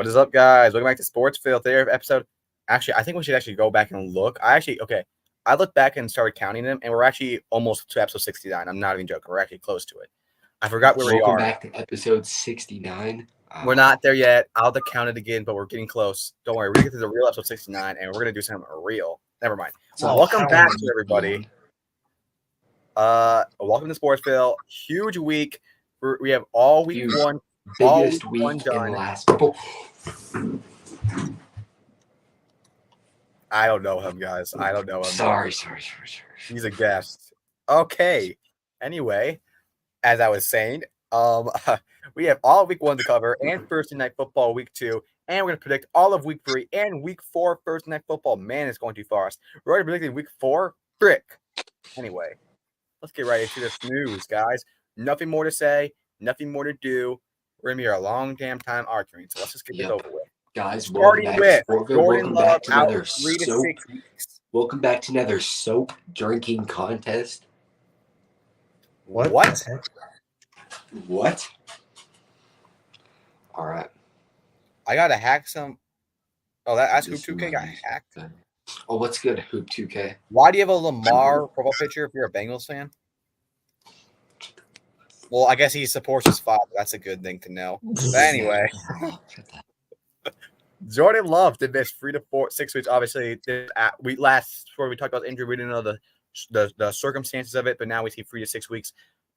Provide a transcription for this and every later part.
What is up, guys? Welcome back to Sportsville. Today's episode. Actually, I think we should actually go back and look. I looked back and started counting them, and we're actually almost to episode 69. I'm not even joking. We're actually close to it. I forgot where we Welcome are. back to episode 69. We're not there yet. I'll have to count it again, but we're getting close. Don't worry. We're going to get to the real episode 69, and we're going to do something real. Never mind. So welcome back to everybody. Welcome to Sportsville. Huge week. We have all week one. Biggest week in the last. I don't know him, guys. I don't know him. Sorry. He's a guest. Okay. Anyway, as I was saying, we have all week one to cover and Thursday Night Football week 2, and we're going to predict all of week 3 and week 4 Thursday Night Football. Man, it's going too fast. We're already predicting week 4. Frick. Anyway, let's get right into this news, guys. Nothing more to say. Nothing more to do. We're going to be here a long damn time arguing, so let's just get this over with. Guys, starting with Jordan Love out 3 to 6 weeks. Welcome back to another soap drinking contest. What? What? All right. I got to hack some. Oh, that's Hoop 2K got hacked. Oh, what's good, Hoop 2K? Why do you have a Lamar profile picture if you're a Bengals fan? Well, I guess he supports his father. That's a good thing to know. But anyway, Jordan Love did miss 3 to 6 weeks. Obviously, we talked about injury. We didn't know the circumstances of it, but now we see 3 to 6 weeks.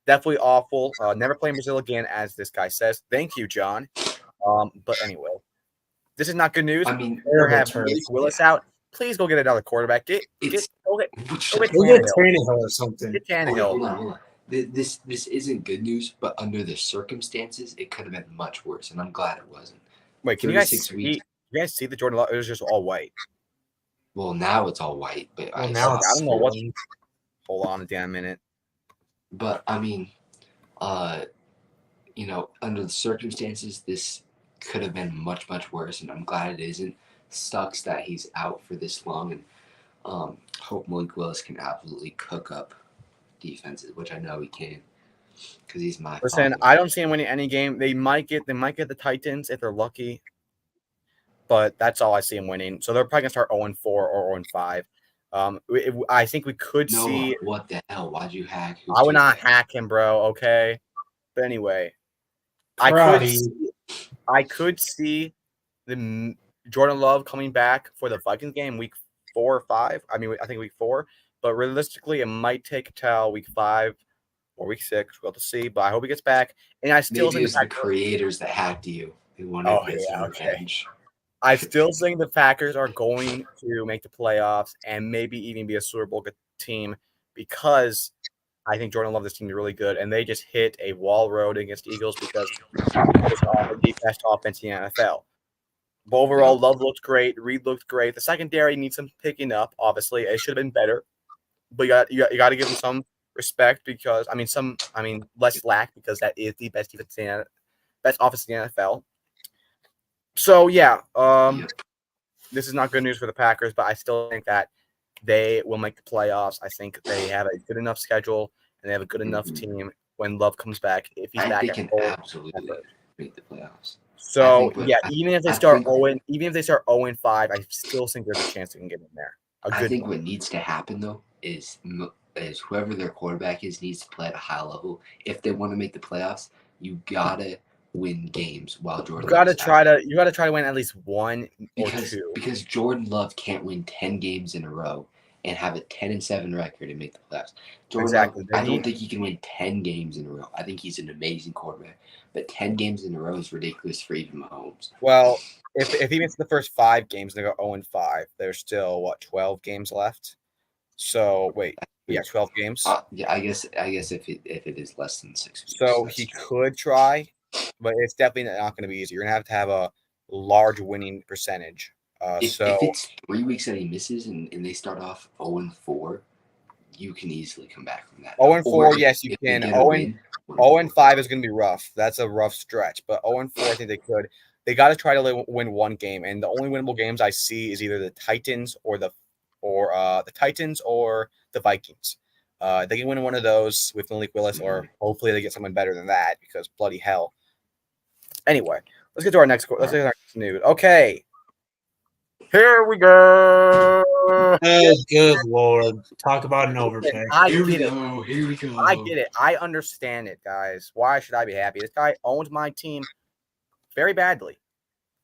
Definitely awful. Never playing Brazil again, as this guy says. Thank you, John. But anyway, this is not good news. I mean, we're having Malik Willis out. Please go get another quarterback. Go get Tannehill or something. Get Tannehill. Hold on. This isn't good news, but under the circumstances, it could have been much worse, and I'm glad it wasn't. Wait, can you guys see the Jordan Love? It was just all white. Well, now it's all white, but I don't know what. Hold on a damn minute. But I mean, under the circumstances, this could have been much, much worse, and I'm glad it isn't. Sucks that he's out for this long, and hope Malik Willis can absolutely cook up defenses, which I know he can, because he's my. Listen, I don't see him winning any game. They might get the Titans if they're lucky, but that's all I see him winning. So they're probably gonna start 0-4 or 0-5. I think we could see. What the hell? Why'd you hack? I would not hack him, bro. Okay, but anyway, I could see the Jordan Love coming back for the Vikings game week 4 or 5. I mean, I think week 4. But realistically, it might take till week 5 or week 6. We'll have to see. But I hope he gets back. And I still think the creators that hacked you. They wanted to get some revenge. I still think the Packers are going to make the playoffs and maybe even be a Super Bowl team, because I think Jordan Love, this team is really good, and they just hit a wall road against Eagles because it's the best offense in the NFL. But overall, Love looked great. Reed looked great. The secondary needs some picking up. Obviously, it should have been better. But you got to give them some respect because less slack, because that is the best defense best offense in the NFL. So this is not good news for the Packers, but I still think that they will make the playoffs. I think they have a good enough schedule and they have a good enough team when Love comes back. If he's back, they can absolutely make the playoffs. So even if they start 0-5, I still think there's a chance they can get in there. I think what needs to happen though is whoever their quarterback is needs to play at a high level. If they want to make the playoffs, you gotta win games while Jordan. You gotta try to win at least 1 or 2. Because Jordan Love can't win 10 games in a row and have a 10-7 record and make the playoffs. Exactly. I don't think he can win 10 games in a row. I think he's an amazing quarterback, but 10 games in a row is ridiculous for even Mahomes. Well, if he misses the first 5 games and they go 0-5, there's still 12 games left. So 12 games. I guess if it is less than 6 weeks. So he could try, but it's definitely not going to be easy. You're going to have a large winning percentage. If it's 3 weeks that he misses and they start off 0-4, you can easily come back from that. 0-4, yes, you can. 0-5 is going to be rough. That's a rough stretch. But 0-4, I think they could. They got to try to win 1 game, and the only winnable games I see is either the Titans or the Vikings. They can win one of those with Malik Willis, or hopefully they get someone better than that, because bloody hell. Anyway, Let's get to our next. Let's get to our next news. Okay, here we go. Oh, good Lord. Talk about an overpay. Here we go. I get it. I understand it, guys. Why should I be happy? This guy owns my team very badly.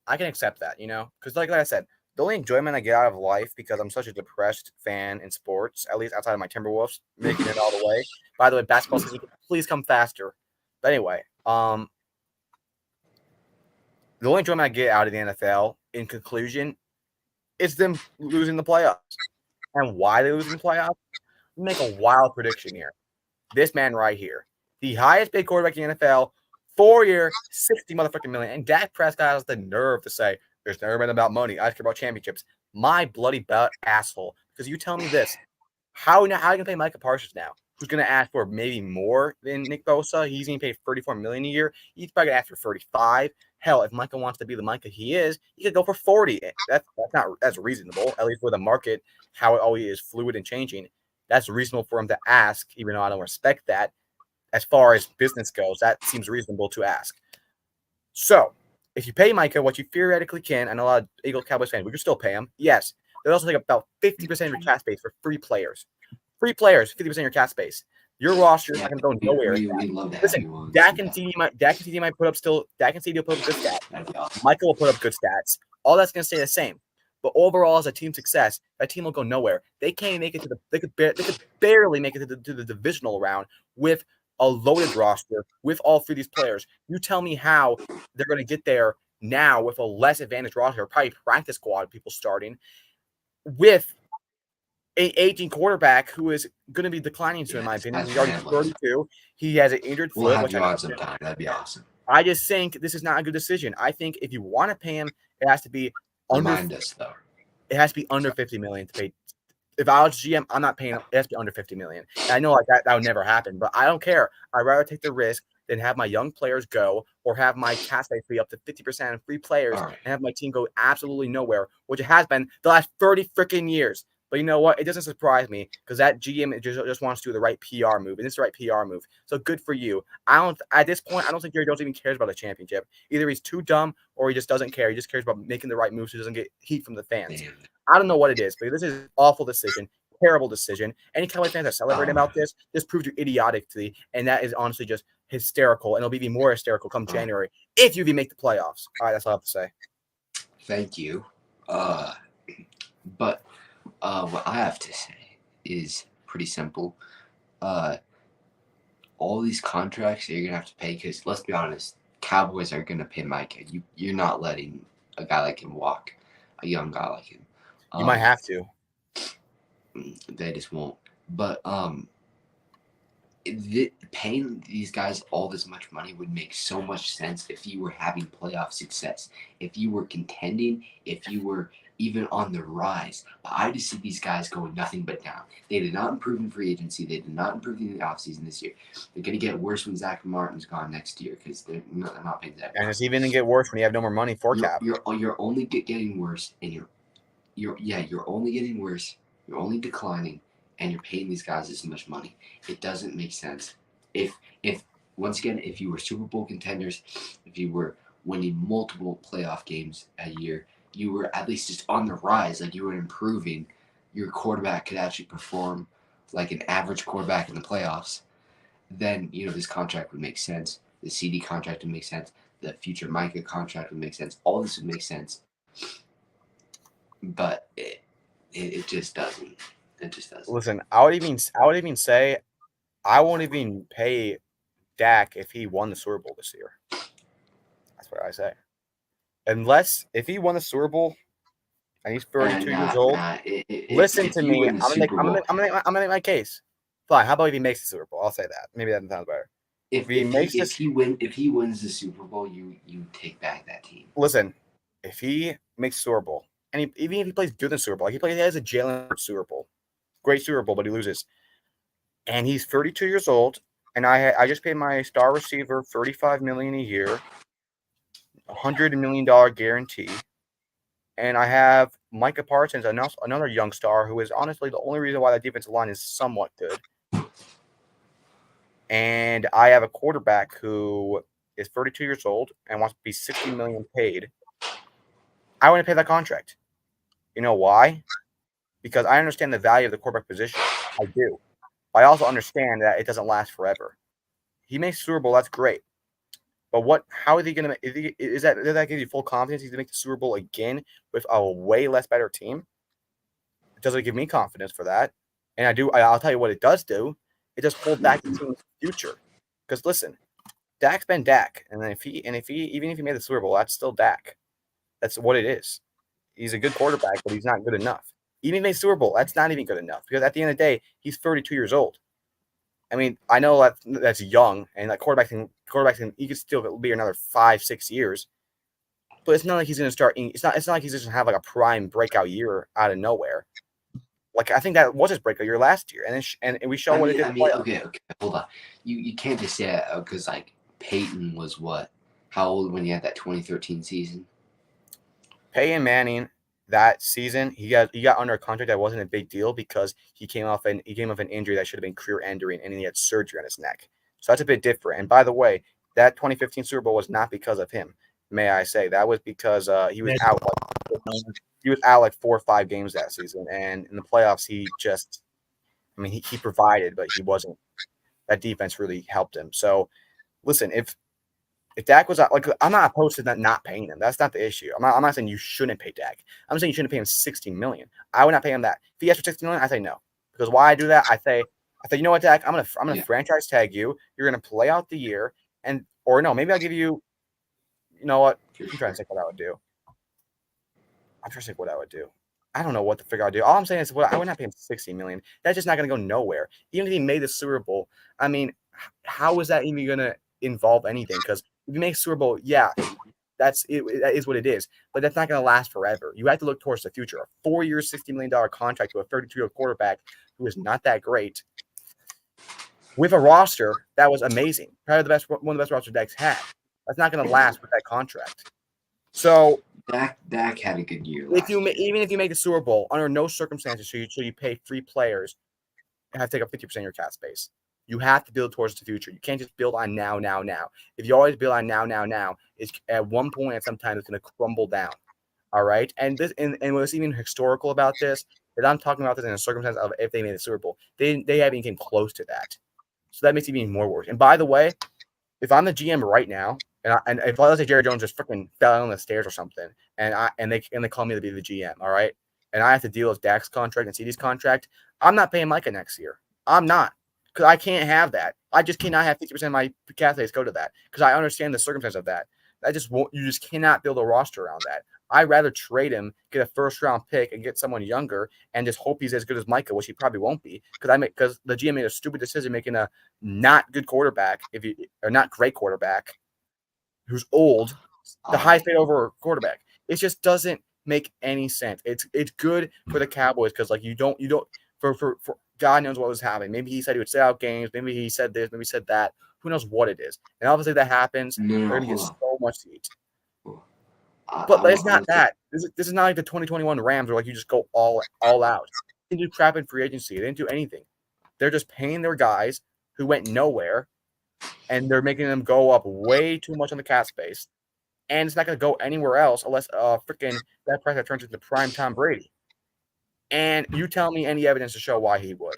I can accept that, because like I said, the only enjoyment I get out of life because I'm such a depressed fan in sports, at least outside of my Timberwolves, making it all the way. By the way, basketball season, please come faster. But anyway, the only enjoyment I get out of the NFL, in conclusion, is them losing the playoffs. And why they losing the playoffs? Make a wild prediction here. This man right here, the highest paid quarterback in the NFL, 4-year, 60 motherfucking million. And Dak Prescott has the nerve to say, there's never been about money. I care about championships. My bloody butt asshole. Because you tell me this. How are you going to pay Micah Parsons now? Who's going to ask for maybe more than Nick Bosa? He's going to pay $34 million a year. He's probably going to ask for 35. Hell, if Micah wants to be the Micah he is, he could go for 40. That's reasonable, at least with the market, how it always is fluid and changing. That's reasonable for him to ask, even though I don't respect that. As far as business goes, that seems reasonable to ask. So, if you pay Micah what you theoretically can, and a lot of Eagles Cowboys fans, we can still pay him. Yes, they also take about 50% of your cap space for free players. Free players, 50% of your cap space. Your roster is not going to go nowhere. We love that. Listen, Dak and CD might put up still. Dak and CD will put up good stats. Awesome. Michael will put up good stats. All that's going to stay the same. But overall, as a team success, that team will go nowhere. They can't make it to the. They could barely make it to the divisional round with a loaded roster with all three of these players. You tell me how they're going to get there now with a less advantaged roster, probably practice squad people starting with an aging quarterback who is going to be declining soon, in my opinion. He's already 32. He has an injured foot. We'll have you on sometime. That'd be awesome. I just think this is not a good decision. I think if you want to pay him, it has to be Remind us, though. It has to be under $50 million to pay. If I was GM, I'm not paying. It has to be under $50 million. And I know like that would never happen, but I don't care. I'd rather take the risk than have my young players go or have my cap space be up to 50% of free players and have my team go absolutely nowhere, which it has been the last 30 freaking years. But you know what? It doesn't surprise me because that GM just wants to do the right PR move, and it's the right PR move. So good for you. At this point, I don't think Jerry Jones even cares about a championship. Either he's too dumb or he just doesn't care. He just cares about making the right moves so he doesn't get heat from the fans. Damn. I don't know what it is, but this is an awful decision, terrible decision. Any Cowboys fans that celebrate about this proves you're idiotic to me, and that is honestly just hysterical, and it'll be even more hysterical come January if you even make the playoffs. All right, that's all I have to say. Thank you. But what I have to say is pretty simple. All these contracts that you're gonna have to pay, because let's be honest, Cowboys are gonna pay Micah. You're not letting a guy like him walk, a young guy like him. You might have to. They just won't. But paying these guys all this much money would make so much sense if you were having playoff success, if you were contending, if you were even on the rise. But I just see these guys going nothing but down. They did not improve in free agency. They did not improve in the offseason this year. They're going to get worse when Zach Martin's gone next year because they're not paying Zach. And it's even going to get worse when you have no more money for cap. You're only getting worse, and you're only getting worse. You're only declining, and you're paying these guys this much money. It doesn't make sense. If once again, if you were Super Bowl contenders, if you were winning multiple playoff games a year, you were at least just on the rise, like you were improving, your quarterback could actually perform like an average quarterback in the playoffs, then, this contract would make sense. The CD contract would make sense. The future Micah contract would make sense. All this would make sense. But it just doesn't. It just doesn't. Listen, I would even say I won't even pay Dak if he won the Super Bowl this year. That's what I say. Unless if he won the Super Bowl and he's 32 years old, listen to me. I'm gonna make my case. Fine. How about if he makes the Super Bowl? I'll say that. Maybe that sounds better. If he wins the Super Bowl, you take back that team. Listen, if he makes Super Bowl, and even if he plays good in the Super Bowl, like he has a Jalen Hurts Super Bowl, great Super Bowl, but he loses, and he's 32 years old, and I just paid my star receiver $35 million a year, $100 million guarantee, and I have Micah Parsons, another young star who is honestly the only reason why that defensive line is somewhat good. And I have a quarterback who is 32 years old and wants to be $60 million paid, I wouldn't pay that contract. You know why? Because I understand the value of the quarterback position. I do. But I also understand that it doesn't last forever. He makes Super Bowl, that's great. But how is he going to – does that give you full confidence he's going to make the Super Bowl again with a way less better team? It doesn't give me confidence for that. And I'll tell you what it does do. It does hold back the team's future. Because listen, Dak's been Dak. And even if he made the Super Bowl, that's still Dak. That's what it is. He's a good quarterback, but he's not good enough. Even if he made the Super Bowl, that's not even good enough. Because at the end of the day, he's 32 years old. I mean, I know that's young, and like quarterback can he could still be another 5-6 years, but it's not like he's going to start. It's not like he's just going to have like a prime breakout year out of nowhere. Like I think that was his breakout year last year, and we show what it did. Okay, hold on. You can't just say that because like Peyton was what? How old when he had that 2013 season? Peyton Manning. That season, he got under a contract that wasn't a big deal because he came off an injury that should have been career-ending, and he had surgery on his neck. So that's a bit different. And by the way, that 2015 Super Bowl was not because of him. May I say that was because he was out. He was out like 4 or 5 games that season, and in the playoffs, he provided, but he wasn't. That defense really helped him. So, listen, if Dak was like, I'm not opposed to not paying him. That's not the issue. I'm not saying you shouldn't pay Dak. I'm saying you shouldn't pay him $60 million. I would not pay him that. If he asked for $60 million, I say no. Because why I do that, I say, you know what, Dak, I'm gonna franchise tag you. You're gonna play out the year, or no, maybe I'll give you. You know what? I'm trying to think what I would do. I don't know what to figure out. All I'm saying is, I would not pay him $60 million. That's just not gonna go nowhere. Even if he made the Super Bowl, I mean, how is that even gonna involve anything? Because if you make Super Bowl, yeah, that is what it is. But that's not going to last forever. You have to look towards the future. A 4-year, $60 million contract to a 32-year-old quarterback who is not that great with a roster that was amazing. Probably one of the best rosters Dak's had. That's not going to last with that contract. So Dak had a good year. Even if you make the Super Bowl, under no circumstances so you pay 3 players and have to take up 50% of your cap space. You have to build towards the future. You can't just build on now. If you always build on now, it's at one point at some time it's going to crumble down. All right. And what's even historical about this is I'm talking about this in a circumstance of if they made the Super Bowl. They haven't came close to that. So that makes it even more worse. And by the way, if I'm the GM right now, and if let's say Jerry Jones just freaking fell down the stairs or something, and they call me to be the GM, all right, and I have to deal with Dak's contract and CD's contract, I'm not paying Micah next year. I'm not. Because I can't have that. I just cannot have 50% of my cap space go to that. Because I understand the circumstance of that. You just cannot build a roster around that. I'd rather trade him, get a first-round pick, and get someone younger, and just hope he's as good as Micah, which he probably won't be. Because the GM made a stupid decision making a not good quarterback, or not great quarterback, who's old, the highest paid over quarterback. It just doesn't make any sense. It's good for the Cowboys because like you don't for God knows what was happening. Maybe he said he would sit out games. Maybe he said this. Maybe he said that. Who knows what it is? And obviously that happens. They're going to get so much heat. But it's not that. This is not like the 2021 Rams where like you just go all out. They didn't do crap in free agency. They didn't do anything. They're just paying their guys who went nowhere, and they're making them go up way too much on the cap space. And it's not going to go anywhere else unless freaking that price that turns into prime Tom Brady. And you tell me any evidence to show why he would.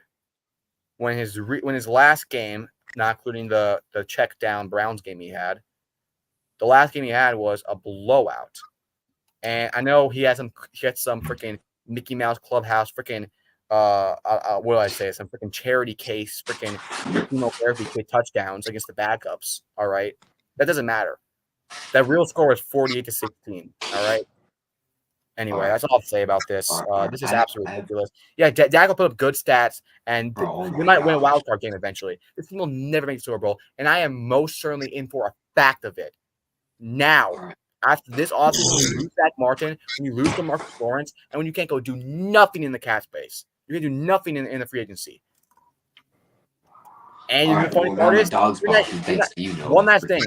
When his last game, not including the check down Browns game he had, the last game he had was a blowout. And I know he had some freaking Mickey Mouse Clubhouse freaking what do I say? Some freaking charity case, freaking chemotherapy kid touchdowns against the backups. All right, that doesn't matter. That real score was 48-16. All right. Anyway, that's all I'll say about this. This is absolutely ridiculous. Yeah, Dak will put up good stats, and we might win a wild card game eventually. This team will never make the Super Bowl, and I am most certainly in for a fact of it. Now, after this offseason, when you lose Zach Martin, when you lose DeMarcus Lawrence, and when you can't go do nothing in the cap space, you can do nothing in the free agency. And the funny part is, one last thing.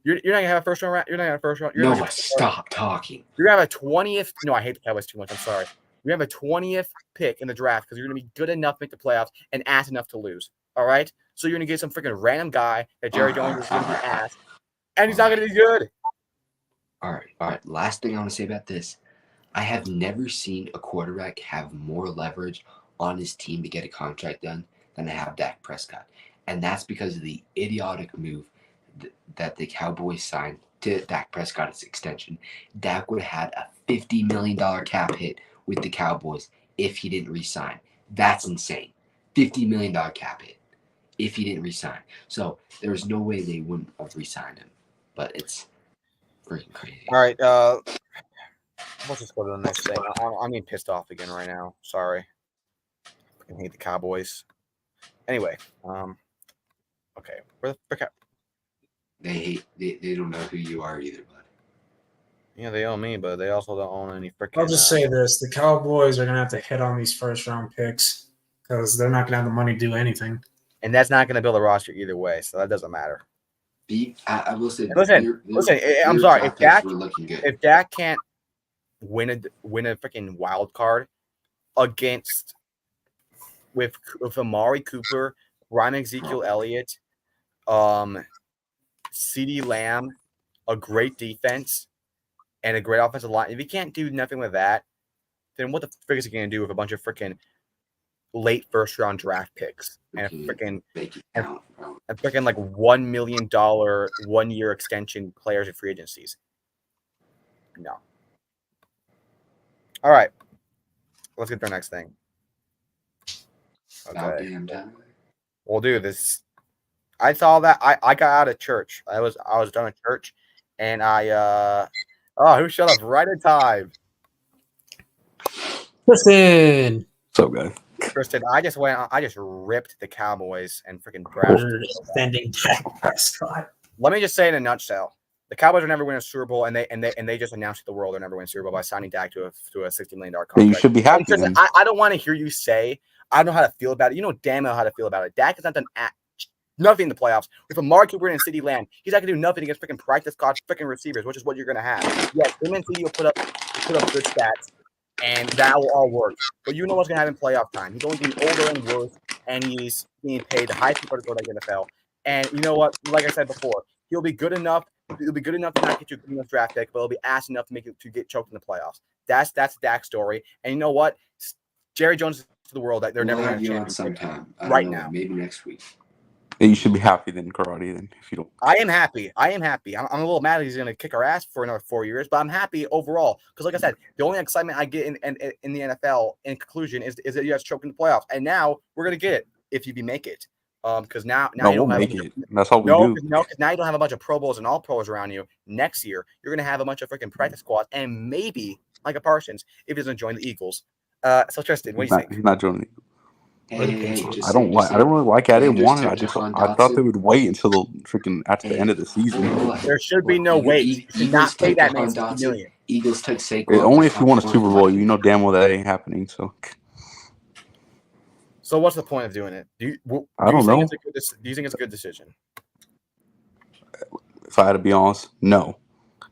You're not gonna have a first round. You're not gonna have a first round. No, stop talking. You're gonna have a 20th. No, I hate the Cowboys too much. I'm sorry. You're gonna have a 20th pick in the draft because you're gonna be good enough to make the playoffs and ass enough to lose. All right. So you're gonna get some freaking random guy that Jerry Jones is gonna be asked, And he's not going to be good. All right. Last thing I want to say about this. I have never seen a quarterback have more leverage on his team to get a contract done than I have Dak Prescott. And that's because of the idiotic move that the Cowboys signed to Dak Prescott's extension. Dak would have had a $50 million cap hit with the Cowboys if he didn't re-sign. That's insane. $50 million cap hit if he didn't re-sign. So there's no way they wouldn't have re-signed him. But it's freaking crazy. All right. Let's just go to the next thing. I'm getting pissed off again right now. Sorry. I hate the Cowboys. Anyway, okay. Where the frick? They don't know who you are either, bud. Yeah, they own me, but they also don't own any freaking. I'll just say this: the Cowboys are gonna have to hit on these first-round picks because they're not gonna have the money to do anything. And that's not going to build a roster either way, so that doesn't matter. I will say. Listen. I'm sorry. If Dak can't win a freaking wild card against with Amari Cooper, Ryan Ezekiel Elliott, CeeDee Lamb, a great defense, and a great offensive line. If he can't do nothing with that, then what the frick is he going to do with a bunch of freaking late first round draft picks and a freaking like $1 million 1 year extension players and free agencies? No. All right. Let's get to the next thing. Okay. We'll do this. I saw that I got out of church. I was done at church, and who showed up right in time? Listen, What's up, guys? Kristen, I just ripped the Cowboys and freaking crashed. defending Dak Prescott. Let me just say in a nutshell. The Cowboys will never win a Super Bowl, and they just announced to the world they'll never win a Super Bowl by signing Dak to a $60 million contract. Yeah, you should be happy. Kristen, I don't want to hear you say I don't know how to feel about it. You know damn well how to feel about it. Dak has not done nothing in the playoffs. With Amari Cooper and CeeDee Lamb, he's not going to do nothing against freaking practice squad freaking receivers, which is what you're going to have. Yes, him and CeeDee will put up good stats, and that will all work. But you know what's going to happen in playoff time. He's only getting older and worse, and he's being paid the highest people to go to the NFL. And you know what? Like I said before, he'll be good enough. He'll be good enough to not get you a good draft pick, but he'll be ass enough to get choked in the playoffs. That's Dak's story. And you know what? Jerry Jones to the world that they're never going to change sometime. Now. Maybe next week. Yeah, you should be happy then, Karate. Then, if you don't, I am happy. I'm a little mad that he's going to kick our ass for another 4 years, but I'm happy overall because, like I said, the only excitement I get in the NFL in conclusion is that you guys choke in the playoffs, and now we're going to get it if you make it. Because now you we'll don't make it. That's all we do. No, because now you don't have a bunch of Pro Bowls and All Pros around you. Next year, you're going to have a bunch of freaking practice squads, and maybe Micah Parsons if he doesn't join the Eagles. So Tristan, what do you think? He's not joining. I don't really like it. I didn't want it. I thought they would wait until the freaking after the end of the season. There should be no wait. You should not pay that man $60 million. Eagles took Saquon. Only if you want a Super Bowl. You know damn well that ain't happening. So what's the point of doing it? I don't know. Do you think it's a good decision? If I had to be honest, no.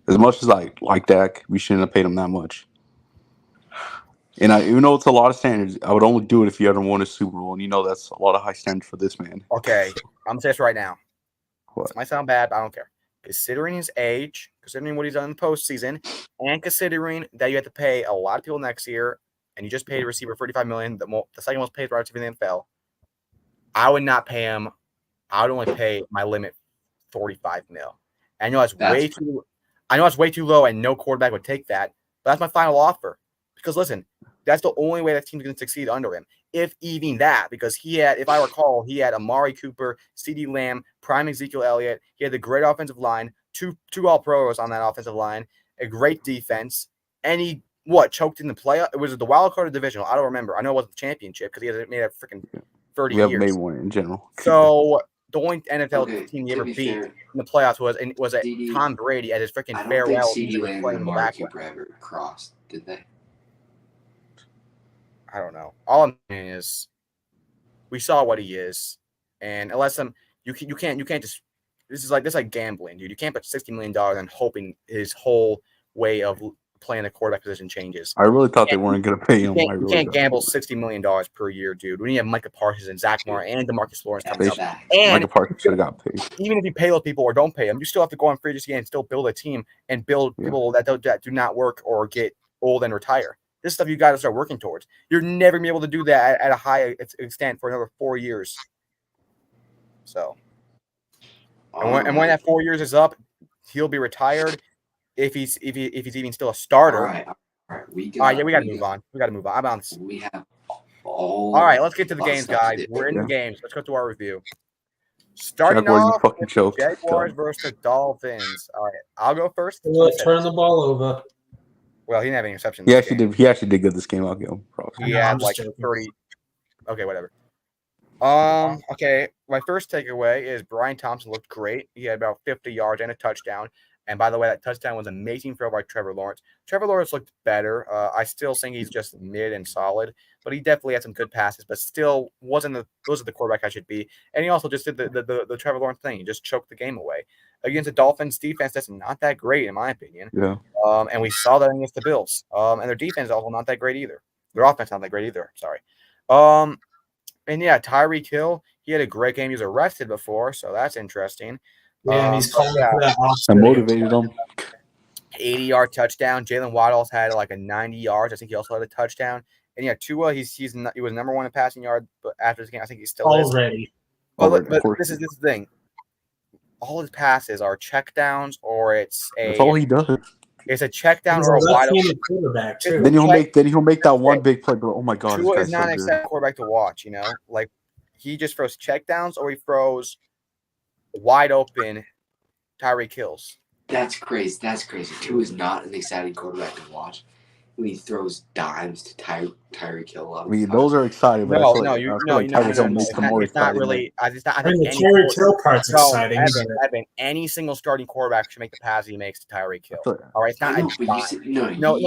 As much as I like Dak, we shouldn't have paid him that much. And even though it's a lot of standards, I would only do it if you ever won a Super Bowl. And you know that's a lot of high standards for this man. Okay, I'm going to say this right now. What? This might sound bad, but I don't care. Considering his age, considering what he's done in the postseason, and considering that you have to pay a lot of people next year, and you just paid a receiver $35 million, the second most paid receiver in the NFL, I would not pay him. I would only pay my limit $45 million. I know that's way too low, and no quarterback would take that. But that's my final offer. Because listen, that's the only way that team's going to succeed under him. If even that, because if I recall, he had Amari Cooper, CeeDee Lamb, prime Ezekiel Elliott. He had the great offensive line, two All-Pros on that offensive line, a great defense, and he choked in the playoff? It was the wild card or divisional. I don't remember. I know it wasn't the championship because he had made a freaking 30 years. We haven't made one in general. So the only NFL team he ever beat in the playoffs was Tom Brady at his freaking farewell. CeeDee Lamb and Amari Cooper ever crossed, did they? I don't know. All I'm saying is we saw what he is, and unless you can't just this is like gambling, dude. You can't put $60 million on hoping his whole way of playing the quarterback position changes. I really thought they weren't going to pay You him. can't, I you really can't thought. gamble $60 million per year, dude. When you have Micah Parsons and Zach Martin and DeMarcus Lawrence coming That's up, fact. and Micah Parsons should have got paid. even if you pay those people or don't pay them, you still have to go on free agency and still build a team and build Yeah. people that do not work or get old and retire. This stuff you got to start working towards. You're never gonna be able to do that at a high extent for another 4 years. So, and when that 4 years is up, he'll be retired if he's even still a starter. All right. We All right, yeah, we got to move on. We got to move on. I'm on. We have all. All right, let's get to the lot of games, stuff to guys. do. We're in Yeah. the games. Let's go to our review. Starting Jaguars, you off, fucking with choked. Jaguars Go. versus the Dolphins. All right, I'll go first. Turn the ball over. Well, he didn't have any interceptions. He this actually game. did. He actually did good this game. I'll give him props. He I know, I'm had just like joking. 30. Okay, whatever. Okay. My first takeaway is Brian Thompson looked great. He had about 50 yards and a touchdown. And by the way, that touchdown was an amazing throw by Trevor Lawrence. Trevor Lawrence looked better. I still think he's just mid and solid, but he definitely had some good passes, but still wasn't the quarterback I should be. And he also just did the Trevor Lawrence thing. He just choked the game away. Against the Dolphins defense, that's not that great in my opinion. Yeah. And we saw that against the Bills. And their defense is also not that great either. Their offense not that great either. Sorry. And yeah, Tyreek Hill, he had a great game. He was arrested before, so that's interesting. Yeah, and he's calling yeah. for that I offset. motivated him. 80-yard touchdown. Jalen Waddle's had like a 90 yards. I think he also had a touchdown. And yeah, Tua, he was number one in passing yard, but after this game, I think he still is. Already. But Of course. this is the thing. All his passes are check downs, or it's That's all a he does. check down He's or a a wide open. left-handed quarterback too. Then he'll make that one big play, but oh my god, Tua this is guy's not so an good. exciting quarterback to watch. You know, like he just throws check downs or he throws wide open Tyreek Hills. That's crazy. That's crazy. Tua is not an exciting quarterback to watch when he throws dimes to Tyreek Hill. I mean, those are exciting, but I feel like Tyreek Hill makes them more It's not exciting. really. It's not. I I mean, think the any Terry Hill part's No, exciting. Evan, any single starting quarterback should make the pass he makes to Tyreek Hill. I feel like- All right, it's not. I know, a but you dime.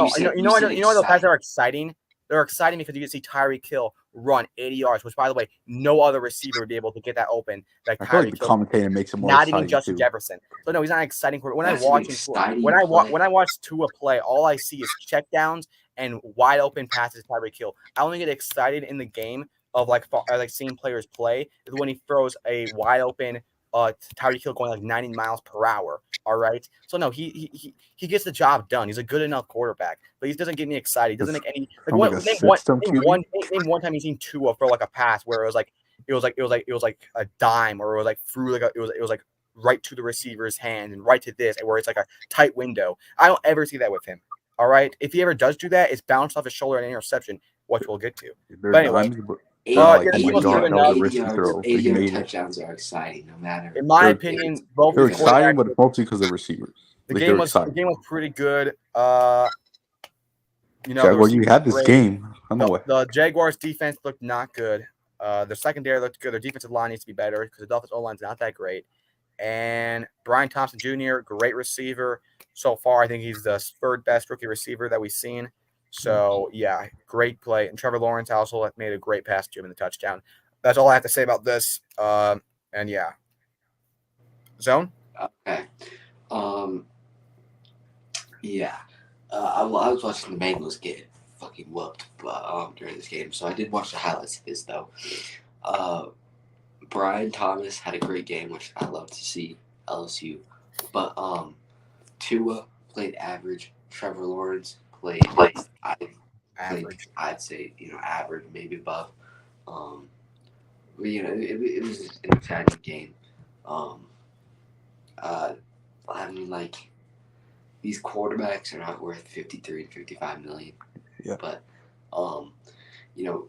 said, No, you know the passes are exciting. They're exciting because you can see Tyreek Hill run 80 yards, which, by the way, no other receiver would be able to get that open. Like I feel like Tyreek the Hill, commentator makes it more not exciting even Justin too. Jefferson. So no, he's not an exciting quarterback. That's an exciting When play. I watch Tua play, all I see is check downs and wide open passes to Tyreek Hill. I only get excited in the game of like seeing players play is when he throws a wide open Tyreek Hill going like 90 miles per hour. All right. So no, he gets the job done. He's a good enough quarterback, but he doesn't get me excited. He doesn't make any name one time you've seen Tua throw like a pass where it was like a dime, or it was like through like it was like right to the receiver's hand and right to this, where it's like a tight window. I don't ever see that with him. All right. If he ever does do that, it's bounced off his shoulder and interception, which we'll get to. There's But anyway, times, but 80 like, yeah, oh my he was god, good that was a enough. risky throw. But he 80 made it. touchdowns are exciting, no matter. In my They're- opinion, both They're of these exciting, quarterbacks- but it's mostly because they're receivers. the Like, game they're was exciting. pretty good. You know, Jaguar, you had this great. game. I know it. The Jaguars defense looked not good. Their secondary looked good. Their defensive line needs to be better because the Dolphins O line's not that great. And Brian Thompson Jr., great receiver so far. I think he's the third best rookie receiver that we've seen. So yeah, great play. And Trevor Lawrence also made a great pass to him in the touchdown. That's all I have to say about this. And yeah, Zone. Okay. Yeah. I was watching the Bengals get fucking whooped during this game, so I did watch the highlights of this though. Brian Thomas had a great game, which I love to see. LSU, but Tua played average. Trevor Lawrence played Average. I'd say average, maybe above. But, it was an exciting game. I mean, like, these quarterbacks are not worth 53 and 55 million. Yeah. But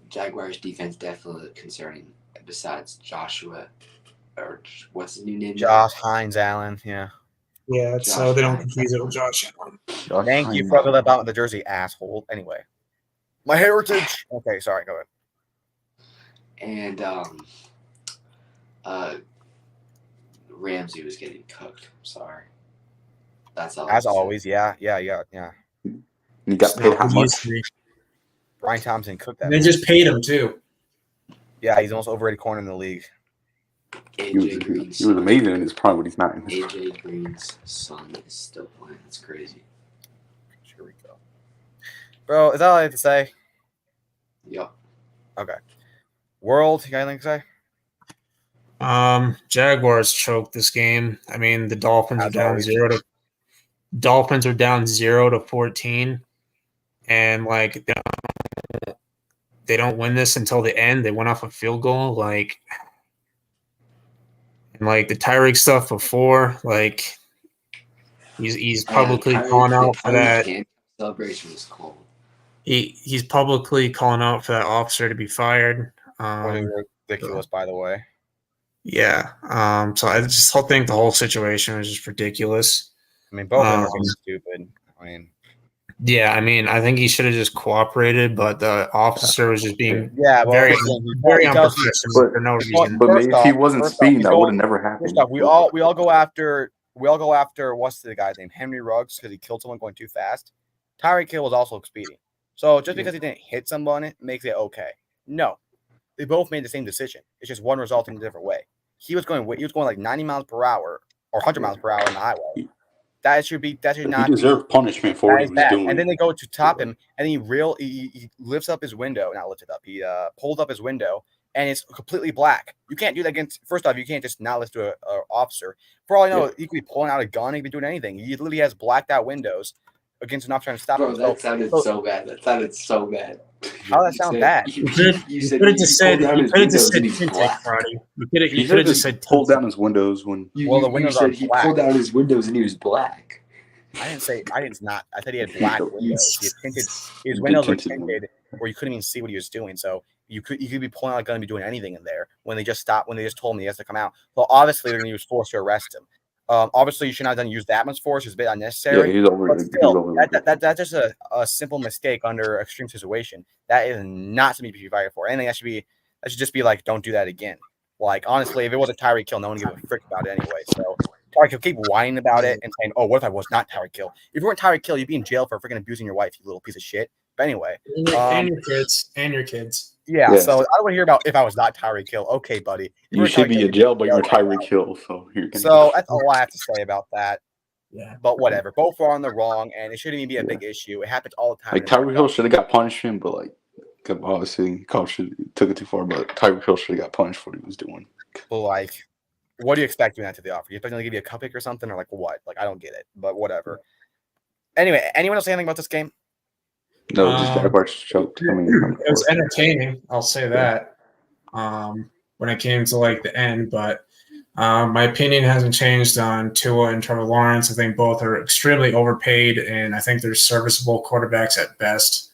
Jaguars defense definitely concerning. Besides Joshua, or what's his new name? Josh Hines Allen. Yeah. Yeah, Josh so they don't Allen. confuse it with Josh Allen. Josh Thank you Hines. for the about the jersey, asshole. Anyway, my heritage. Okay, sorry. Go ahead. And Ramsey was getting cooked. I'm sorry. That's all. As I'm saying. always, yeah. You got paid how much? Brian Thompson cooked that. They man. just paid him too. Yeah, he's the most overrated corner in the league. He was amazing in his prime, but he's not in his prime. AJ Green's son is still playing. That's crazy. here we go. Bro, is that all I have to say? Yep. Okay. World, you got anything to say? Jaguars choked this game. I mean, the Dolphins are As down always. 0-14, and like they don't win this until the end. They went off a field goal, like, and like the Tyreek stuff before, like he's publicly calling out for that. Celebration was cold. He's publicly calling out for that officer to be fired. What is ridiculous, by the way. Yeah. So I just think the whole situation was just ridiculous. I mean, both of them are being stupid. I mean, yeah, I mean, I think he should have just cooperated, but the officer was just being very unprofessional for no reason. But maybe if he wasn't speeding, that would have never First happened. off, we all go after what's the guy's name? Henry Ruggs, because he killed someone going too fast. Tyreek Hill was also speeding. So just because he didn't hit someone makes it okay. No. They both made the same decision. It's just one resulting in a different way. He was going like 90 miles per hour or 100 miles per hour on the highway. That should not He deserved punishment for what he was doing. And then they go to top him, and he lifts up his window. Not lifted up. He pulled up his window, and it's completely black. You can't do that against. First off, you can't just not listen to an officer. For all I know, he could be pulling out a gun. He could be doing anything. He literally has blacked out windows against an officer trying to stop him. That sounded so bad. That sounded so bad. How that sound bad? You could have just said tinted, Roddy. You could have just said pulled down his windows when. Well, the windows are he black. pulled down his windows and he was black. I didn't not. I said he had black windows. He had tinted. His windows were tinted, where you couldn't even see what he was doing. So you could be pulling out a gun and be doing anything in there when they just stopped. When they just told him he has to come out. Well, obviously they're going to use force to arrest him. Obviously, you should not have use that much force. It's a bit unnecessary. Yeah, he's over. But still, that's just a simple mistake under extreme situation. That is not something to be fired for. Anything that should just be like, don't do that again. Like, honestly, if it was a Tyreek Hill, no one would give a frick about it anyway. So Tyreek Hill keep whining about it and saying, "Oh, what if I was not Tyreek Hill? If you weren't Tyreek Hill, you'd be in jail for freaking abusing your wife, you little piece of shit." But anyway, and your kids. Yeah, so I don't want to hear about if I was not Tyreek Hill. Okay, buddy. You should be in jail, but you're Tyreek Hill, so that's all I have to say about that. Yeah. But whatever. Both are on the wrong, and it shouldn't even be a big issue. It happens all the time. Like Tyreek Hill should have got punishment, but like obviously coach took it too far. But Tyreek Hill should have got punished for what he was doing. Well, like, what do you expect doing that to the offer? You expect them to give you a cupcake or something, or like what? Like, I don't get it. But whatever. Anyway, anyone else say anything about this game? No, just Jaguars choked. I mean, it was entertaining. I'll say that. When it came to like the end, but my opinion hasn't changed on Tua and Trevor Lawrence. I think both are extremely overpaid, and I think they're serviceable quarterbacks at best.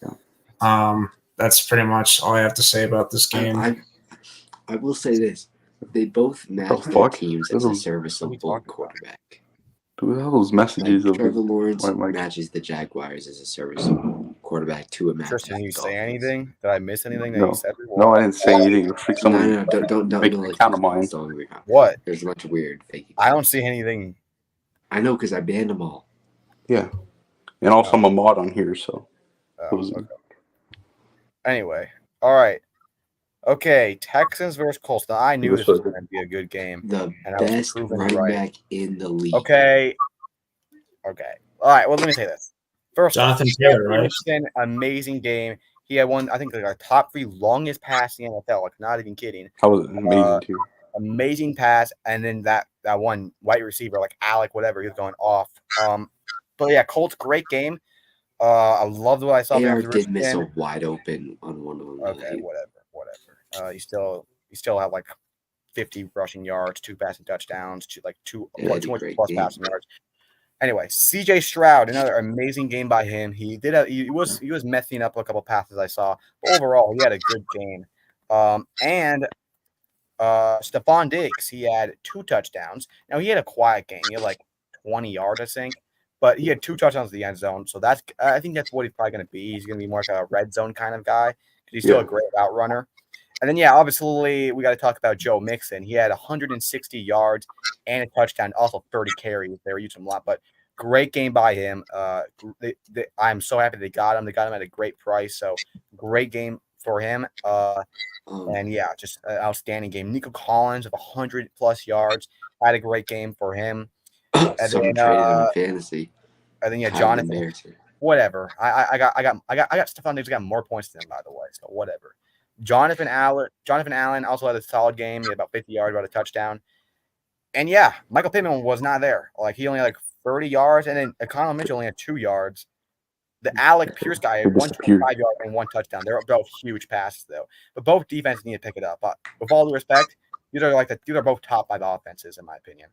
That's pretty much all I have to say about this game. I will say this: they both match their teams as a serviceable quarterback. Dude, all those messages Trevor Lawrence matches the Jaguars as a serviceable quarterback to a match. Tristan, you say anything? Did I miss anything that No. you said? No, I didn't say anything. No, don't make like count of mine. What? There's a bunch of weird fake. I don't see anything. I know because I banned them all. Yeah, and also I'm a mod on here, so. Okay. Anyway, all right. Okay, Texans versus Colts. Now, I knew this was going to be a good game. The best running back in the league. Okay. All right, well, let me say this. First, Jonathan Taylor, right? Amazing game. He had one, I think, like our top 3 longest pass in the NFL. Like, not even kidding. That was amazing, too. Amazing pass. And then that one wide receiver, like Alec, whatever, he was going off. But yeah, Colts, great game. I loved what I saw. AR did miss a wide open on one of them. Okay, whatever. You still have like 50 rushing yards, 2 passing touchdowns, 200 plus passing yards. Anyway, CJ Stroud, another amazing game by him. He was messing up a couple passes I saw, but overall he had a good game. And Stephon Diggs, he had 2 touchdowns. Now he had a quiet game. He had like 20 yards, I think. But he had 2 touchdowns in the end zone, so I think that's what he's probably going to be. He's going to be more like a red zone kind of guy because he's still a great route runner. And then, obviously, we got to talk about Joe Mixon. He had 160 yards and a touchdown, also 30 carries. They were using him a lot, but great game by him. I'm so happy they got him. They got him at a great price, so great game for him. And, just an outstanding game. Nico Collins of 100-plus yards had a great game for him. And then, traded him in fantasy. And then, whatever. I got Stephon Diggs got more points than him, by the way. So whatever. Jonathan Allen also had a solid game. He had about 50 yards, about a touchdown. And yeah, Michael Pittman was not there. Like he only had like 30 yards, and then Econo Mitchell only had 2 yards. The Alec Pierce guy had It disappeared. 125 yards and 1 touchdown. They're both huge passes though. But both defenses need to pick it up. But with all due respect, these are both top 5 offenses in my opinion.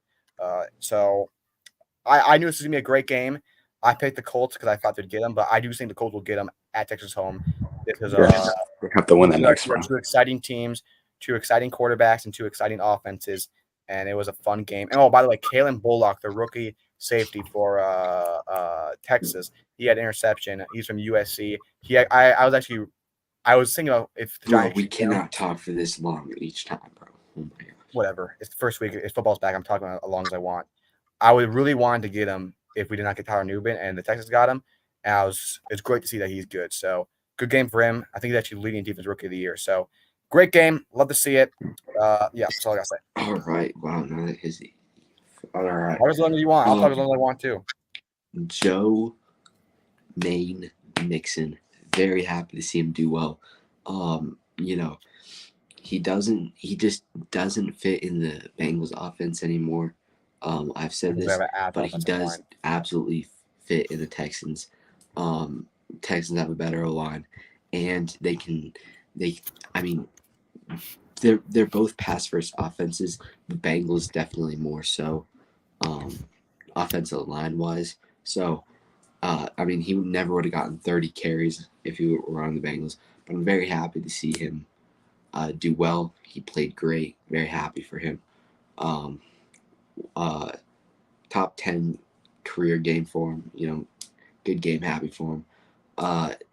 So I knew this was gonna be a great game. I picked the Colts because I thought they'd get them, but I do think the Colts will get them at Texas home because They have to win that next they're round. 2 exciting teams, 2 exciting quarterbacks, and 2 exciting offenses. And it was a fun game. And by the way, Kalen Bullock, the rookie safety for Texas, he had interception. He's from USC. I was thinking about if the Bro, Giants we cannot talk for this long each time, bro. Oh my gosh. whatever. It's the first week. If football's back, I'm talking about as long as I want. I would really want to get him if we did not get Tyler Nubin, and the Texans got him. And it's great to see that he's good. So good game for him. I think he's actually leading defense rookie of the year. So great game. Love to see it. Yeah, that's all I gotta say. All right. Wow. No, that is. All right. Talk as long as you want. I'll talk as long as I want too. Joe Maine Mixon. Very happy to see him do well. You know, he just doesn't fit in the Bengals offense anymore. I've said this, but he does absolutely fit in the Texans. Texans have a better O-line, and they're both pass first offenses. The Bengals definitely more so, offensive line wise. So, he never would have gotten 30 carries if he were on the Bengals. But I'm very happy to see him do well. He played great. Very happy for him. Top 10 career game for him. You know, good game. Happy for him.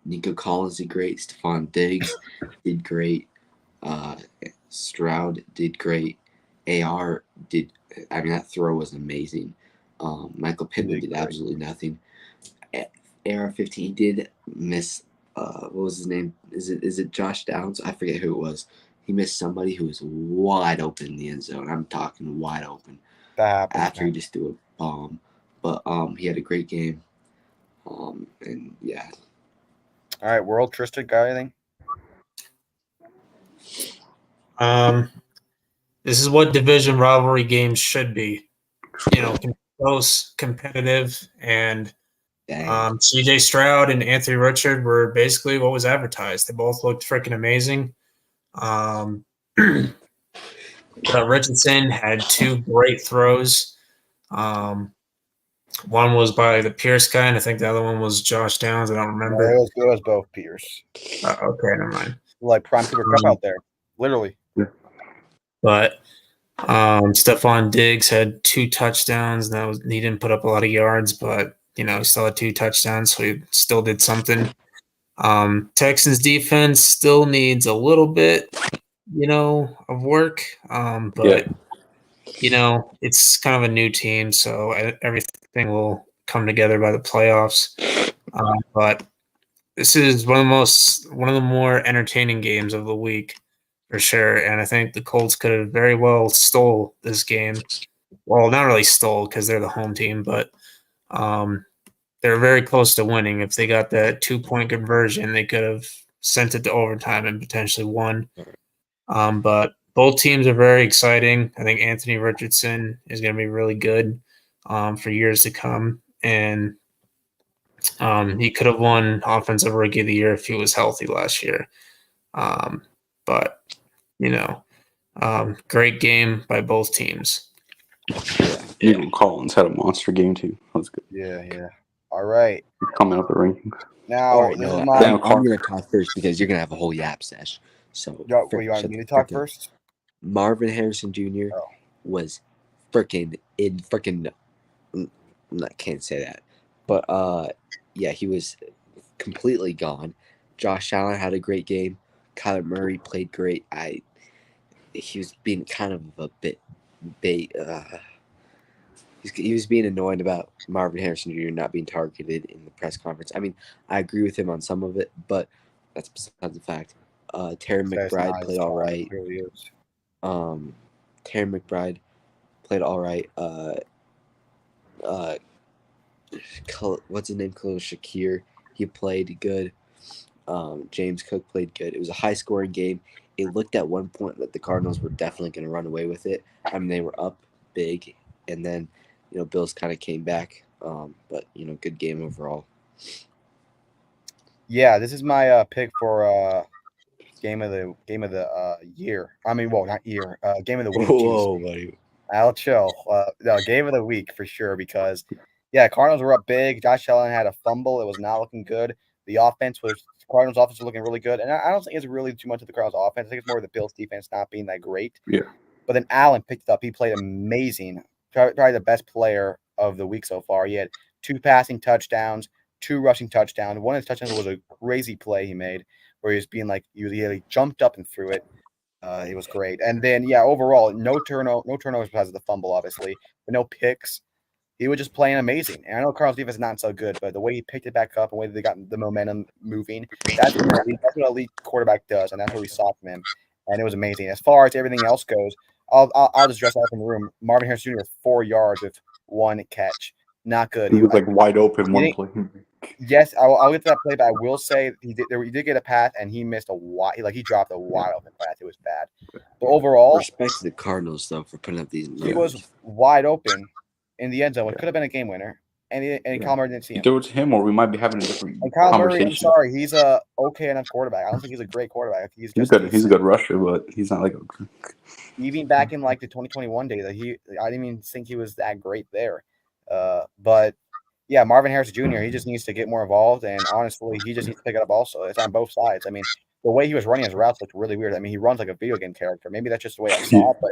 Nico Collins did great. Stephon Diggs did great. Stroud did great. AR did. That throw was amazing. Michael Pittman did absolutely nothing. AR-15 did miss. What was his name? Is it Josh Downs? I forget who it was. He missed somebody who was wide open in the end zone. I'm talking wide open. That happens, After he just threw a bomb, but he had a great game. And yeah. All right, World Tristan, got anything? This is what division rivalry games should be. You know, close, competitive, and C.J. Stroud and Anthony Richard were basically what was advertised. They both looked freaking amazing. Richardson had 2 great throws. One was by the Pierce guy, and I think the other one was Josh Downs. I don't remember. It was both Pierce. Okay, never mind. Like prime Cooper Cup out there, literally. But Stephon Diggs had 2 touchdowns. He didn't put up a lot of yards, but he still had 2 touchdowns, so he still did something. Texans defense still needs a little bit, of work. But it's kind of a new team, so everything will come together by the playoffs. But this is one of the more entertaining games of the week for sure. And I think the Colts could have very well stole this game. Well, not really stole because they're the home team, but they're very close to winning. If they got that 2-point conversion, they could have sent it to overtime and potentially won. But both teams are very exciting. I think Anthony Richardson is going to be really good for years to come. And he could have won Offensive Rookie of the Year if he was healthy last year. But, great game by both teams. Nico Collins had a monster game too. That was good. Yeah. All right. Coming up the rankings. Now, All right, this no, is I'm my. going to talk first because you're going to have a whole yap sesh. So, You want me to talk first? Marvin Harrison Jr. Oh. was freaking. I can't say that, but yeah, he was completely gone. Josh Allen had a great game. Kyler Murray played great. He was being kind of a bit he was being annoyed about Marvin Harrison Jr. not being targeted in the press conference. I agree with him on some of it, but that's besides the fact. Terry McBride played all right. Terry McBride played all right. what's his name? Khalil Shakir. He played good. James Cook played good. It was a high-scoring game. It looked at one point that the Cardinals were definitely going to run away with it. I mean, they were up big, and then Bills kind of came back. But good game overall. Yeah, this is my pick for game of the year. I mean, well, not year. Game of the week. Whoa, buddy. I'll chill. No, game of the week for sure because, yeah, Cardinals were up big. Josh Allen had a fumble. It was not looking good. The Cardinals offense was looking really good. And I don't think it's really too much of the Cardinals offense. I think it's more of the Bills defense not being that great. Yeah. But then Allen picked it up. He played amazing. Probably the best player of the week so far. He had 2 passing touchdowns, 2 rushing touchdowns. One of his touchdowns was a crazy play he made where he was being like, he jumped up and threw it. It was great. And then, yeah, overall, no turnovers because of the fumble, obviously, but no picks. He was just playing amazing. And I know Cardinals defense is not so good, but the way he picked it back up and the way they got the momentum moving, that's what an elite quarterback does, and that's what we saw from him. And it was amazing. As far as everything else goes, I'll just dress up in the room. Marvin Harris Jr. 4 yards with 1 catch. Not good. He was like wide open one play. Yes, I'll get to that play, but I will say he did get a pass, and he missed a wide. He dropped a wide open pass. It was bad. But overall, respect to the Cardinals though for putting up these numbers. He was wide open in the end zone. It could have been a game winner, and Kyler Murray didn't see him. Either it's him, or we might be having a different and Kyler conversation. Murray, I'm sorry, he's a okay enough quarterback. I don't think he's a great quarterback. He's good. He's a good rusher, but he's not like even back in like the 2021 days. I didn't even think he was that great there. But yeah, Marvin Harris Jr. He just needs to get more involved, and honestly, he just needs to pick it up. Also, it's on both sides. I mean, the way he was running his routes looked really weird. I mean, he runs like a video game character. Maybe that's just the way I saw it, but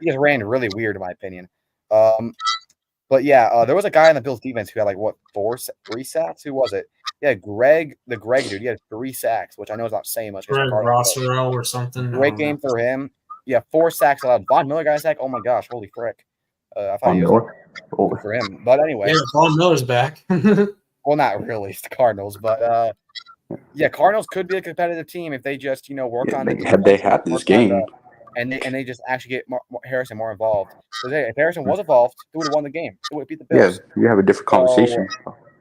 he just ran really weird, in my opinion. But yeah, there was a guy on the Bills defense who had like 3 sacks. Who was it? Yeah, Greg dude. He had 3 sacks, which I know is not saying much. Greg Rossero or something. Great game for him. Yeah, 4 sacks allowed. Von Miller got a sack. Oh my gosh, holy frick! I thought he was good for him. But anyway, yeah, Von Miller's back. Well, not really. It's the Cardinals, but yeah, Cardinals could be a competitive team if they just work on it. Had they had this game. And they just actually get Harrison more involved. Because if Harrison was involved, they would have won the game. It would have beat the Bills. Yeah, you have a different conversation.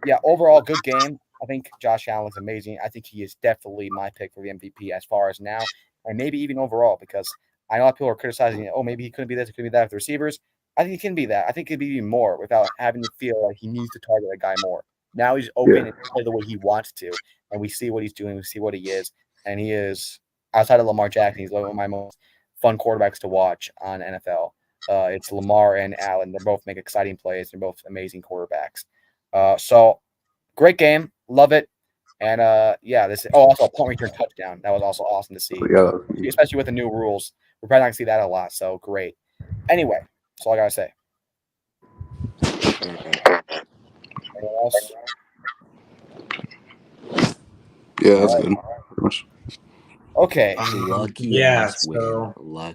Yeah, overall, good game. I think Josh Allen looks amazing. I think he is definitely my pick for the MVP as far as now, and maybe even overall, because I know a lot of people are criticizing, maybe he couldn't be this, it couldn't be that with the receivers. I think he can be that. I think he could be even more without having to feel like he needs to target a guy more. Now he's open and play the way he wants to, and we see what he's doing. We see what he is, and he is, outside of Lamar Jackson, he's one of my most fun quarterbacks to watch on NFL. It's Lamar and Allen. They both make exciting plays. They're both amazing quarterbacks. So great game. Love it. And also a punt return touchdown. That was also awesome to see. Yeah. Especially with the new rules. We're probably not going to see that a lot. So great. Anyway, that's all I got to say. Anyone else? Yeah, that's good. Okay.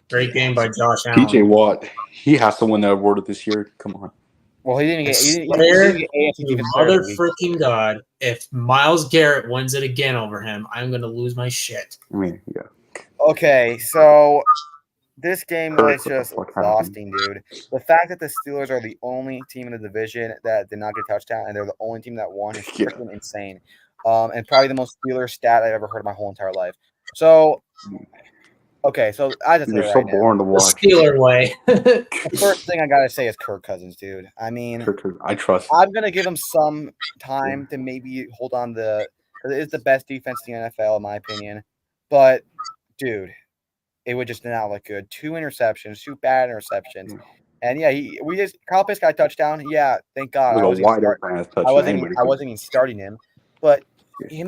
Great game by Josh Allen. TJ Watt, he has to win that award this year. Come on. Well, he didn't get AFC Mother freaking God. If Myles Garrett wins it again over him, I'm going to lose my shit. I mean, yeah. Okay, so this game was just exhausting, dude. The fact that the Steelers are the only team in the division that did not get a touchdown, and they're the only team that won is freaking insane. And probably the most Steelers stat I've ever heard in my whole entire life. So, okay, so I just they're so boring to watch. The Steeler way. The first thing I gotta say is Kirk Cousins, dude. I mean, I trust. I'm gonna give him some time to maybe hold on because it is the best defense in the NFL, in my opinion. But, dude, it would just not look good. 2 interceptions, 2 bad interceptions. And yeah, Kyle Pitts got a touchdown. Yeah, thank God. I wasn't even starting him, but he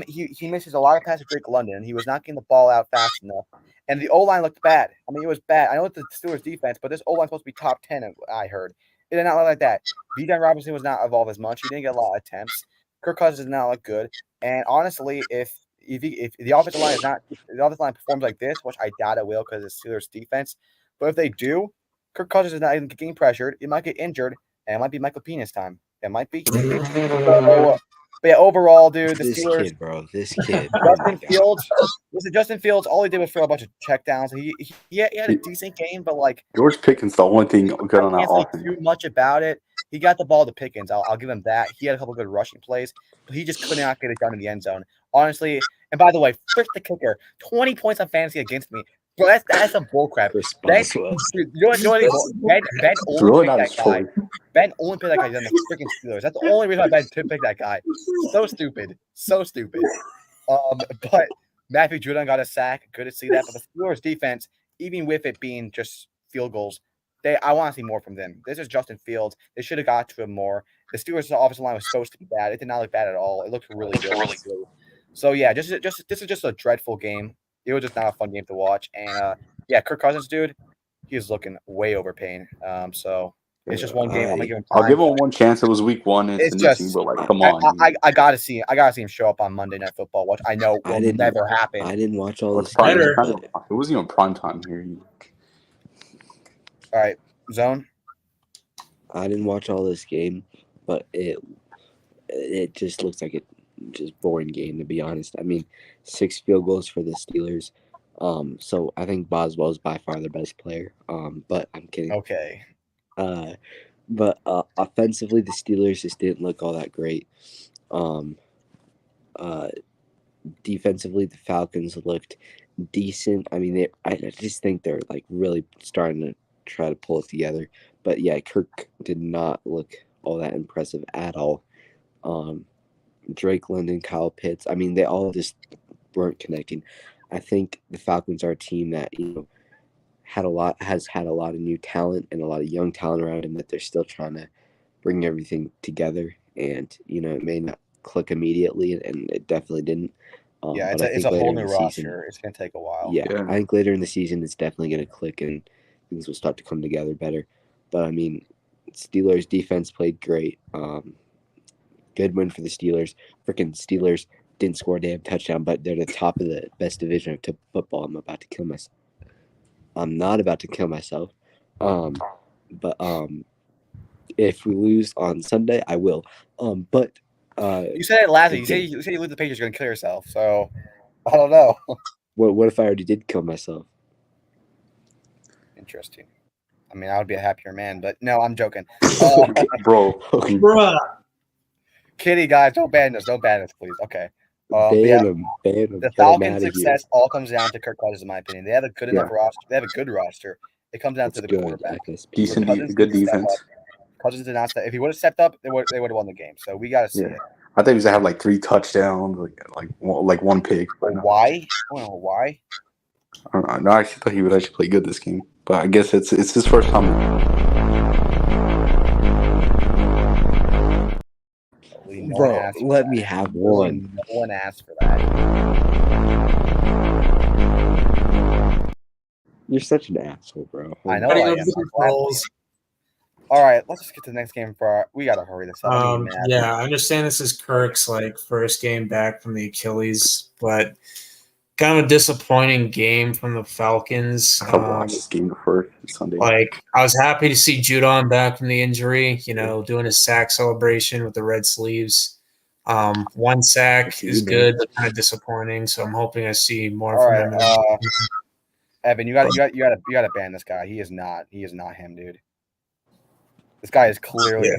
misses a lot of passes to Drake London. He was not getting the ball out fast enough, and the O-line looked bad. I mean, it was bad. I know it's the Steelers defense, but this O-line supposed to be top 10. I heard it did not look like that. Bijan Robinson was not involved as much. He didn't get a lot of attempts. Kirk Cousins did not look good. And honestly, if the offensive line performs like this, which I doubt it will because it's Steelers defense, but if they do, Kirk Cousins is not even getting pressured. It might get injured, and it might be Michael Penis time. It might be. But yeah, overall, dude, the Steelers. This kid. Justin Fields. All he did was throw a bunch of checkdowns. He had a decent game, but like George Pickens, the only thing good on that offense. Too much about it. he got the ball to Pickens. I'll give him that. He had a couple good rushing plays, but he just could not get it done in the end zone. Honestly, and by the way, frick the kicker, 20 points on fantasy against me. Bro, that's some bullcrap. Ben, you know what? Ben It's only really picked not that his guy. fault. Ben only picked that guy on the freaking Steelers. That's the only reason why Ben picked that guy. So stupid. So stupid. But Matthew Judon got a sack. Good to see that. But the Steelers defense, even with it being just field goals, I want to see more from them. This is Justin Fields. They should have got to him more. The Steelers' offensive line was supposed to be bad. It did not look bad at all. It looked really good. So yeah, this is just a dreadful game. It was just not a fun game to watch. And yeah, Kirk Cousins, dude, he's looking way overpaying. So it's just one game. I'm gonna give him time. I'll give him one chance. It was week 1. It's just, but like, come on. I gotta see him show up on Monday Night Football, which I know will never happen. I didn't watch all this. It wasn't even prime time here. All right, Zone. I didn't watch all this game, but it just looks like just boring game, to be honest. I mean, 6 field goals for the Steelers. So I think Boswell is by far the best player. But I'm kidding. Okay. But offensively, the Steelers just didn't look all that great. Defensively, the Falcons looked decent. I mean, I just think they're like really starting to try to pull it together. But yeah, Kirk did not look all that impressive at all. Drake London, Kyle Pitts, I mean, they all just weren't connecting. I think the Falcons are a team that, has had a lot of new talent and a lot of young talent around him that they're still trying to bring everything together. And, it may not click immediately, and it definitely didn't. Yeah, it's a whole new roster. It's going to take a while. Yeah, I think later in the season, it's definitely going to click and things will start to come together better. But, I mean, Steelers defense played great. Good win for the Steelers. Freaking Steelers didn't score a damn touchdown, but they're the top of the best division of football. I'm about to kill myself. I'm not about to kill myself. But if we lose on Sunday, I will. But you said it last week. You said you lose the Patriots, you're going to kill yourself. So I don't know. What if I already did kill myself? Interesting. I mean, I would be a happier man, but no, I'm joking. Bro. Kitty, guys, don't ban us. Don't ban us, please. Okay. Ban him. The Falcons' success all comes down to Kirk Cousins, in my opinion. They have a good enough roster. They have a good roster. It comes down to the quarterback. Decent, good defense. Cousins did not step. If he would have stepped up, they would have won the game. So we got to see it. I think he's gonna have like 3 touchdowns, like 1 pick. Why? I don't know why. I don't know. No, I actually thought he would actually play good this game, but I guess it's his first time. Bro, let me have one. No one asked for that. You're such an asshole, bro. I know. I am. All right, let's just get to the next game. We gotta hurry this up. Yeah, I understand this is Kirk's first game back from the Achilles, but kind of a disappointing game from the Falcons. I watched this game first Sunday. I was happy to see Judon back from the injury. Doing his sack celebration with the red sleeves. 1 sack is good, but kind of disappointing. So I'm hoping I see more from him. Evan, you gotta ban this guy. He is not him, dude. This guy is clearly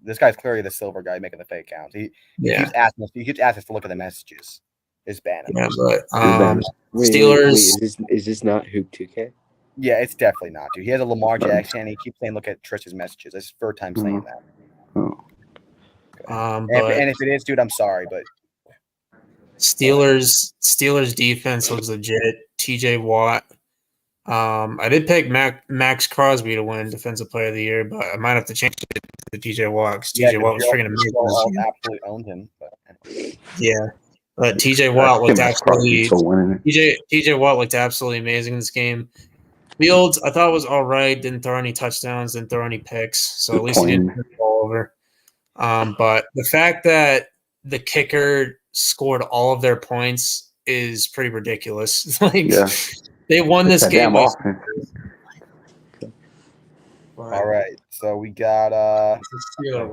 this guy's clearly the silver guy making the fake counts. He keeps asking us to look at the messages. It's ban him. Yeah, but Steelers. Is this not Hoop 2K? Yeah, it's definitely not, dude. He has a Lamar Jackson, and he keeps saying, "Look at Trish's messages." It's his first time saying that. And if it is, dude, I'm sorry, but Steelers defense looks legit. TJ Watt. I did pick Max Crosby to win Defensive Player of the Year, but I might have to change it to TJ Watt because TJ Watt was freaking amazing. Absolutely owned him. But. Yeah, but TJ Watt looked absolutely amazing in this game. Fields, I thought was all right. Didn't throw any touchdowns, didn't throw any picks, so at least he didn't turn the ball over. But the fact that the kicker scored all of their points is pretty ridiculous. They won this game. All right, so we got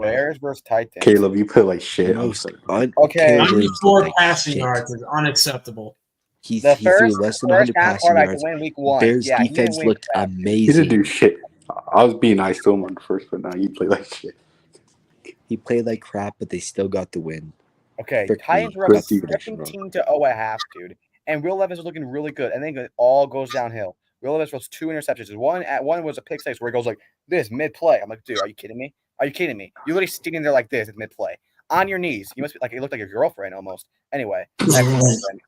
Bears versus Titans. Caleb, you put shit. Okay, 94 passing yards is unacceptable. He threw less than 100 passing yards. Bears defense looked amazing. He didn't do shit. I was being nice to him on the first, but now you play like shit. He played like crap, but they still got the win. Okay, Frick Titans me. were up Got the prediction 17-0 at half, dude. And Will Levis was looking really good. And then it all goes downhill. Will Levis throws 2 interceptions. One was a pick six where he goes like this mid-play. I'm like, dude, are you kidding me? Are you kidding me? You're literally standing there like this at mid-play. On your knees. You must be like, it looked like your girlfriend almost. Anyway. Ex-girlfriend.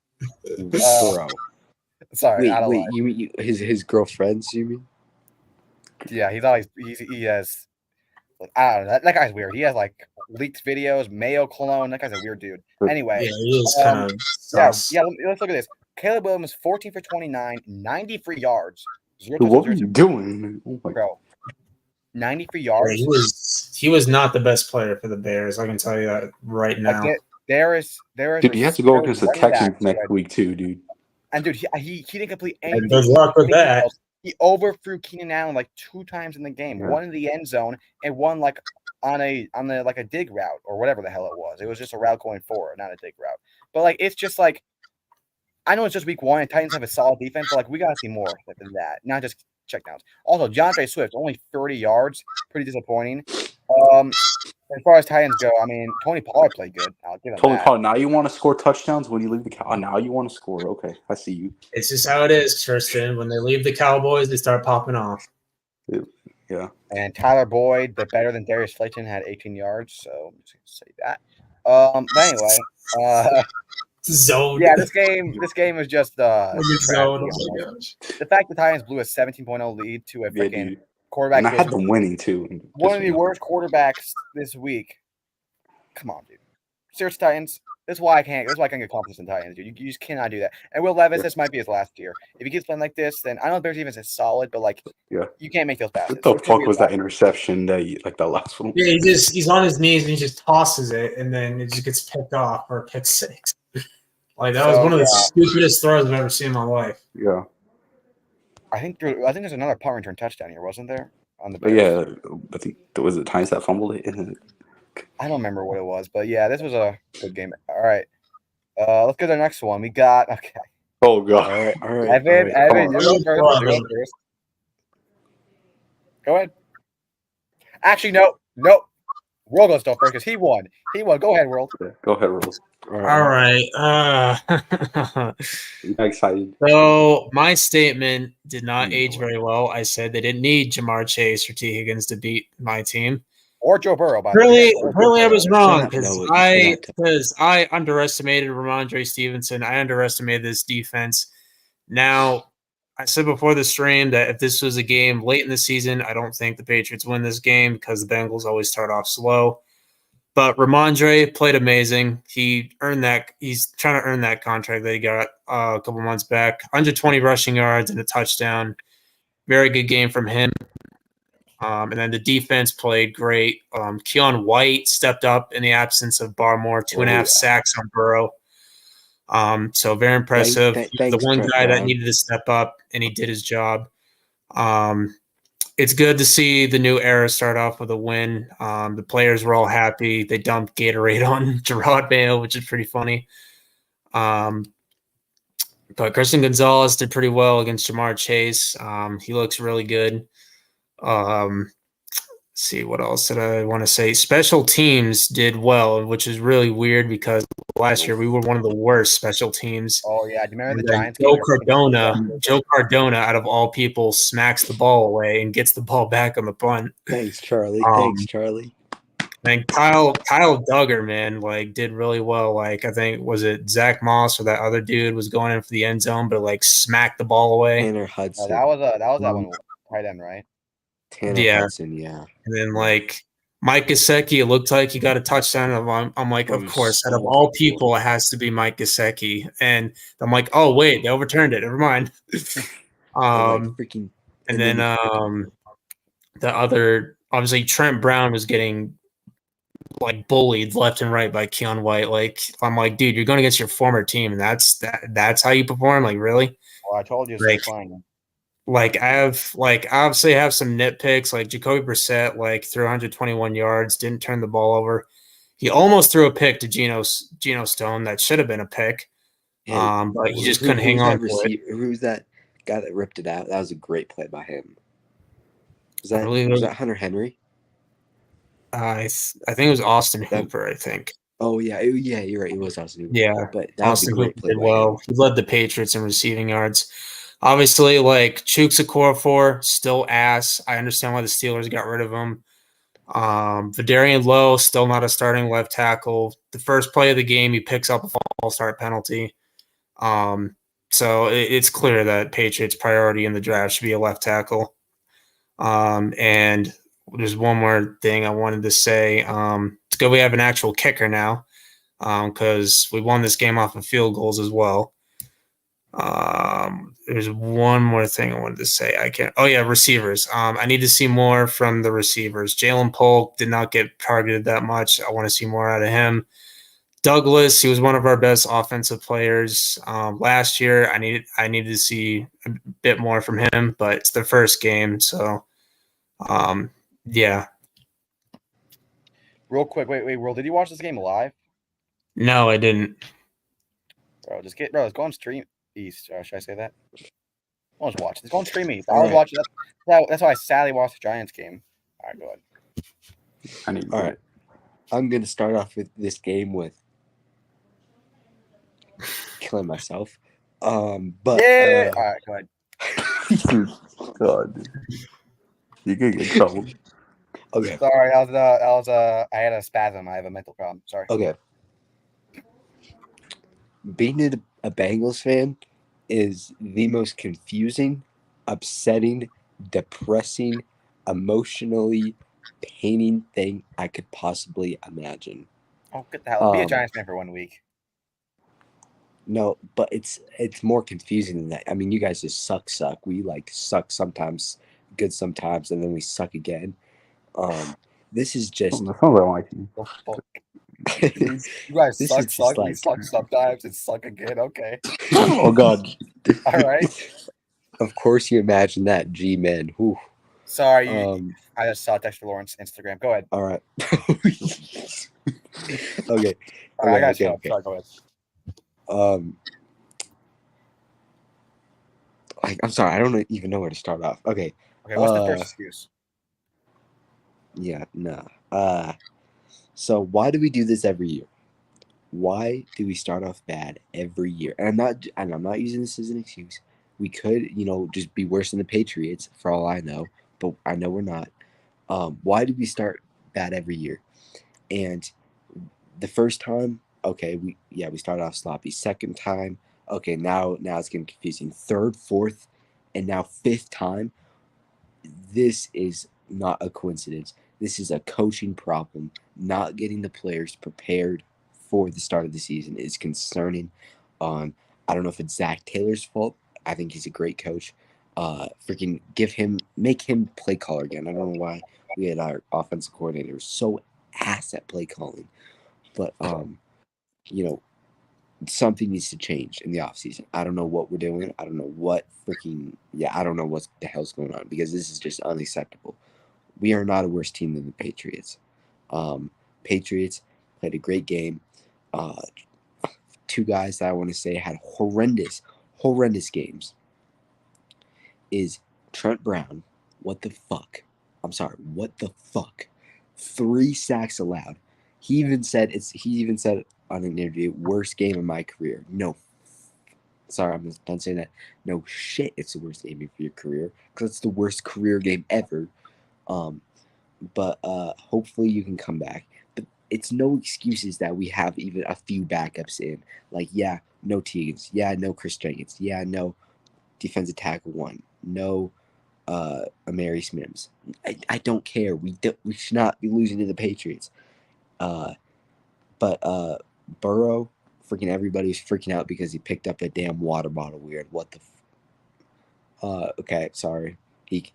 Bro. Sorry, out of wait, line. you mean his girlfriends? You mean? Yeah, he has. I don't know. That guy's weird. He has like leaked videos, Mayo clone. That guy's a weird dude. Anyway, Yeah, he is kind of yeah. Let's look at this. Caleb Williams, 14 for 29, 93 yards. Dude, what are you doing? Oh my God. Bro, 93 yards. he was not the best player for the Bears. I can tell you that right now. Like there is. Dude, you have to go against the Texans next week too, dude. And dude, he didn't complete anything. And good luck with that. He overthrew Keenan Allen like 2 times in the game. Yeah. One in the end zone and one like on a dig route or whatever the hell it was. It was just a route going forward, not a dig route. But like it's just like I know it's just week 1 and Titans have a solid defense, but like we gotta see more than that, not just checkdowns. Also, DeAndre Swift only 30 yards, pretty disappointing. As far as Titans go, I mean Tony Pollard played good. I'll give him Tony that. Pollard, now you want to score touchdowns when you leave the cow. Now you want to score. Okay, I see you. It's just how it is, Tristan. When they leave the Cowboys, they start popping off. Yeah. And Tyler Boyd, the better than Darius Slayton, had 18 yards. So I'm just gonna say that. But anyway, Zone. yeah, this game was just Zone. trash. Oh my gosh. The fact the Titans blew a 17-0 lead to a Yeah, freaking dude. quarterback. And I had who was them winning too. one of the worst quarterbacks this week. Come on, dude. Serious Titans. That's why I can't get confidence in Titans, dude. You just cannot do that. And Will Levis, this might be his last year. If he keeps playing like this, then I know Bears defense is solid, but like, Yeah. you can't make those passes. What the fuck was that interception that that last one? Yeah, he's on his knees and he just tosses it, and then it just gets picked off or pick six. Like that was one of the stupidest throws I've ever seen in my life. Yeah. I think there's another punt return touchdown here, wasn't there? On the But Bears? yeah, I think it was the Titans that fumbled it. I don't remember what it was, but yeah, this was a good game. All right. Let's go to the next one. We got Oh god. All right. Evan, Come you're going first. You're going first. Go ahead. Actually, no. World goes first because he won. Go ahead, World. Yeah, go ahead, Rose. All right. I'm excited. So my statement did not age very well. I said they didn't need Jamar Chase or T. Higgins to beat my team. Or Joe Burrow, by the way. Really, I was wrong Shut up, because I underestimated Ramondre Stevenson. I underestimated this defense. Now, I said before the stream that if this was a game late in the season, I don't think the Patriots win this game because the Bengals always start off slow. But Ramondre played amazing. He earned that. He's trying to earn that contract that he got a couple months back. 120 rushing yards and a touchdown. Very good game from him. And then the defense played great. Keon White stepped up in the absence of Barmore, 2.5 sacks on Burrow. So very impressive. Thanks, the one Trent guy Brown. that needed to step up, and he did his job. It's good to see the new era start off with a win. The players were all happy. They dumped Gatorade on Gerard Mayo, which is pretty funny. But Christian Gonzalez did pretty well against Jamar Chase. He looks really good. Let's see, what else did I want to say? Special teams did well, which is really weird because last year we were one of the worst special teams. Oh yeah, do you remember the And Giants? Joe Cardona, out of all people, smacks the ball away and gets the ball back on the punt. Thanks, Charlie. And Kyle Duggar, man, like did really well. Like I think was it Zach Moss or that other dude was going in for the end zone, but like smacked the ball away. Tanner No, Hudson. that was that one tight end, right? Tanner Hudson, yeah. And then like Mike Gesicki, it looked like he got a touchdown. I'm like, of course, out of all people, it has to be Mike Gesicki. And I'm like, oh wait, they overturned it. Never mind. Freaking. And then the other, obviously Trent Brown was getting like bullied left and right by Keon White. Like I'm like, dude, you're going against your former team, and that's how you perform. Like really? Well, I told you it's Like, fine. Like I obviously have some nitpicks. Like Jacoby Brissett, like threw 121 yards, didn't turn the ball over. He almost threw a pick to Geno Stone that should have been a pick, but he just couldn't hang on to it. Who's that guy that ripped it out? That was a great play by him. Was I believe that Hunter Henry? I think it was Austin Hooper. I think. Oh yeah, you're right. It was Austin Hooper. Yeah, But that was a Austin great Hooper play did by him. well. He led the Patriots in receiving yards. Obviously, like Chuks Okorafor, still ass. I understand why the Steelers got rid of him. Vidarian Lowe, still not a starting left tackle. The first play of the game, he picks up a false start penalty. So it's clear that Patriots' priority in the draft should be a left tackle. And there's one more thing I wanted to say. It's good we have an actual kicker now, because we won this game off of field goals as well. There's one more thing I wanted to say. Receivers. I need to see more from the receivers. Jalen Polk did not get targeted that much. I want to see more out of him. Douglas, he was one of our best offensive players last year. I needed to see a bit more from him, but it's the first game, so yeah. Real quick, wait, Will, did you watch this game live? No, I didn't. Bro, let's go on Stream East. Should I say that? I'll just watch it. Let's go on Stream East. I All was right. watching. That's why I sadly watched the Giants game. All right, go ahead. I need All right. I'm gonna start off with this game with killing myself. But Yeah. All right, go ahead. God, dude. You could get in trouble. okay. Sorry, I had a spasm. I have a mental problem. Sorry. Okay. Being a Bengals fan is the most confusing, upsetting, depressing, emotionally paining thing I could possibly imagine. Oh, get the hell. Be a Um, Giants fan for 1 week. No, but it's more confusing than that. I mean, you guys just suck. We like suck sometimes, good sometimes, and then we suck again. This is just That sounds like my team. Oh, fuck. You guys This suck. is just We like- suck sometimes and suck again. Okay. Oh God. All right. Of course, you imagine that, G-men. Whew. Sorry, Um, I just saw Dexter Lawrence Instagram. Go ahead. all right. Okay. All right, I Okay, got you. okay. Sorry, go ahead. I'm sorry. I don't even know where to start off. Okay. Okay, what's the first excuse? Yeah. Nah. So why do we do this every year? Why do we start off bad every year? And I'm not using this as an excuse. We could, just be worse than the Patriots for all I know, but I know we're not. Why do we start bad every year? And the first time, okay, we started off sloppy. Second time, okay, now it's getting confusing. Third, fourth, and now fifth time. This is not a coincidence. This is a coaching problem. Not getting the players prepared for the start of the season is concerning. I don't know if it's Zach Taylor's fault. I think he's a great coach. Make him play caller again. I don't know why we had our offensive coordinator so ass at play calling. But something needs to change in the offseason. I don't know what we're doing. I don't know what I don't know what the hell's going on, because this is just unacceptable. We are not a worse team than the Patriots. Patriots played a great game. Two guys that I want to say had horrendous games is Trent Brown. What the fuck? I'm sorry. What the fuck? 3 sacks allowed. He even said on an interview, worst game of my career. No. Sorry, I'm done saying that. No shit, it's the worst game of your career, because it's the worst career game ever. But hopefully you can come back. But it's no excuses that we have even a few backups in. Like, yeah, no Teagues. Yeah, no Chris Jenkins. Yeah, no defensive tackle 1. No Amari Smims. I don't care. We should not be losing to the Patriots. But Burrow, freaking everybody was freaking out because he picked up a damn water bottle weird. What the okay, sorry. He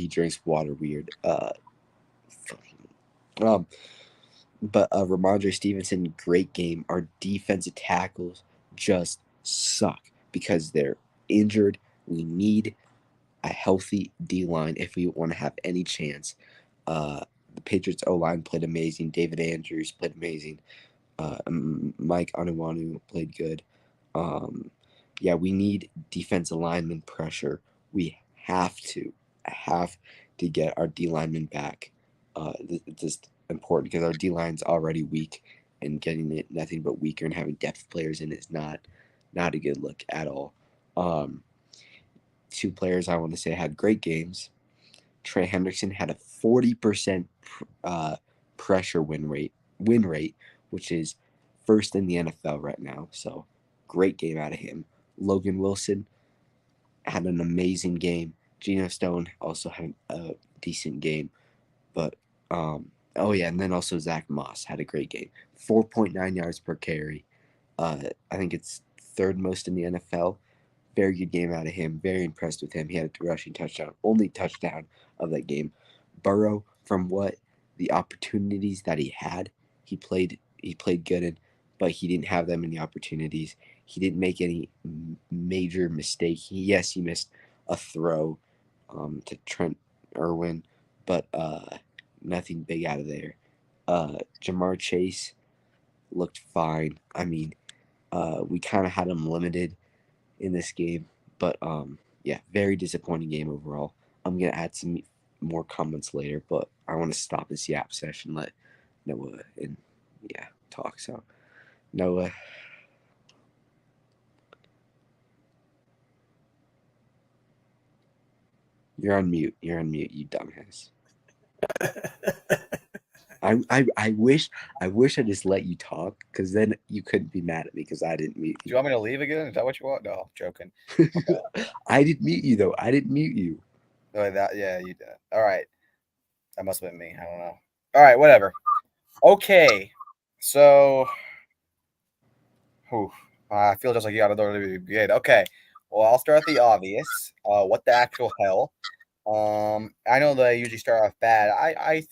drinks water weird. But Ramondre Stevenson, great game. Our defensive tackles just suck because they're injured. We need a healthy D-line if we want to have any chance. The Patriots O-line played amazing. David Andrews played amazing. Mike Onwenu played good. We need defensive lineman pressure. We have to get our D lineman back. important because our D line's already weak, and getting it nothing but weaker and having depth players in is not a good look at all. Two players I want to say had great games. Trey Hendrickson had a 40% pressure win rate, which is first in the NFL right now. So great game out of him. Logan Wilson had an amazing game. Geno Stone also had a decent game. But, and then also Zach Moss had a great game. 4.9 yards per carry. I think it's third most in the NFL. Very good game out of him. Very impressed with him. He had a rushing touchdown. Only touchdown of that game. Burrow, from what the opportunities that he had, he played good in, but he didn't have them in the opportunities. He didn't make any major mistake. He missed a throw to Trent Irwin, but nothing big out of there. Jamar Chase looked fine. I mean, we kind of had him limited in this game, but very disappointing game overall. I'm gonna add some more comments later, but I want to stop this yap session, let Noah and talk. So Noah, you're on mute, you dumbass. I wish I just let you talk, because then you couldn't be mad at me because I didn't mute Do you. you want me to leave again? Is that what you want? No, I'm joking. I didn't mute you though. I didn't mute you. Oh, yeah, you did. All right. That must have been me. I don't know. All right, whatever. Okay. So, I feel just like you got to be good. Okay. Well, I'll start with the obvious. What the actual hell? I know they usually start off bad. I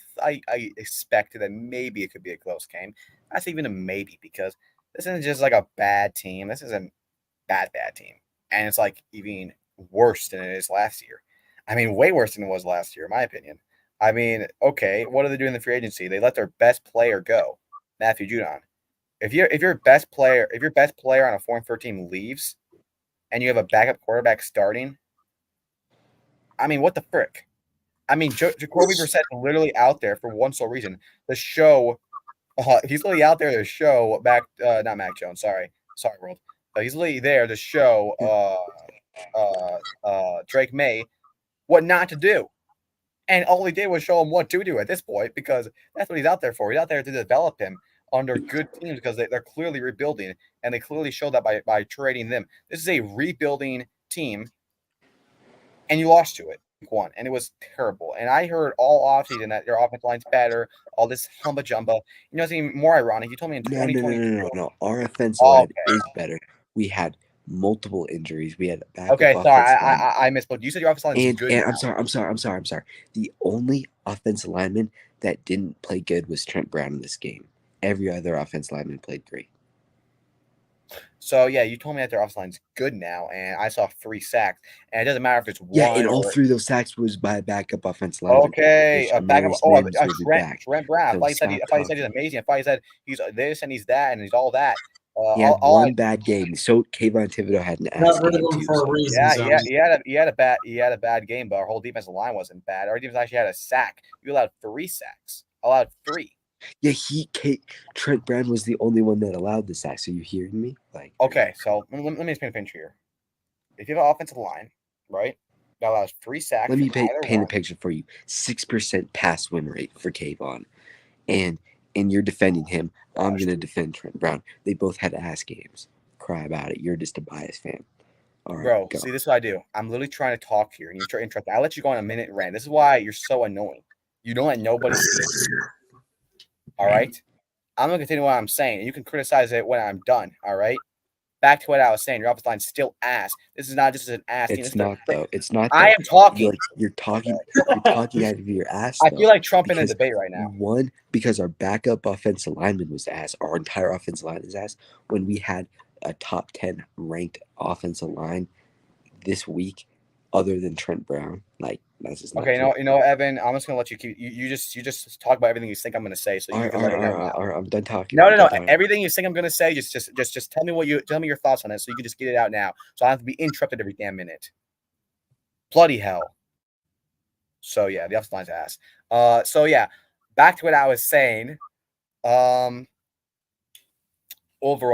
expected that maybe it could be a close game. That's even a maybe, because this isn't just like a bad team. This is a bad team, and it's like even worse than it is last year. I mean, way worse than it was last year, in my opinion. I mean, okay, what do they do in the free agency? They let their best player go, Matthew Judon. If your best player on a 4-13 leaves, and you have a backup quarterback starting, I mean, what the frick? I mean, Jacoby Brissett is literally out there for one sole reason: the show. He's literally out there to show not Mac Jones. Sorry, world. He's literally there to show Drake May what not to do. And all he did was show him what to do at this point, because that's what he's out there for. He's out there to develop him under good teams, because they're clearly rebuilding, and they clearly show that by trading them. This is a rebuilding team, and you lost to it. One, and it was terrible. And I heard all offseason that your offensive line's better, all this humba jumba. You know, it's even more ironic. You told me in 2020. No. Our offensive line is better. We had multiple injuries. We had a backup. Okay, sorry, I misspoke. You said your offensive line is good. And I'm sorry. The only offensive lineman that didn't play good was Trent Brown in this game. Every other offensive lineman played great. So, yeah, you told me that their offensive line's good now, and I saw 3 sacks. And it doesn't matter if it's one. Yeah, and all 3 of those sacks was by a backup offensive lineman. Okay, a backup. Trent Brown. I thought you said he's amazing. I thought you said he's this and he's that and he's all that. He had one bad game. So Kayvon Thibodeau had an ass game too. For a reason, he had a bad game, but our whole defensive line wasn't bad. Our defense actually had a sack. You allowed 3 sacks. Allowed 3. Yeah, Trent Brown was the only one that allowed the sack. So you hearing me? Okay, so let me just paint a picture here. If you have an offensive line, right, that allows 3 sacks. Let me paint a picture for you. 6% pass win rate for Kayvon, and you're defending him. I'm gonna defend Trent Brown. They both had ass games. Cry about it. You're just a biased fan. All right, bro, go. See, this is what I do. I'm literally trying to talk here, and you're trying to interrupt. I let you go on a minute rant. This is why you're so annoying. You don't let nobody speak. All right? I'm going to continue what I'm saying, and you can criticize it when I'm done, all right? Back to what I was saying. Your offensive line's still ass. This is not just an ass team. It's not, though. It's not. I am talking. You're talking out of your ass, though. I feel like Trump in a debate right now. One, because our backup offensive lineman was ass. Our entire offensive line is ass. When we had a top 10 ranked offensive line this week, other than Trent Brown, that's just not okay. You know, Evan. I'm just gonna let you keep. You just talk about everything you think I'm gonna say. So you can let it go. I'm done talking. No. Everything you think I'm gonna say, just tell me your thoughts on it, so you can just get it out now. So I don't have to be interrupted every damn minute. Bloody hell. So yeah, the offensive line's ass. So yeah, back to what I was saying. Overall,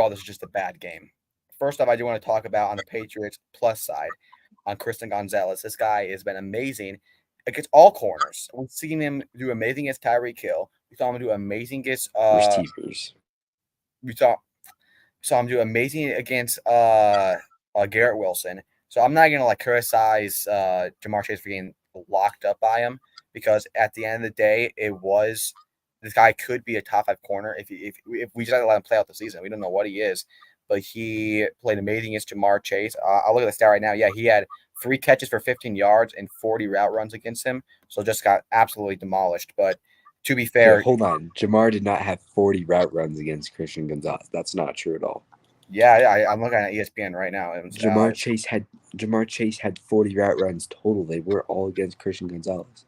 this is just a bad game. First off, I do want to talk about on the Patriots plus side on Christian Gonzalez. This guy has been amazing against all corners. We've seen him do amazing against Tyreek Hill. We saw him do amazing against Receivers. we saw him do amazing against Garrett Wilson. So I'm not gonna criticize Jamar Chase for getting locked up by him, because at the end of the day, this guy could be a top 5 corner if we just had to let him play out the season. We don't know what he is, but he played amazing against Jamar Chase. I'll look at the stat right now. Yeah, he had 3 catches for 15 yards and 40 route runs against him, so just got absolutely demolished. But to be fair, Hold on. Jamar did not have 40 route runs against Christian Gonzalez. That's not true at all. yeah, I'm looking at ESPN right now. Jamar Chase had 40 route runs total. They were all against Christian Gonzalez.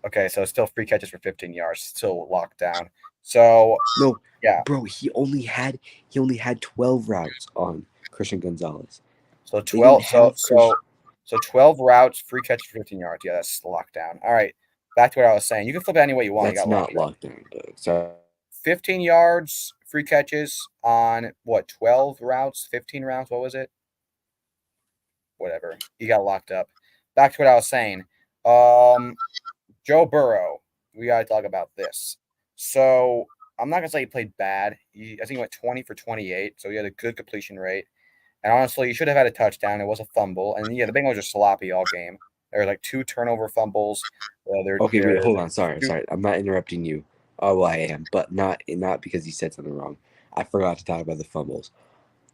Okay, so still 3 catches for 15 yards, still locked down. So No, yeah, bro, he only had 12 routes on Christian Gonzalez. so They 12, didn't have so 12 routes, 3 catches for 15 yards. Yeah, that's locked down. All right, back to what I was saying. You can flip it any way you want. That's You got not locked down, Doug. Sorry. 15 yards, 3 catches on 12 routes, 15 routes. What was it? Whatever. He got locked up. Back to what I was saying. Joe Burrow. We got to talk about this. So I'm not gonna say he played bad. I think he went 20 for 28, so he had a good completion rate. And honestly, he should have had a touchdown. It was a fumble, and yeah, the Bengals are sloppy all game. There were 2 turnover fumbles. Okay, wait, hold on. Sorry. I'm not interrupting you. Oh, well, I am, but not because you said something wrong. I forgot to talk about the fumbles.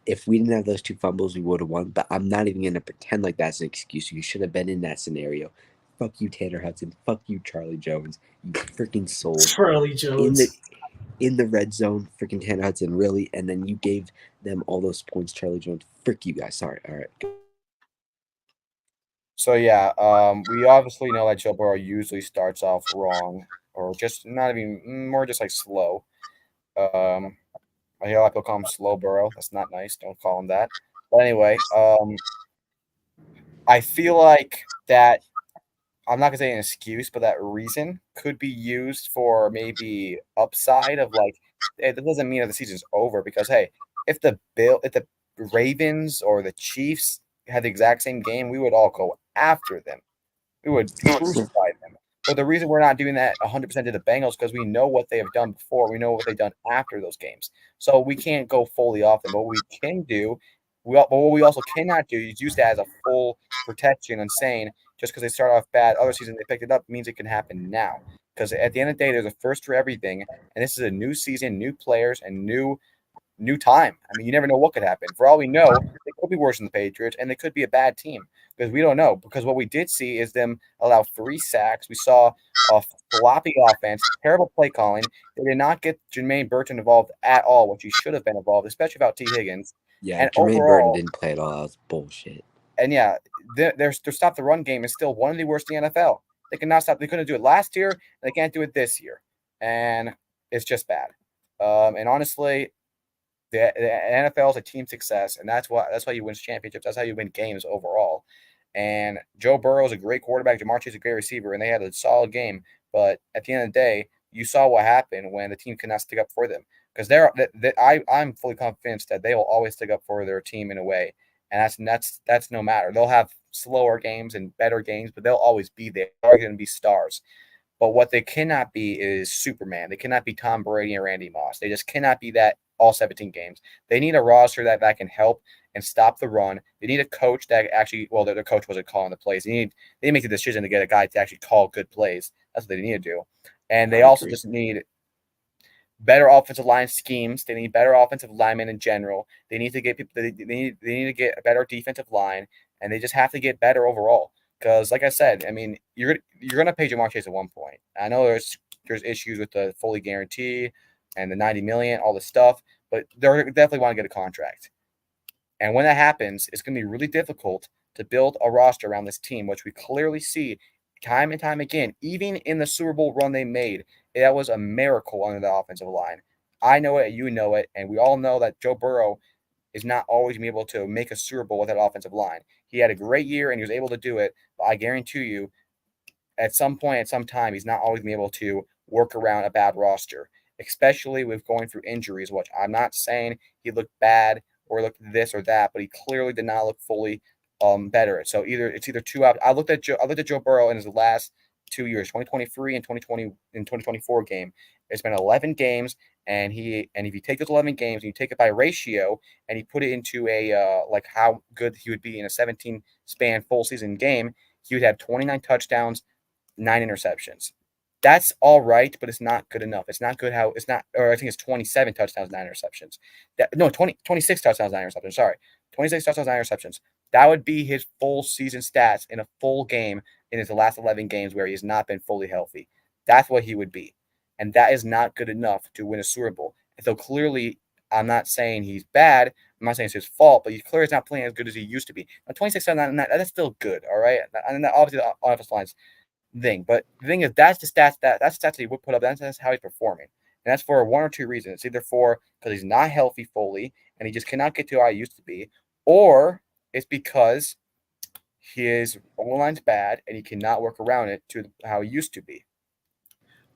If we didn't have those 2 fumbles, we would have won. But I'm not even gonna pretend like that's an excuse. You should have been in that scenario. Fuck you, Tanner Hudson. Fuck you, Charlie Jones. You freaking sold Charlie Jones. in the red zone. Freaking Tanner Hudson, really? And then you gave them all those points, Charlie Jones. Frick you guys. Sorry. All right. So yeah, we obviously know that Joe Burrow usually starts off wrong, or just not even more just slow. I hear a lot of people call him Slow Burrow. That's not nice. Don't call him that. But anyway, I feel like that I'm not gonna say an excuse, but that reason could be used for maybe upside of it doesn't mean that the season's over, because hey, if the Ravens or the Chiefs had the exact same game, we would all go after them. We would crucify them. But the reason we're not doing that 100% to the Bengals, because we know what they have done before. We know what they've done after those games. So we can't go fully off them. But what we can do, but what we also cannot do is use that as a full protection and saying just because they start off bad, other season they picked it up means it can happen now. Because at the end of the day, there's a first for everything. And this is a new season, new players, and new time. I mean, you never know what could happen. For all we know, they could be worse than the Patriots, and they could be a bad team, because we don't know. Because what we did see is them allow 3 sacks. We saw a floppy offense, terrible play calling. They did not get Jermaine Burton involved at all, which he should have been involved, especially without T. Higgins. Yeah, and Jermaine Burton didn't play at all. That was bullshit. And yeah, their stop the run game is still one of the worst in the NFL. They cannot stop. They couldn't do it last year, and they can't do it this year, and it's just bad. And honestly, the NFL is a team success, and that's why you win championships. That's how you win games overall. And Joe Burrow is a great quarterback. Jamar Chase is a great receiver, and they had a solid game. But at the end of the day, you saw what happened when the team could not stick up for them. Because I'm fully convinced that they will always stick up for their team in a way, and that's no matter. They'll have slower games and better games, but they'll always be there. They're going to be stars. But what they cannot be is Superman. They cannot be Tom Brady and Randy Moss. They just cannot be that all 17 games. They need a roster that can help and stop the run. They need a coach that actually, well, their coach wasn't calling the plays. They need to make the decision to get a guy to actually call good plays. That's what they need to do. And they also just need better offensive line schemes. They need better offensive linemen in general. They need to get people. They need to get a better defensive line, and they just have to get better overall. Because, like I said, I mean, you're gonna pay Jamar Chase at one point. I know there's issues with the fully guarantee and the $90 million, all this stuff, but they're definitely want to get a contract. And when that happens, it's gonna be really difficult to build a roster around this team, which we clearly see time and time again. Even in the Super Bowl run they made, that was a miracle under the offensive line. I know it, you know it, and we all know that Joe Burrow is not always going to be able to make a Super Bowl with that offensive line. He had a great year and he was able to do it, but I guarantee you, at some point, at some time, he's not always going to be able to work around a bad roster, especially with going through injuries, which I'm not saying he looked bad or looked this or that, but he clearly did not look fully better. So it's either two out. I looked at Joe Burrow in his last 2 years, 2023 and 2024 game. It's been 11 games, and if you take those 11 games and you take it by ratio and you put it into a like how good he would be in a 17 span full season game, he would have 29 touchdowns, 9 interceptions. That's all right, but it's not good enough. It's not good how it's not, or I think it's 27 touchdowns, 9 interceptions. 26 touchdowns, 9 interceptions. Sorry, 26 touchdowns, 9 interceptions. That would be his full season stats in a full game in his last 11 games where he has not been fully healthy. That's what he would be. And that is not good enough to win a Super Bowl. And so clearly, I'm not saying he's bad. I'm not saying it's his fault, but he clearly is not playing as good as he used to be. Now, 26 that's still good, all right? And obviously the offensive line's thing. But the thing is, that's the stats that he would put up. That's how he's performing. And that's for one or two reasons. It's either because he's not healthy fully and he just cannot get to how he used to be, or it's because his O-line's bad and he cannot work around it to how he used to be.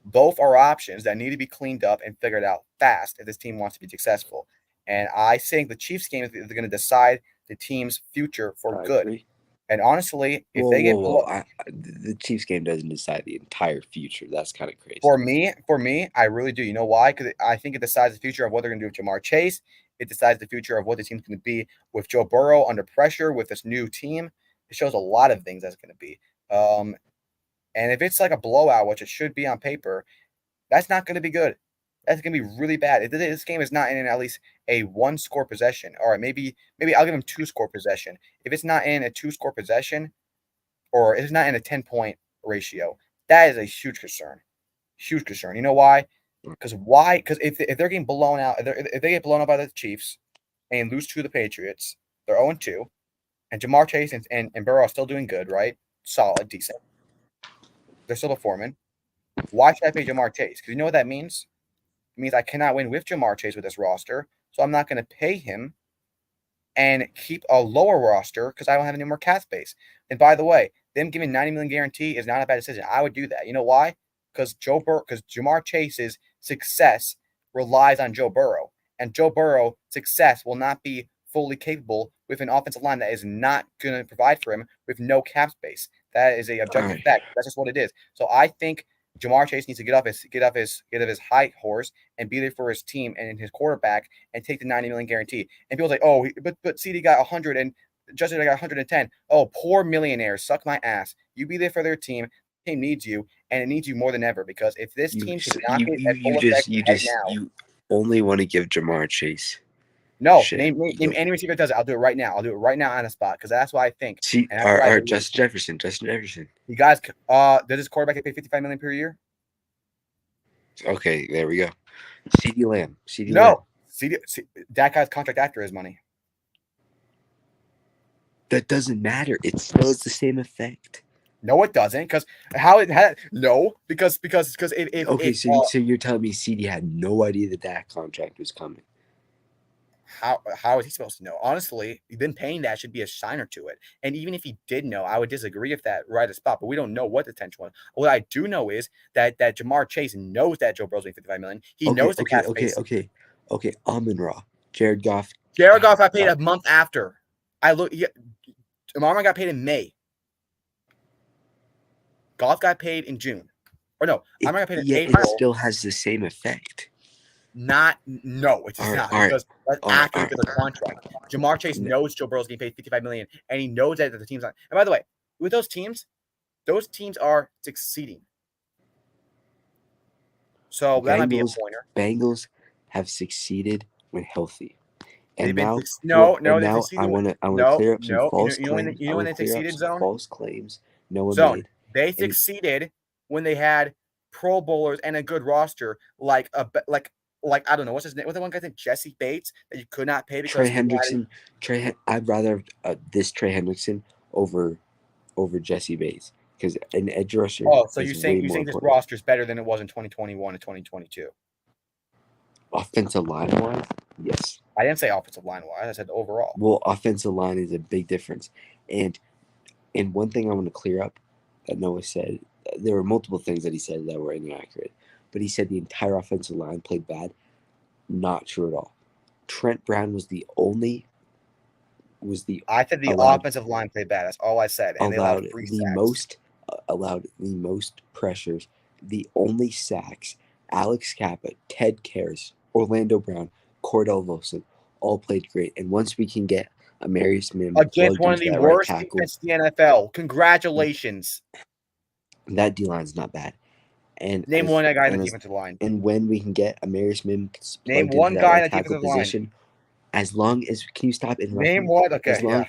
Both are options that need to be cleaned up and figured out fast if this team wants to be successful. And I think the Chiefs game is going to decide the team's future for good. Agree. And honestly, if they get the Chiefs game doesn't decide the entire future. That's kind of crazy. For me, I really do. You know why? Because I think it decides the future of what they're going to do with Jamar Chase. It decides the future of what the team's going to be with Joe Burrow under pressure with this new team. It shows a lot of things that's going to be. And if it's like a blowout, which it should be on paper, that's not going to be good. That's going to be really bad. If this game is not in at least a 1-score possession, all right, maybe I'll give him 2-score possession. If it's not in a 2-score possession, or if it's not in a 10-point ratio, that is a huge concern. Huge concern. You know why? Because if they're getting blown out, if they get blown out by the Chiefs and lose to the Patriots, they're 0-2, and Jamar Chase and Burrow are still doing good, right? Solid, decent. They're still performing. Why should I pay Jamar Chase? Because you know what that means? It means I cannot win with Jamar Chase with this roster, so I'm not going to pay him and keep a lower roster because I don't have any more cap space. And by the way, them giving $90 million guarantee is not a bad decision. I would do that. You know why? Because Jamar Chase's success relies on Joe Burrow, and Joe Burrow's success will not be fully capable with an offensive line that is not going to provide for him with no cap space. That is a objective fact. That's just what it is. So I think Jamar Chase needs to get off his high horse and be there for his team and his quarterback and take the $90 million guarantee. And people say, oh, but CD got 100 and Justin got 110. Oh, poor millionaires, suck my ass. You be there for their team. The team needs you, and it needs you more than ever because if this team should not be at full effect now, you only want to give Jamar Chase. No, name any receiver that does it. I'll do it right now. I'll do it right now on the spot because that's what I think. Justin Jefferson. You guys, does this quarterback get paid $55 million per year? Okay, there we go. CeeDee Lamb. That guy's contract after his money. That doesn't matter. It still has the same effect. No, it doesn't. Because so you're telling me CD had no idea that contract was coming? How is he supposed to know? Honestly, then paying that should be a signer to it. And even if he did know, I would disagree if that right at the spot. But we don't know what the tension was. What I do know is that Jamar Chase knows that Joe Burrow's getting $55 million. He knows the cap space. Okay. Amon-Ra, Jared Goff. Jared Goff got paid a month after. Amon-Ra got paid in May. Goff got paid in June. Or no, Amon-Ra got paid in April. It still has the same effect. It does not. Because that's after the contract. Jamar Chase knows Joe Burrow's getting paid $55 million, and he knows that the team's not. And by the way, with those teams are succeeding. So that might be a pointer. Bengals have succeeded when healthy. And I want to clear up some false claims. You know when they succeeded, Zone? False claims. No one made. They succeeded when they had Pro Bowlers and a good roster, like I don't know what's his name. What's the one guy's name? Jesse Bates that you could not pay because Trey Hendrickson. I'd rather this Trey Hendrickson over Jesse Bates because an edge rusher. Oh, so you think this roster is better than it was in 2021 and 2022? Offensive line wise, yes. I didn't say offensive line wise. I said overall. Well, offensive line is a big difference, and one thing I want to clear up that Noah said. There were multiple things that he said that were inaccurate. but he said the entire offensive line played bad. Not true at all. Trent Brown was the I said the allowed- offensive line played bad. That's all I said. And they allowed 3 sacks. Allowed the most pressures, the only sacks. Alex Kappa, Ted Karras, Orlando Brown, Cordell Wilson all played great. And once we can get Amarius Mims Against plugged one of into the that right worst tackle, defenses in the NFL. Congratulations. that D line's not bad. And Name as- one guy in the and as- defensive line. And when we can get Amarius Mims Name plugged one into guy that in right the tackle defensive line. position, as long as can you stop interrupting? Name me? one. Okay, As long- yeah.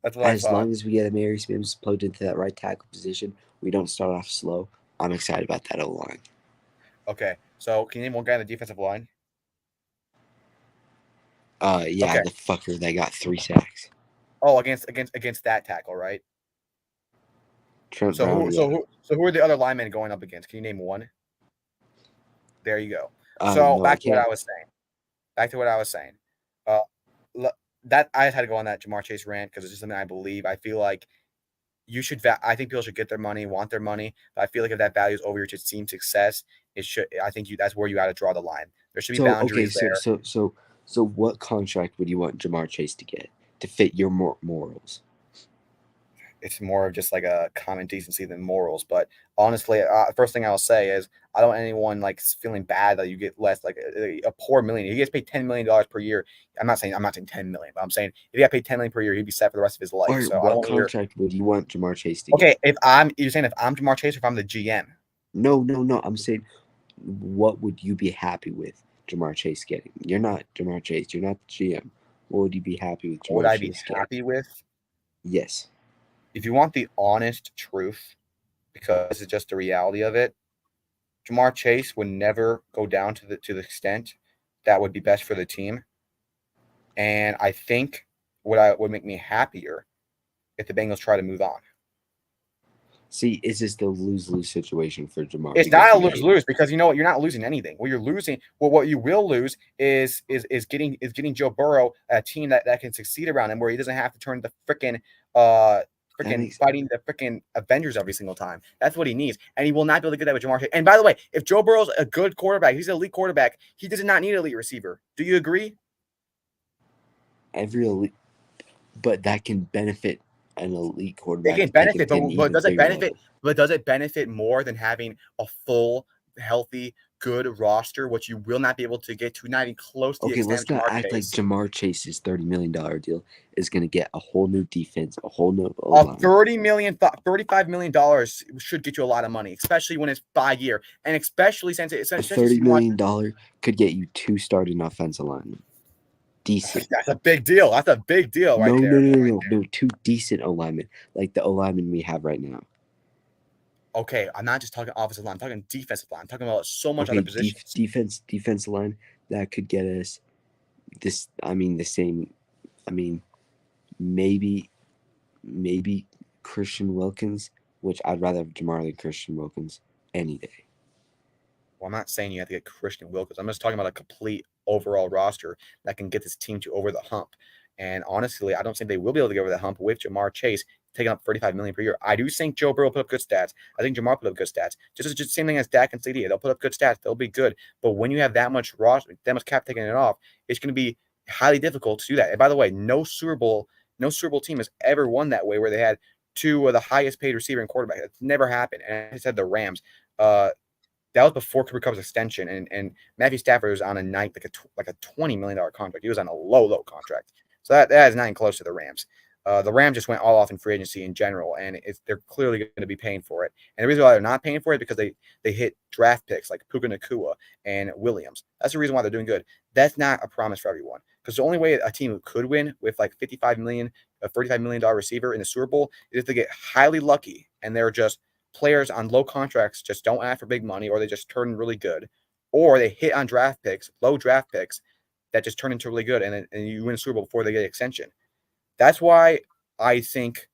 That's what I As thought. long as we get Amarius Mims plugged into that right tackle position, we don't start off slow. I'm excited about that O line. Okay, so can you name one guy in the defensive line? Yeah, Okay. the fucker that got 3 sacks. Oh, against that tackle, right? Trent So Brown. who are the other linemen going up against? Can you name one? There you go. No, So I back to what can't. I was saying. That I had to go on that Jamar Chase rant because it's just something I believe. I feel like you should. I think people should get their money, want their money. But I feel like if that value is over your team success, it should. I think that's where you got to draw the line. There should be boundaries there. So what contract would you want Jamar Chase to get to fit your morals? It's more of just like a common decency than morals. But honestly, first thing I'll say is I don't want anyone like feeling bad that you get less like a poor million. He gets paid $10 million per year. I'm not saying 10 million, but I'm saying if he got paid $10 million per year, he'd be set for the rest of his life. Or So what contract would you want Jamar Chase to get? Okay, you're saying if I'm Jamar Chase or if I'm the GM? No. I'm saying what would you be happy with Jamar Chase getting? You're not Jamar Chase. You're not the GM. What would you be happy with Jamar What would I be Chase getting? happy with? Yes. If you want the honest truth, because this is just the reality of it, Jamar Chase would never go down to the extent that would be best for the team. And I think what would make me happier if the Bengals try to move on. See, is this the lose-lose situation for Jamar? It's not a lose-lose because you know what? You're not losing anything. What you're losing, what you will lose is getting Joe Burrow a team that can succeed around him, where he doesn't have to turn the freaking fighting the freaking Avengers every single time. That's what he needs, and he will not be able to get that with Jamar Chase. And by the way, if Joe Burrow's a good quarterback, he's an elite quarterback. He does not need an elite receiver. Do you agree? Every elite, but that can benefit an elite quarterback. It can benefit, but does it benefit? Level. But does it benefit more than having a full, healthy, good roster, which you will not be able to get to, not even close to the Okay, extent let's not Jamar act like Chase. Jamar Chase's $30 million deal is going to get a whole new defense, a whole new $35 million should get you a lot of money, especially when it's 5 year, and especially since A $30 million could get you 2 starting offensive linemen. Decent. That's a big deal. That's a big deal right there. No, 2 decent O linemen, like the O linemen we have right now. Okay, I'm not just talking offensive line. I'm talking defensive line. I'm talking about so much Okay, other positions. defense line that could get us this. I mean, the same. I mean, maybe Christian Wilkins, which I'd rather have Jamar than Christian Wilkins any day. Well, I'm not saying you have to get Christian Wilkins. I'm just talking about a complete overall roster that can get this team to over the hump. And honestly, I don't think they will be able to get over the hump with Jamar Chase taking up $35 million per year. I do think Joe Burrow put up good stats. I think Jamar put up good stats. Just the same thing as Dak and CD. They'll put up good stats. They'll be good. But when you have that much roster, that much cap taking it off, it's going to be highly difficult to do that. And by the way, no Super Bowl team has ever won that way, where they had 2 of the highest paid receiver and quarterback. It's never happened. And I said the Rams. That was before Cooper Kupp's extension, and Matthew Stafford was on a $20 million contract. He was on a low contract. So that is not even close to the Rams. The Rams just went all off in free agency in general, and they're clearly going to be paying for it. And the reason why they're not paying for it is because they hit draft picks like Puka Nacua and Williams. That's the reason why they're doing good. That's not a promise for everyone, because the only way a team could win with like $35 million receiver in the Super Bowl is if they get highly lucky and they're just players on low contracts just don't ask for big money, or they just turn really good, or they hit on draft picks, low draft picks that just turn into really good, and you win a Super Bowl before they get extension. That's why I think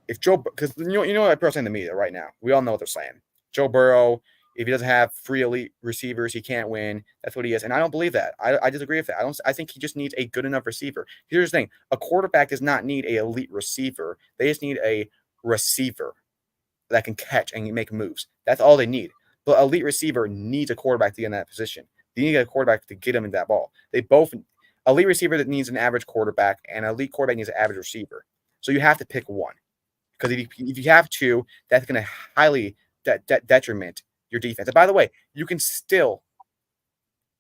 if because you know what people are saying to the media right now, we all know what they're saying. Joe Burrow, if he doesn't have free elite receivers, he can't win. That's what he is, and I don't believe that. I disagree with that. I think he just needs a good enough receiver. Here's the thing: a quarterback does not need a elite receiver. They just need a receiver that can catch and make moves. That's all they need. But elite receiver needs a quarterback to get in that position. They need a quarterback to get him in that ball. They both elite receiver that needs an average quarterback and elite quarterback needs an average receiver. So you have to pick one. Because if you have two, that's going to highly detriment your defense. And by the way, you can still,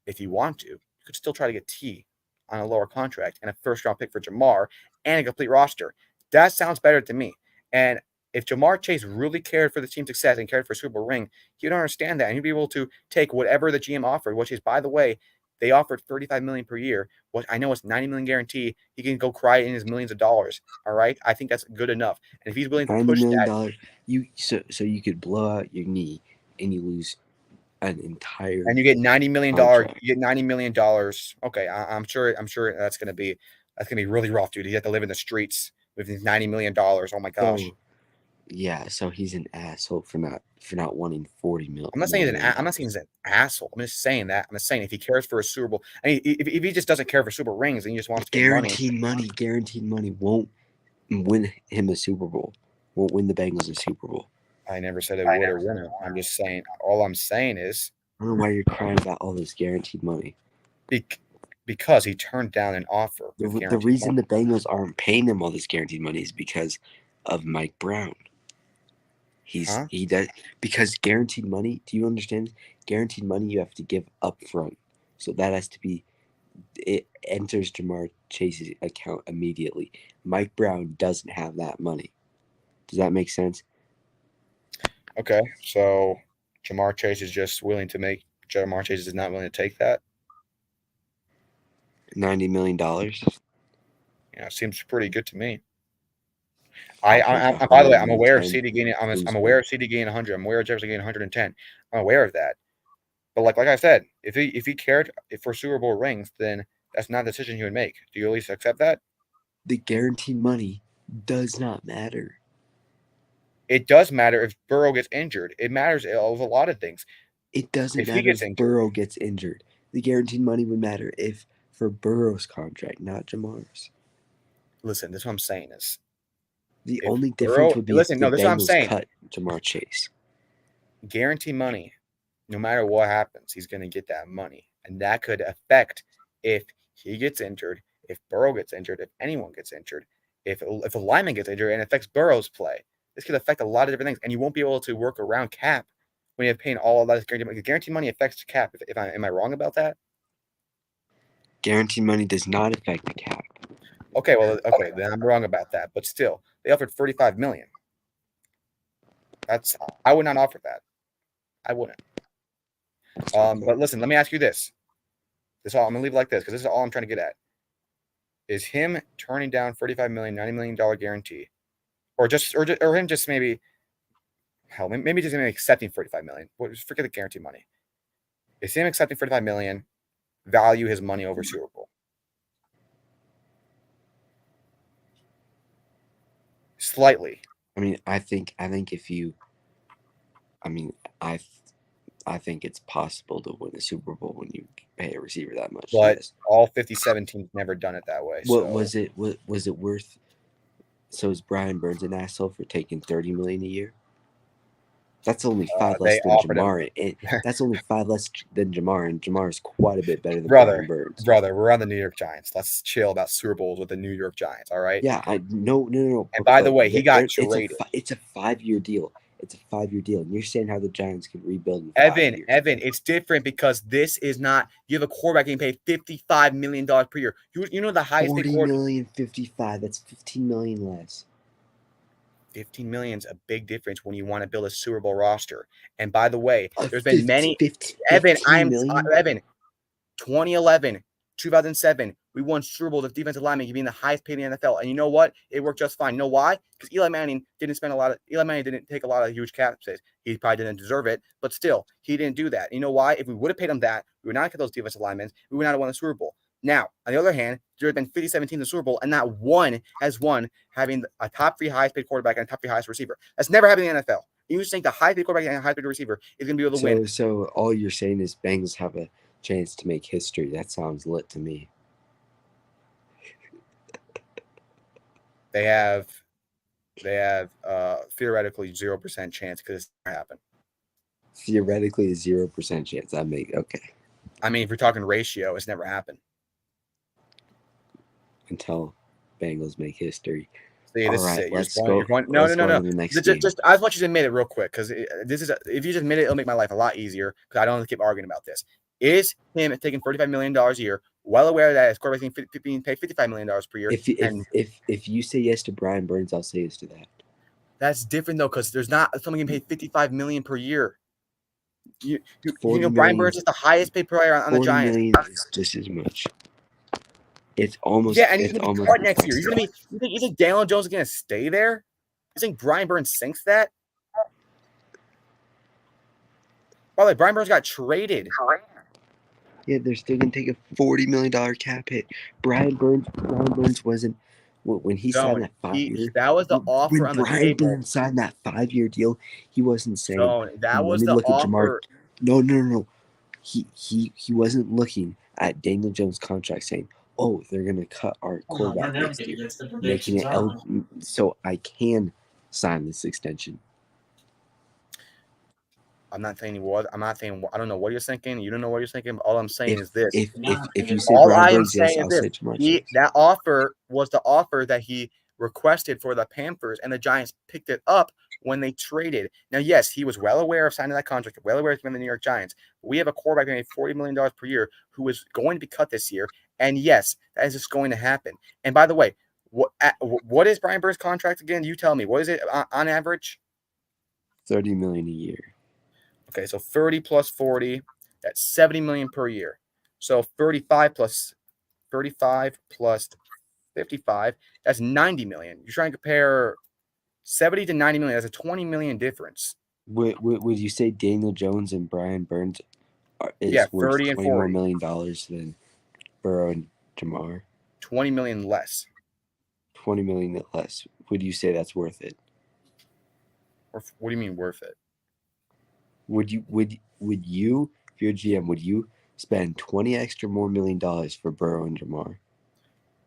if you want to, you could still try to get T on a lower contract and a first-round pick for Jamar and a complete roster. That sounds better to me. And if Jamar Chase really cared for the team's success and cared for a Super Bowl ring, he'd understand that. And he'd be able to take whatever the GM offered, which is, by the way, they offered $35 million per year. What I know it's $90 million guarantee. He can go cry in his millions of dollars. All right, I think that's good enough. And if he's willing to $90 push million. that, So you could blow out your knee and you lose an entire. and you get $90 million. contract. You get $90 million. Okay, I'm sure that's gonna be really rough, dude. You have to live in the streets with these $90 million. Oh my gosh. So, yeah, so he's an asshole for not wanting 40 million. I'm not saying he's an asshole. I'm just saying that. I'm just saying if he cares for a Super Bowl, I mean, if he just doesn't care for Super rings and he just wants to get money. Guaranteed money won't win him a Super Bowl. Won't win the Bengals a Super Bowl. I never said it would or wouldn't. I'm just saying. All I'm saying is I don't know why you're crying about all this guaranteed money. because he turned down an offer. The with guaranteed reason money. the Bengals aren't paying him all this guaranteed money is because of Mike Brown. Huh? He does because guaranteed money. Do you understand? Guaranteed money you have to give up front, so that has to be. It enters Jamar Chase's account immediately. Mike Brown doesn't have that money. Does that make sense? Okay, so Jamar Chase is just willing to make. Jamar Chase is not willing to take that. $90 million. Seems pretty good to me. I I think by the way, I'm aware of 110 CD getting. I'm is aware of CD getting 100. I'm aware of Jefferson getting 110. I'm aware of that. But like I said, if he cared for Super Bowl rings, then that's not a decision he would make. Do you at least accept that? The guaranteed money does not matter. It does matter if Burrow gets injured. It matters of a lot of things. It doesn't If he matter gets if injured. Burrow gets injured. The guaranteed money would matter if for Burrow's contract, not Jamar's. Listen, this is what I'm saying is The If only Burrow- difference would be listen, if no, the this is what I'm Bengals saying. cut Jamar Chase. guarantee money. No matter what happens, he's going to get that money, and that could affect if he gets injured, if Burrow gets injured, if anyone gets injured, if a lineman gets injured, and affects Burrow's play. This could affect a lot of different things, and you won't be able to work around cap when you're paying all of that guaranteed money. Guaranteed money affects cap. Am I wrong about that? Guaranteed money does not affect the cap. Okay, then I'm wrong about that. But still, they offered $35 million. I would not offer that. I wouldn't. But listen, let me ask you this. I'm gonna leave it like this because this is all I'm trying to get at. Is him turning down $45 million, $90 million guarantee, or him just maybe accepting $45 million? Forget the guarantee money. Is him accepting $45 million value his money over Super Bowl? Slightly. I mean, I think if you, I think it's possible to win a Super Bowl when you pay a receiver that much. But yes. all 57 teams never done it that way. What was it? Was it worth? So is Brian Burns an asshole for taking $30 million a year? That's only five less they than offered him- Jamar. That's only five less than Jamar, and Jamar is quite a bit better than Brother, Brian Burns. Brother, we're on the New York Giants. Let's chill about Super Bowls with the New York Giants, all right? Yeah, no. And by the way, he got traded. It's a 5-year deal. It's a 5-year deal, and you're saying how the Giants can rebuild in 5 years. Evan, it's different because this is not. You have a quarterback getting paid $55 million per year. You know the highest paid 40 quarterback. million, 55. That's 15 million less. 15 million is a big difference when you want to build a Super Bowl roster. And by the way, there's been 15 many. 15 million? Evan, 2011, 2007, we won Super Bowl with defensive lineman being the highest paid in the NFL. And you know what? It worked just fine. You know why? Because Eli Manning didn't take a lot of huge cap space. He probably didn't deserve it, but still, he didn't do that. You know why? If we would have paid him that, we would not have got those defensive linemen. We would not have won the Super Bowl. Now, on the other hand, there have been 57 teams in the Super Bowl, and not one has won having a top 3 highest paid quarterback and a top 3 highest receiver. That's never happened in the NFL. You just think the highest paid quarterback and the highest paid receiver is going to be able to win. So all you're saying is Bengals have a chance to make history. That sounds lit to me. They have theoretically 0% chance because it's not happen. theoretically a 0% chance. Okay. I mean, if you're talking ratio, it's never happened. Until Bengals make history. See, All this right, is it. let's You're go. going, no. To the next Just, game. I just want you to admit it real quick because this is if you just admit it, it'll make my life a lot easier because I don't have to keep arguing about this. Is him taking $35 million a year, well aware that his quarterback being paid $55 million per year? If you say yes to Brian Burns, I'll say yes to that. That's different though because there's not someone getting paid $55 million per year. You know, Brian million, Burns is the highest paid player on the Giants. $40 million is just as much. It's almost and it's he's gonna be almost cut next year. You think Daniel Jones is gonna stay there? You think Brian Burns sinks that? By the way, Brian Burns got traded. Yeah, they're still gonna take a $40 million cap hit. Brian Burns wasn't when he signed that 5-year. That was the offer when on the Brian table. Burns signed that 5-year deal, he wasn't saying that was the look offer. At Jamar. No. He wasn't looking at Daniel Jones' contract saying, "Oh, they're gonna cut our quarterback next year, making it so I can sign this extension." I'm not saying he was. I'm not saying. I don't know what you're thinking. You don't know what you're thinking. But all I'm saying is this. If you say all Brian I am Burns, saying yes, is I'll this. say Jamar. That offer was the offer that he requested for the Panthers, and the Giants picked it up when they traded. Now, yes, he was well aware of signing that contract, well aware of the New York Giants. We have a quarterback getting $40 million per year who is going to be cut this year, and yes, that is just going to happen. And by the way, what is Brian Burns' contract again? You tell me. What is it on average? $30 million a year. Okay, so 30 plus 40, that's $70 million per year. So 35 plus 55, that's $90 million. You're trying to compare 70 to 90 million. That's a $20 million difference. Would you say Daniel Jones and Brian Burns is worth 30 and $20 more $40 million than Burrow and Jamar? 20 million less. 20 million less. Would you say that's worth it? Or what do you mean worth it? Would you if you're a GM, would you spend 20 extra more million dollars for Burrow and Jamar?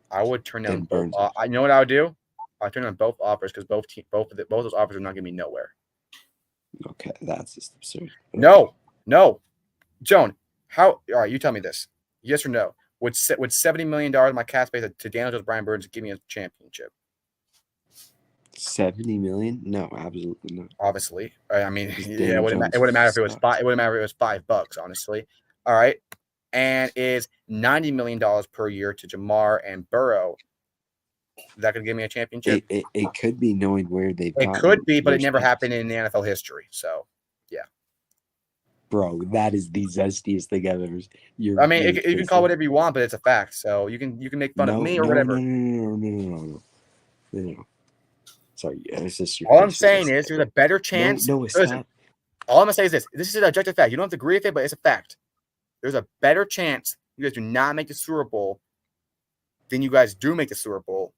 I would turn down both. I know what I would do. I'd turn down both offers because both those offers are not going to be nowhere. Okay, that's just absurd. No, Joan. All right, you tell me this. Yes or no? Would $70 million of my cap space to Daniel Jones, Brian Burns give me a championship? 70 million? No, absolutely not. Obviously, I mean, yeah, it wouldn't matter if it was $5. It wouldn't matter if it was $5. Honestly, all right. And is $90 million per year to Jamar and Burrow. Is that going to give me a championship? It could be, knowing where they've. It could be, but it never happened in the NFL history. So, yeah. Bro, that is the zestiest thing I've ever. You can call it whatever you want, but it's a fact. So you can make fun of me or whatever. No. Sorry, it's just all I'm saying is there's a better chance. No, it's not. All I'm gonna say is this: this is an objective fact. You don't have to agree with it, but it's a fact. There's a better chance you guys do not make the Super Bowl than you guys do make the Super Bowl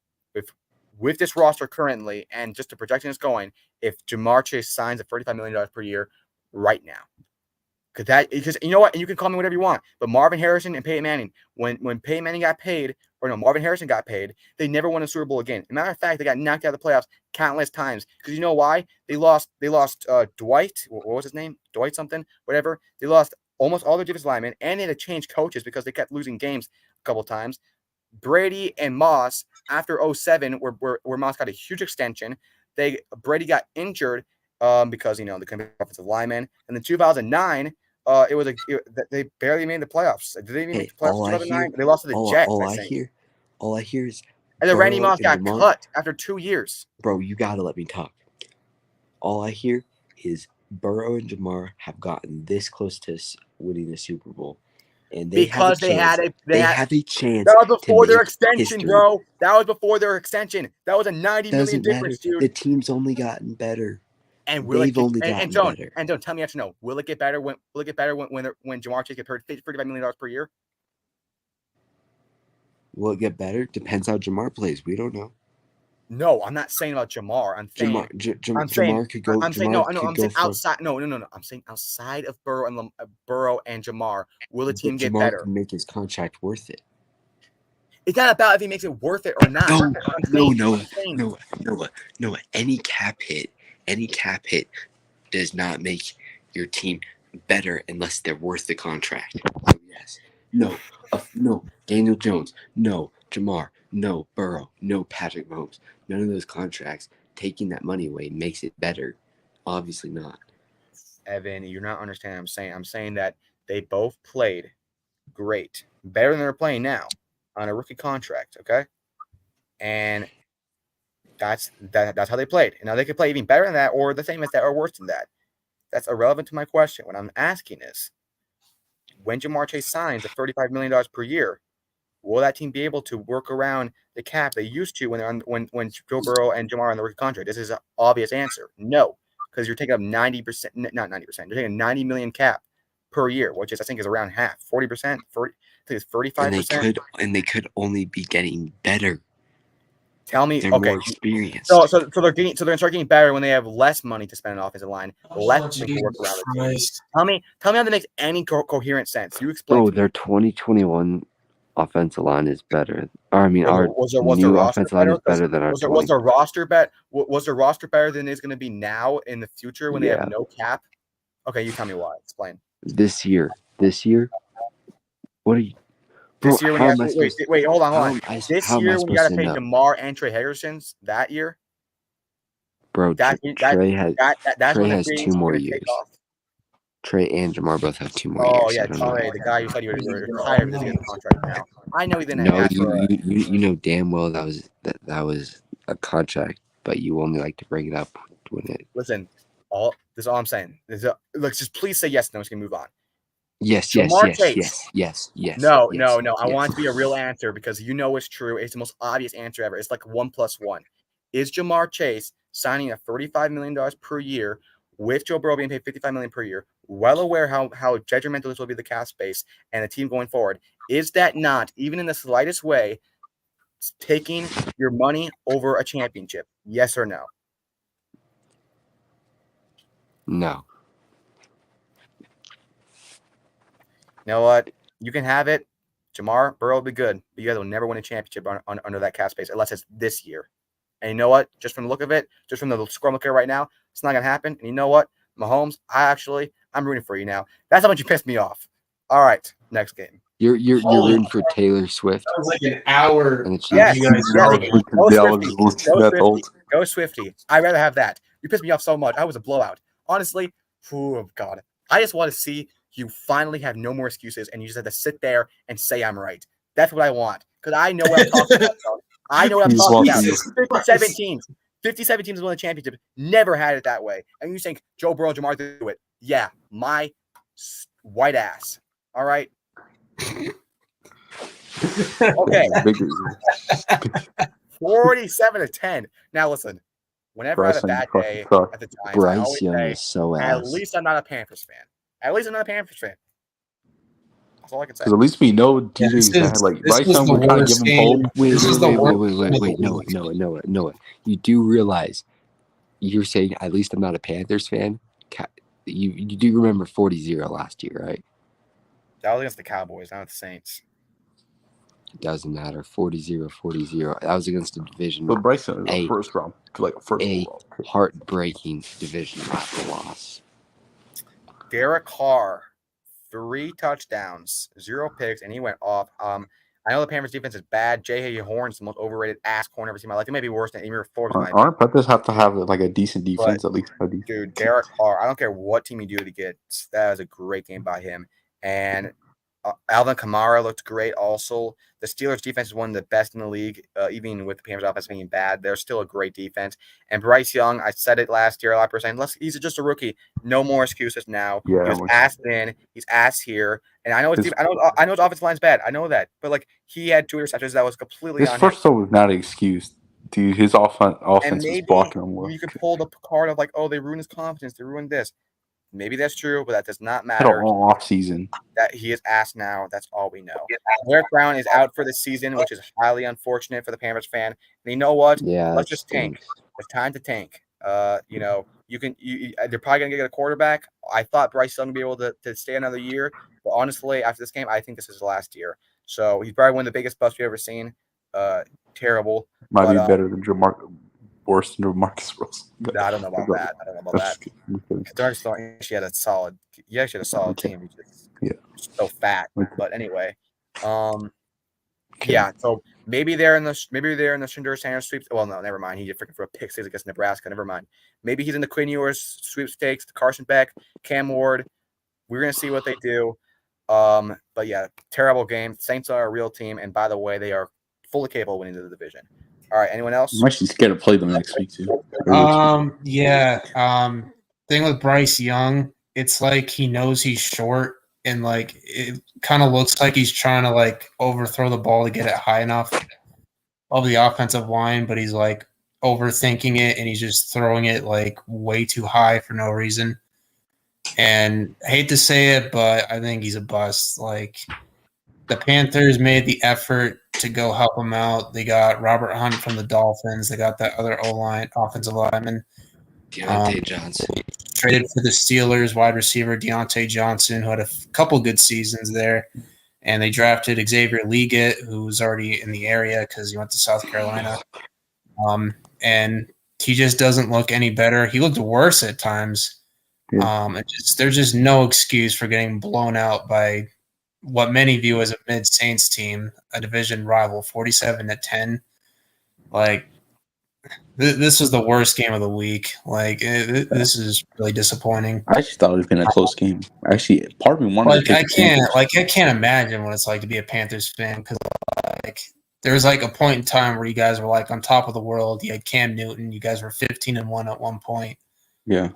with this roster currently, and just the projection is going. If Jamar Chase signs at $35 million per year right now, because you know what, and you can call me whatever you want, but Marvin Harrison and Peyton Manning, when Peyton Manning got paid, Marvin Harrison got paid, they never won a Super Bowl again. As a matter of fact, they got knocked out of the playoffs countless times. Because you know why? They lost Dwight. What was his name? Dwight something, whatever. They lost almost all their defensive linemen, and they had to change coaches because they kept losing games a couple of times. Brady and Moss, after 2007, where Moss got a huge extension, Brady got injured because the couldn't be offensive lineman. And then 2009. They barely made the playoffs. Did they even make the playoffs in 2009? They lost to the Jets. All I hear is. And then Randy Moss got cut after 2 years. Bro, you gotta let me talk. All I hear is Burrow and Jamar have gotten this close to winning the Super Bowl, and they have a chance. That was before their extension, bro. That was before their extension. That was a $90 million difference, dude. The team's only gotten better. And they've only gotten better. And don't tell me yes or no. Will it get better when Jamar Chase gets paid $35 million per year? Will it get better? Depends how Jamar plays. We don't know. No, I'm not saying about Jamar. I'm saying Jamar could go. I'm saying no. I'm saying outside. No. I'm saying outside of Burrow and Jamar, will the team get better? Jamar can make his contract worth it. It's not about if he makes it worth it or not. No. Any cap hit does not make your team better unless they're worth the contract. So yes. No, Daniel Jones. No, Jamar. No, Burrow. No, Patrick Mahomes. None of those contracts. Taking that money away makes it better. Obviously not. Evan, you're not understanding what I'm saying. I'm saying that they both played great, better than they're playing now on a rookie contract, okay? And that's how they played. And now they could play even better than that or the same as that or worse than that. That's irrelevant to my question. What I'm asking is, when Jamar Chase signs at $35 million per year, will that team be able to work around the cap they used to when they're on, when Joe Burrow and Jamar are on the rookie contract? This is an obvious answer. No, because you're taking up 90%, not 90%. You're taking 90 million cap per year, which is I think is around half, 40%, 40. I think it's 35%. And they could only be getting better. Tell me, They're okay. more experienced. So they're going to start getting better when they have less money to spend on offensive line, less money to work around the team. Tell me how that makes any coherent sense. You explain. Bro, their 2021 offensive line is better. Our new offensive line is better than our. Was their roster better? Was their roster better than it's going to be now in the future when they have no cap? Okay, you tell me why. Explain. This year. What are you? This year, when you have, wait, hold on. This year, when you got to pay DeMar and Trey Hendrickson, that year, bro, Trey has 2 more years. Trey and Jamar both have 2 more years. Oh yeah, Trey, the guy you said you were retired because he has a contract now. I know he didn't. No, you know damn well that was a contract, but you only like to bring it up when it. Listen, this is all I'm saying. Let's just please say yes. No, one's gonna move on. Yes. No. Yes. I want it to be a real answer because you know it's true. It's the most obvious answer ever. It's like 1 + 1. Is Jamar Chase signing at $35 million per year with Joe Burrow being paid $55 million per year? Well aware how detrimental this will be the cap space and the team going forward. Is that not, even in the slightest way, taking your money over a championship? Yes or no? No. You know what? You can have it. Jamar, Burrow will be good, but you guys will never win a championship under that cap space unless it's this year. And you know what? Just from the look of it, just from the score I'm looking at right now, it's not going to happen. And you know what? Mahomes, I'm rooting for you now. That's how much you pissed me off. All right, next game. You're rooting for Taylor Swift. That was like an hour. Yes. Go Go Swifty. I'd rather have that. You pissed me off so much. I was a blowout. Honestly, oh God. I just want to see you finally have no more excuses and you just have to sit there and say I'm right. That's what I want. Because I know what I'm talking about. I know what I'm talking about. 57 teams. 57 teams won the championship. Never had it that way. And you think Joe Burrow and Jamar do it. Yeah, my white ass. All right. Okay. 47-10. Now listen, whenever I have a bad day at the Giants, Bryce Young is so ass. at least I'm not a Panthers fan. That's all I can say. Because at least we know DJ's bad. Like Bryce Young, we're trying to give him hope. Wait. Noah. You do realize you're saying at least I'm not a Panthers fan. You do remember 40-0 last year, right? That was against the Cowboys, not the Saints. It doesn't matter. 40-0. That was against a division. But Bryce Young, first round, heartbreaking division loss. Derek Carr, 3 touchdowns, 0 picks, and he went off. I know the Panthers defense is bad. J.J. Horn's the most overrated ass corner I've ever seen in my life. It may be worse than Emir Forbes. Aren't Panthers have to have like a decent defense, at least? Dude, Derek Carr, I don't care what team you do to get. That was a great game by him. And Alvin Kamara looked great also. The Steelers' defense is one of the best in the league, even with the Panthers' offense being bad. They're still a great defense. And Bryce Young, I said it last year, a lot of people saying, he's just a rookie. No more excuses now. Yeah, he's asked in. He's asked here. And I know his offensive line's bad. I know that. But, he had 2 interceptions that was completely on him. His first throw was not an excuse. Dude, his offense was blocking him well. You could pull the card of, they ruined his confidence. They ruined this. Maybe that's true, but that does not matter. All off season. That he is asked now. That's all we know. Derek Brown is out for the season, which is highly unfortunate for the Panthers fan. And you know what? Yeah, let's just tank. It's time to tank. They're probably gonna get a quarterback. I thought Bryce Young would be able to stay another year, but honestly, after this game, I think this is his last year. So he's probably one of the biggest busts we've ever seen. Terrible. Might be better than Jamar. worse than Marcus Russell. I don't know about that. I don't know about that. Dark Star, she had a solid. He actually had a solid team. He's just so fat. But anyway, yeah. So maybe they're in the Shedeur Sanders sweeps. Well, no, never mind. He did freaking for a pick six against Nebraska. Never mind. Maybe he's in the Quinn Ewers sweepstakes. Carson Beck, Cam Ward. We're gonna see what they do. But yeah, terrible game. Saints are a real team, and by the way, they are fully capable of winning the division. All right, anyone else? I'm actually scared to play them next week too. Yeah. Thing with Bryce Young, it's like he knows he's short, and like it kind of looks like he's trying to like overthrow the ball to get it high enough of the offensive line, but he's like overthinking it, and he's just throwing it like way too high for no reason. And I hate to say it, but I think he's a bust. Like, the Panthers made the effort to go help him out. They got Robert Hunt from the Dolphins. They got that other offensive lineman. Deontay Johnson. Traded for the Steelers wide receiver Deontay Johnson, who had a couple good seasons there. And they drafted Xavier Leggett, who was already in the area because he went to South Carolina. And he just doesn't look any better. He looked worse at times. There's just no excuse for getting blown out by what many view as a mid-Saints team, a division rival, 47-10. Like, this was the worst game of the week. Like, this is really disappointing. I actually thought it was been a close game. Actually, part of me wanted I can't imagine what it's like to be a Panthers fan, because like there was like a point in time where you guys were like on top of the world. You had Cam Newton. You guys were 15-1 at one point. Yeah.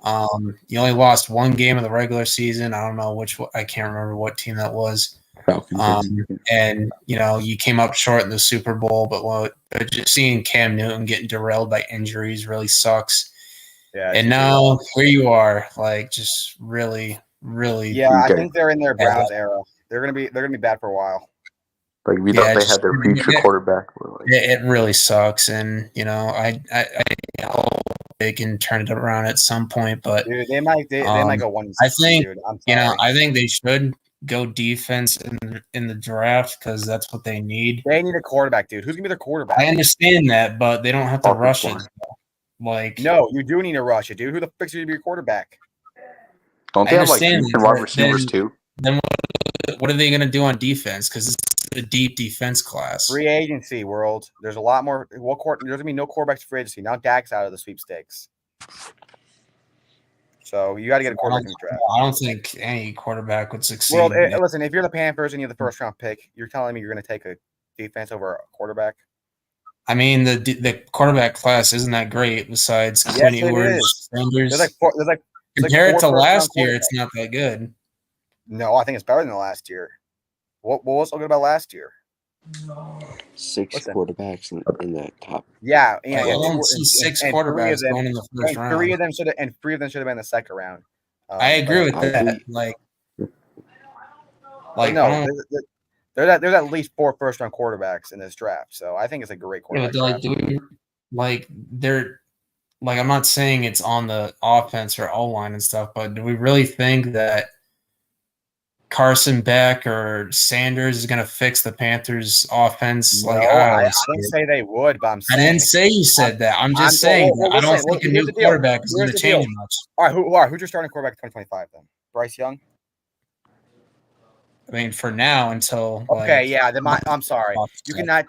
You only lost one game of the regular season. I don't know I can't remember what team that was. Falcons. And you came up short in the Super Bowl, but just seeing Cam Newton getting derailed by injuries really sucks. Yeah. And now here you are, like, just really, really. Yeah, I think they're in their Browns era. They're gonna be bad for a while. Like, we thought they had their future quarterback. It really sucks, and I hope they can turn it around at some point. But dude, they might go 1-6. I think dude. I think they should go defense in the draft, because that's what they need. They need a quarterback, dude. Who's gonna be their quarterback? I understand that, but they don't have to rush it. Like, no, you do need to rush it, dude. Who the frick's going to be your quarterback? Don't they have like wide receivers too? Then what are they going to do on defense? Because it's a deep defense class. Free agency world. There's a lot more. There's going to be no quarterbacks free agency. Now Dak's out of the sweepstakes. So you got to get a quarterback in the draft. I don't think any quarterback would succeed. Well, listen, if you're the Panthers and you're the first round pick, you're telling me you're going to take a defense over a quarterback? I mean, the quarterback class isn't that great. Besides Quinn Ewers, Sanders. Compared to last year, it's not that good. No, I think it's better than the last year. What was so good about last year? 6 quarterbacks in that top. Yeah, I don't see 6 quarterbacks going in the first round. Three of them should have been in the second round. I agree with that. No, there's at least 4 first-round quarterbacks in this draft, so I think it's a great quarterback. I'm not saying it's on the offense or O-line and stuff, but do we really think that Carson Beck or Sanders is going to fix the Panthers' offense? No, I didn't say they would, but I didn't say you said that. I'm just saying I don't think a new quarterback is going to change much. All right, who's your starting quarterback in 2025 then? Bryce Young? I mean, for now, until I'm sorry. You cannot.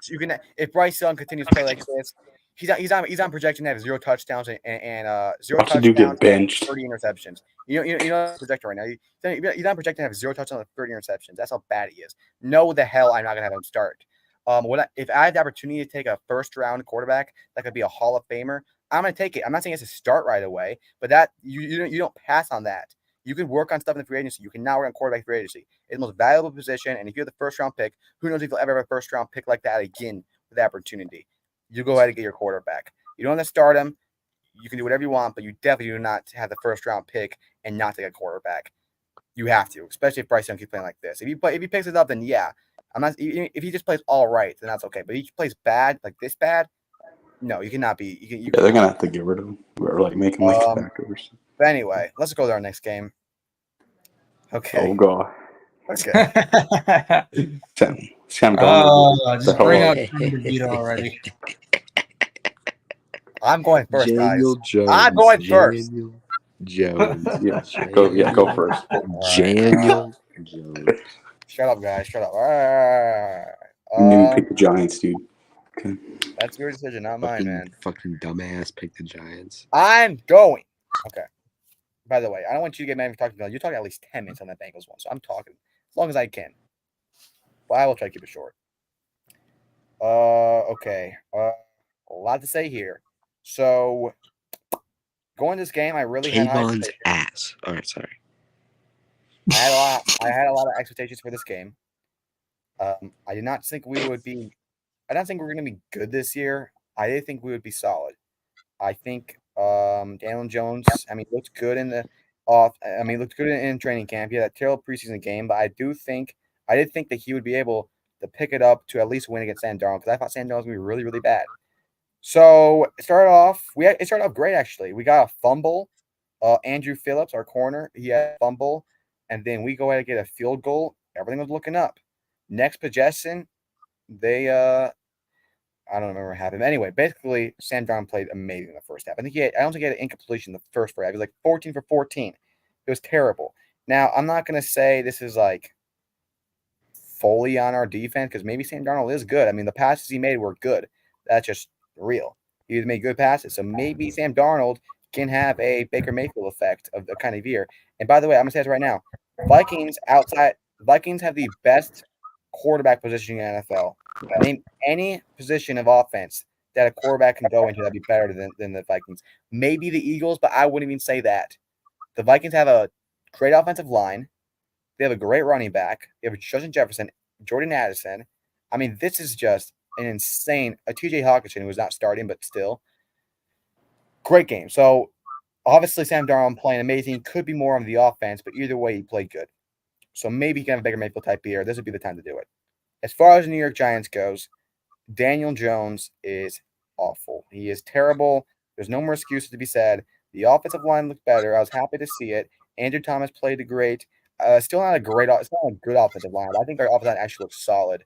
If Bryce Young continues to play like this, he's on projection to have 0 touchdowns and 0 touchdowns and 30 interceptions. You know projected right now. He's on projected to have 0 touchdowns and 30 interceptions. That's how bad he is. No, the hell, I'm not gonna have him start. If I had the opportunity to take a first round quarterback that could be a Hall of Famer, I'm gonna take it. I'm not saying it's a start right away, but that you don't pass on that. You can work on stuff in the free agency. You can now work on quarterback free agency. It's the most valuable position. And if you're the first round pick, who knows if you'll ever have a first round pick like that again with the opportunity. You go ahead and get your quarterback. You don't have to start him. You can do whatever you want, but you definitely do not have the first round pick and not take a quarterback. You have to, especially if Bryce Young keeps playing like this. If he picks it up, then yeah. If he just plays all right, then that's okay. But if he plays bad, like this bad, no, you cannot be. They're gonna have to get rid of him or make him backers. But anyway, let's go to our next game. Okay. Oh god. Okay. Just bring out DeVito already. I'm going first, Daniel guys. Jones. I'm going first. Daniel Jones. Go first. Daniel Jones. Shut up, guys. Shut up. All right. You knew you picked the Giants, dude. Okay. That's your decision, not mine, man. Fucking dumbass picked the Giants. I'm going. Okay. By the way, I don't want you to get mad if you're talking. You're talking at least 10 minutes on that Bengals one, so I'm talking as long as I can. But I will try to keep it short. Okay. A lot to say here. So, going this game, I really had high Kayvon's expectations. ass. All right, sorry. I had a lot of expectations for this game. I did not think we would be. I don't think we're going to be good this year. I did think we would be solid. I think Daniel Jones. I mean, looked good in the off. I mean, looked good in training camp. He had a terrible preseason game, but I did think that he would be able to pick it up to at least win against Sam Darnold because I thought Sam Darnold was going to be really, really bad. So it started off great actually. We got a fumble. Andrew Phillips, our corner, he had a fumble, and then we go ahead and get a field goal. Everything was looking up. Next possession, they I don't remember what happened. Anyway, basically, Sam Darnold played amazing in the first half. I don't think he had an incompletion in the first half. He was like 14 for 14. It was terrible. Now, I'm not going to say this is like fully on our defense because maybe Sam Darnold is good. I mean, the passes he made were good. That's just real. He made good passes. So maybe Sam Darnold can have a Baker Mayfield effect of the kind of year. And by the way, I'm going to say this right now. Vikings have the best quarterback position in the NFL. Name any position of offense that a quarterback can go into that'd be better than the Vikings. Maybe the Eagles, but I wouldn't even say that. The Vikings have a great offensive line. They have a great running back. They have Justin Jefferson, Jordan Addison. I mean, this is just an insane. A TJ Hawkinson who was not starting, but still. Great game. So, obviously, Sam Darnold playing amazing. Could be more on the offense, but either way, he played good. So maybe he can have a Baker Mayfield type year. This would be the time to do it. As far as the New York Giants goes, Daniel Jones is awful. He is terrible. There's no more excuses to be said. The offensive line looked better. I was happy to see it. Andrew Thomas played great. Still not a good offensive line. I think our offensive line actually looks solid.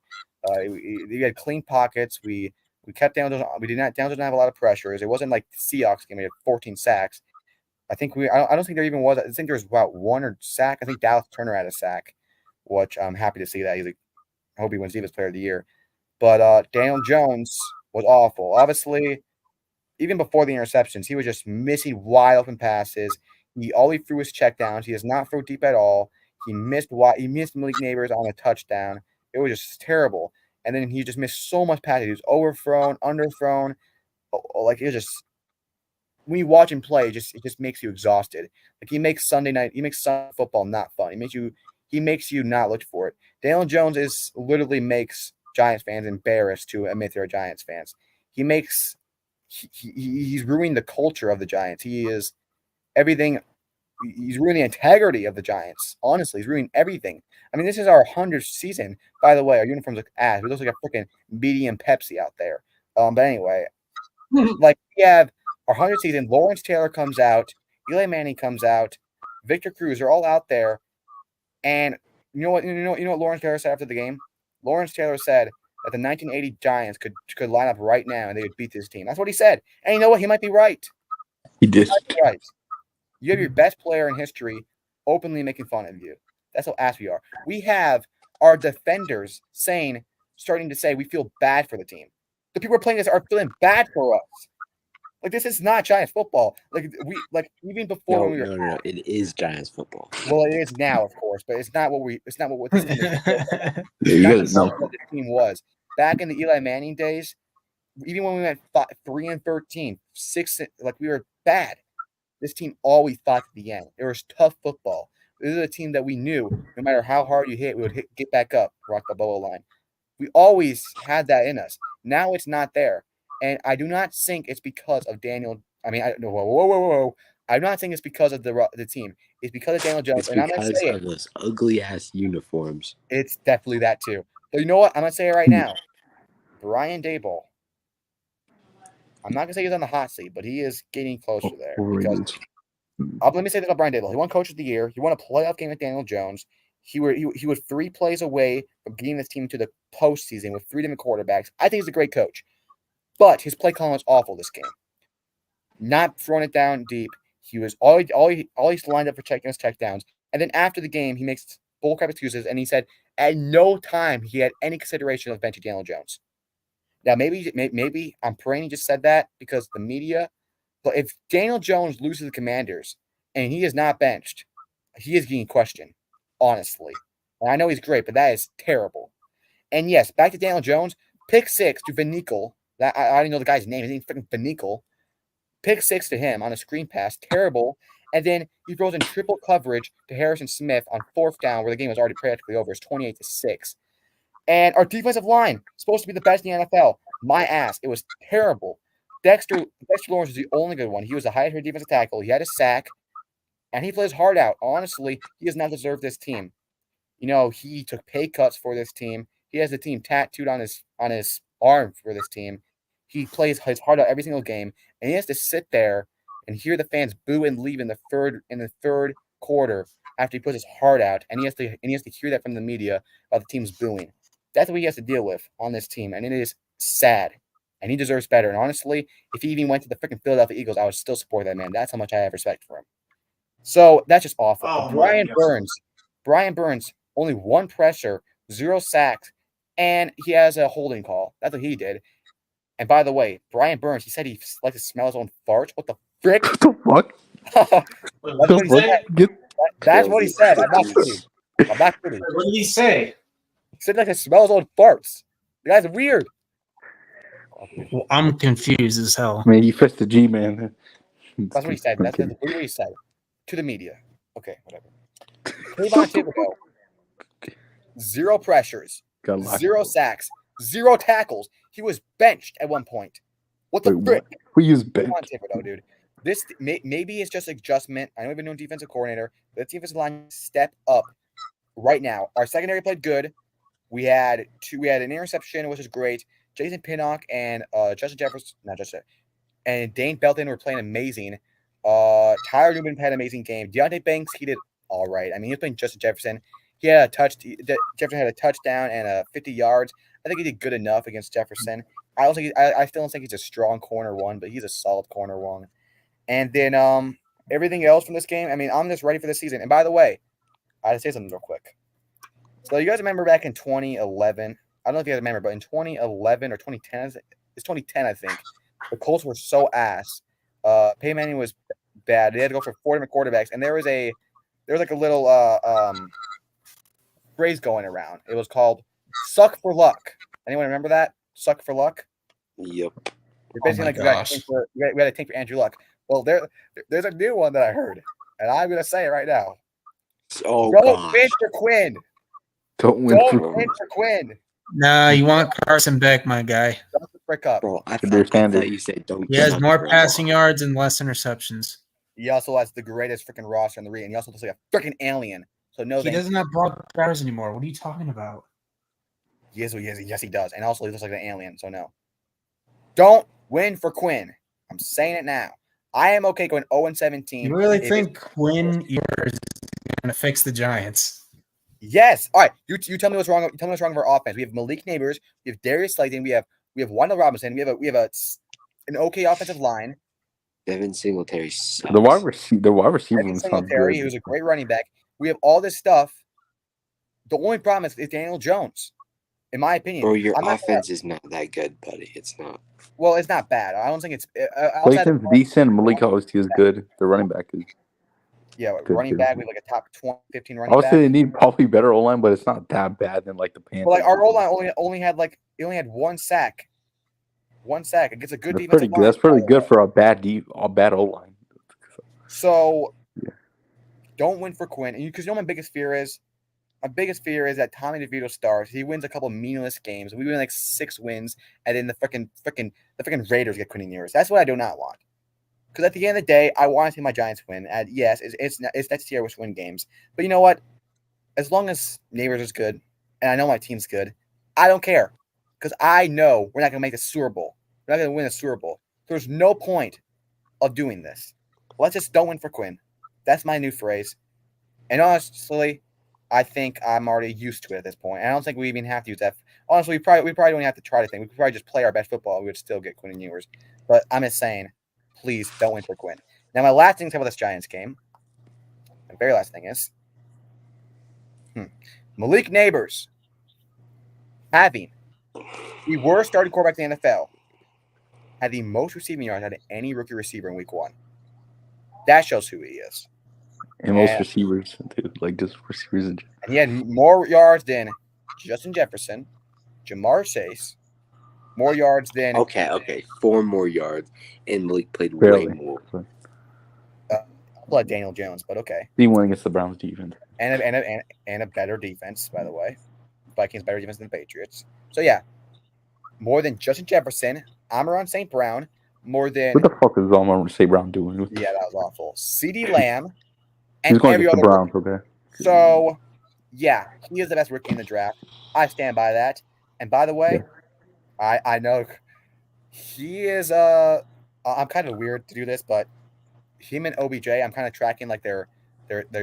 We had clean pockets. We kept down. We did not have a lot of pressures. It wasn't like the Seahawks game. We had 14 sacks. I don't think there even was. I think there was about one sack. I think Dallas Turner had a sack, which I'm happy to see that. I hope he wins Defensive Player of the Year. But Daniel Jones was awful. Obviously, even before the interceptions, he was just missing wide open passes. All he threw was checkdowns. He does not throw deep at all. He missed Malik Neighbors on a touchdown. It was just terrible. And then he just missed so much passes. He was overthrown, underthrown. Like it was just when you watch him play, it just makes you exhausted. Like he makes Sunday football not fun. He makes you not look for it. Daniel Jones literally makes Giants fans embarrassed to admit they're Giants fans. He's ruining the culture of the Giants. He is everything. He's ruining the integrity of the Giants. Honestly, he's ruining everything. I mean, this is our 100th season. By the way, our uniforms look ass. We look like a freaking BD and Pepsi out there. But anyway, like we have our 100th season. Lawrence Taylor comes out. Eli Manning comes out. Victor Cruz are all out there. And you know what Lawrence Taylor said after the game? Lawrence Taylor said that the 1980 Giants could line up right now and they would beat this team. That's what he said. And you know what? He might be right. He did. Right. You have your best player in history openly making fun of you. That's how ass we are. We have our defenders starting to say we feel bad for the team. The people who are playing this are feeling bad for us. Like this is not Giants football. Even before when we were No. It is Giants football. Well, it is now, of course, but it's not what this team is. Yeah, you guys know. What this team was back in the Eli Manning days. Even when we went 3-13, 6, like we were bad. This team always fought to the end. It was tough football. This is a team that we knew no matter how hard you hit, we would get back up, rock the ball line. We always had that in us. Now it's not there. And I do not think it's because of Daniel. I mean, whoa. I'm not saying it's because of the team. It's because of Daniel Jones. It's and I'm going to say of those ugly-ass uniforms. It's definitely that too. But you know what? I'm going to say it right now. Brian Daboll. I'm not going to say he's on the hot seat, but he is getting closer there. Because, let me say this about Brian Daboll. He won Coach of the Year. He won a playoff game with Daniel Jones. He was 3 plays away from getting this team to the postseason with 3 different quarterbacks. I think he's a great coach. But his play calling was awful this game. not throwing it down deep. He was always lined up for checkdowns. And then after the game, he makes bullcrap excuses, and he said at no time he had any consideration of benching Daniel Jones. Now, maybe I'm praying he just said that because the media. But if Daniel Jones loses the Commanders and he is not benched, he is getting questioned, honestly. And I know he's great, but that is terrible. And yes, back to Daniel Jones, pick 6 to Vinikel. That I didn't know the guy's name. His name's freaking Vinikel. Pick 6 to him on a screen pass, terrible. And then he throws in triple coverage to Harrison Smith on 4th down, where the game was already practically over. It's 28-6. And our defensive line supposed to be the best in the NFL. My ass, it was terrible. Dexter Lawrence was the only good one. He was the highest rated defensive tackle. He had a sack, and he plays hard out. Honestly, he does not deserve this team. You know, he took pay cuts for this team. He has the team tattooed on his arm for this team. He plays his heart out every single game, and he has to sit there and hear the fans boo and leave in the third quarter after he puts his heart out, and he has to hear that from the media about the team's booing. That's what he has to deal with on this team, and it is sad. And he deserves better. And honestly, if he even went to the freaking Philadelphia Eagles, I would still support that man. That's how much I have respect for him. So that's just awful. Oh, Brian Burns, only 1 pressure, 0 sacks, and he has a holding call. That's what he did. And by the way, Brian Burns, he said he likes to smell his own farts. What the frick? What the fuck? That's what he said. That's what he said. I'm not kidding. What did he say? He said he likes to smell his own farts. The guy's weird. Well, I'm confused as hell. Man, you fist the G, man. That's what he said. That's what he said to the media. Okay, whatever. Kayvon Thibodeau, 0 pressures, 0 sacks, 0 tackles. He was benched at one point. What the frick? We use bench. Kayvon Thibodeau, dude. This maybe it's just adjustment. I know we've been doing defensive coordinator, but the defensive line step up right now. Our secondary played good. We had an interception, which is great. Jason Pinnock and Justin Jefferson, and Dane Belton were playing amazing. Tyler Newman had an amazing game. Deontay Banks, he did all right. I mean, he was playing Justin Jefferson. He had Jefferson had a touchdown and 50 yards. I think he did good enough against Jefferson. I still don't think he's a strong corner one, but he's a solid corner one. And then everything else from this game, I mean, I'm just ready for this season. And by the way, I have to say something real quick. So you guys remember back in 2011? I don't know if you guys remember, but in 2011 or 2010, it's 2010, I think. The Colts were so ass. Peyton Manning was bad. They had to go for 4 different quarterbacks, and there was like a little phrase going around. It was called "suck for luck." Anyone remember that? Suck for luck. Yep. You're basically we got to tank for Andrew Luck. Well, there's a new one that I heard, and I'm gonna say it right now. Oh, Don't win for Quinn. Don't win for Quinn. Nah, you want Carson Beck, my guy. Shut the frick up. Bro, I Their thought standard. you said don't. He has suck more for passing luck. yards and less interceptions. He also has the greatest freaking roster in the league, and he also looks like a freaking alien. So no, He doesn't have broad powers anymore. What are you talking about? Yes, he does, and also he looks like an alien. So no, don't win for Quinn. I'm saying it now. I am okay going 0-17. You really think Quinn Ewers is going to fix the Giants? Yes. All right. You tell me what's wrong. Tell me what's wrong with our offense. We have Malik Neighbors. We have Darius Slayton. We have Wendell Robinson. We have an okay offensive line. Devin Singletary sucks. The wide receiver Devin sounds Singletary, good. who's a great running back. We have all this stuff. The only problem is Daniel Jones, in my opinion. Bro, your offense is not that good, buddy. It's not. Well, it's not bad. I don't think it's. Clayton's decent. Malik Hosty is good. The running back is. Yeah, good running too. back. We have like a top 20, 15 running I would back. say they need probably better O line, but it's not that bad than like the Panthers. Well, like our O line only had 1 sack. 1 sack against a good defensive line. That's pretty good for a bad O line. So, Yeah. Don't win for Quinn. Because you know what my biggest fear is? My biggest fear is that Tommy DeVito starts. He wins a couple meaningless games. We win like 6 wins, and then the freaking Raiders get Quinn Ewers. That's what I do not want. Because at the end of the day, I want to see my Giants win. And yes, it's next year we win games. But you know what? As long as Neighbors is good, and I know my team's good, I don't care. Because I know we're not going to make the Super Bowl. We're not going to win the Super Bowl. There's no point of doing this. Let's just don't win for Quinn. That's my new phrase. And honestly, I think I'm already used to it at this point. And I don't think we even have to use that. Honestly, we probably don't have to try to think. We could probably just play our best football. We would still get Quinn Ewers. But I'm just saying, Please don't win for Quinn. Now, my last thing to say about this Giants game, the very last thing is Malik Neighbors having the worst starting quarterback in the NFL, had the most receiving yards out of any rookie receiver in week 1. That shows who he is. And most Yeah. receivers, dude, like just receivers. And he had more yards than Justin Jefferson, Jamar Chase, more yards than Okay, 4 more yards, and Malik played Barely. way more. blood Daniel Jones, but okay. He went against the Browns defense. And a better defense, by the way. Vikings better defense than the Patriots. So yeah, more than Justin Jefferson, Amon St. Brown, more than What the fuck is Almar St. Brown doing? yeah, that was awful. CeeDee Lamb He's and going every against other the Browns, okay? So yeah, he is the best rookie in the draft. I stand by that. And by the way, I know he is I'm kind of weird to do this, but him and OBJ, I'm kind of tracking like their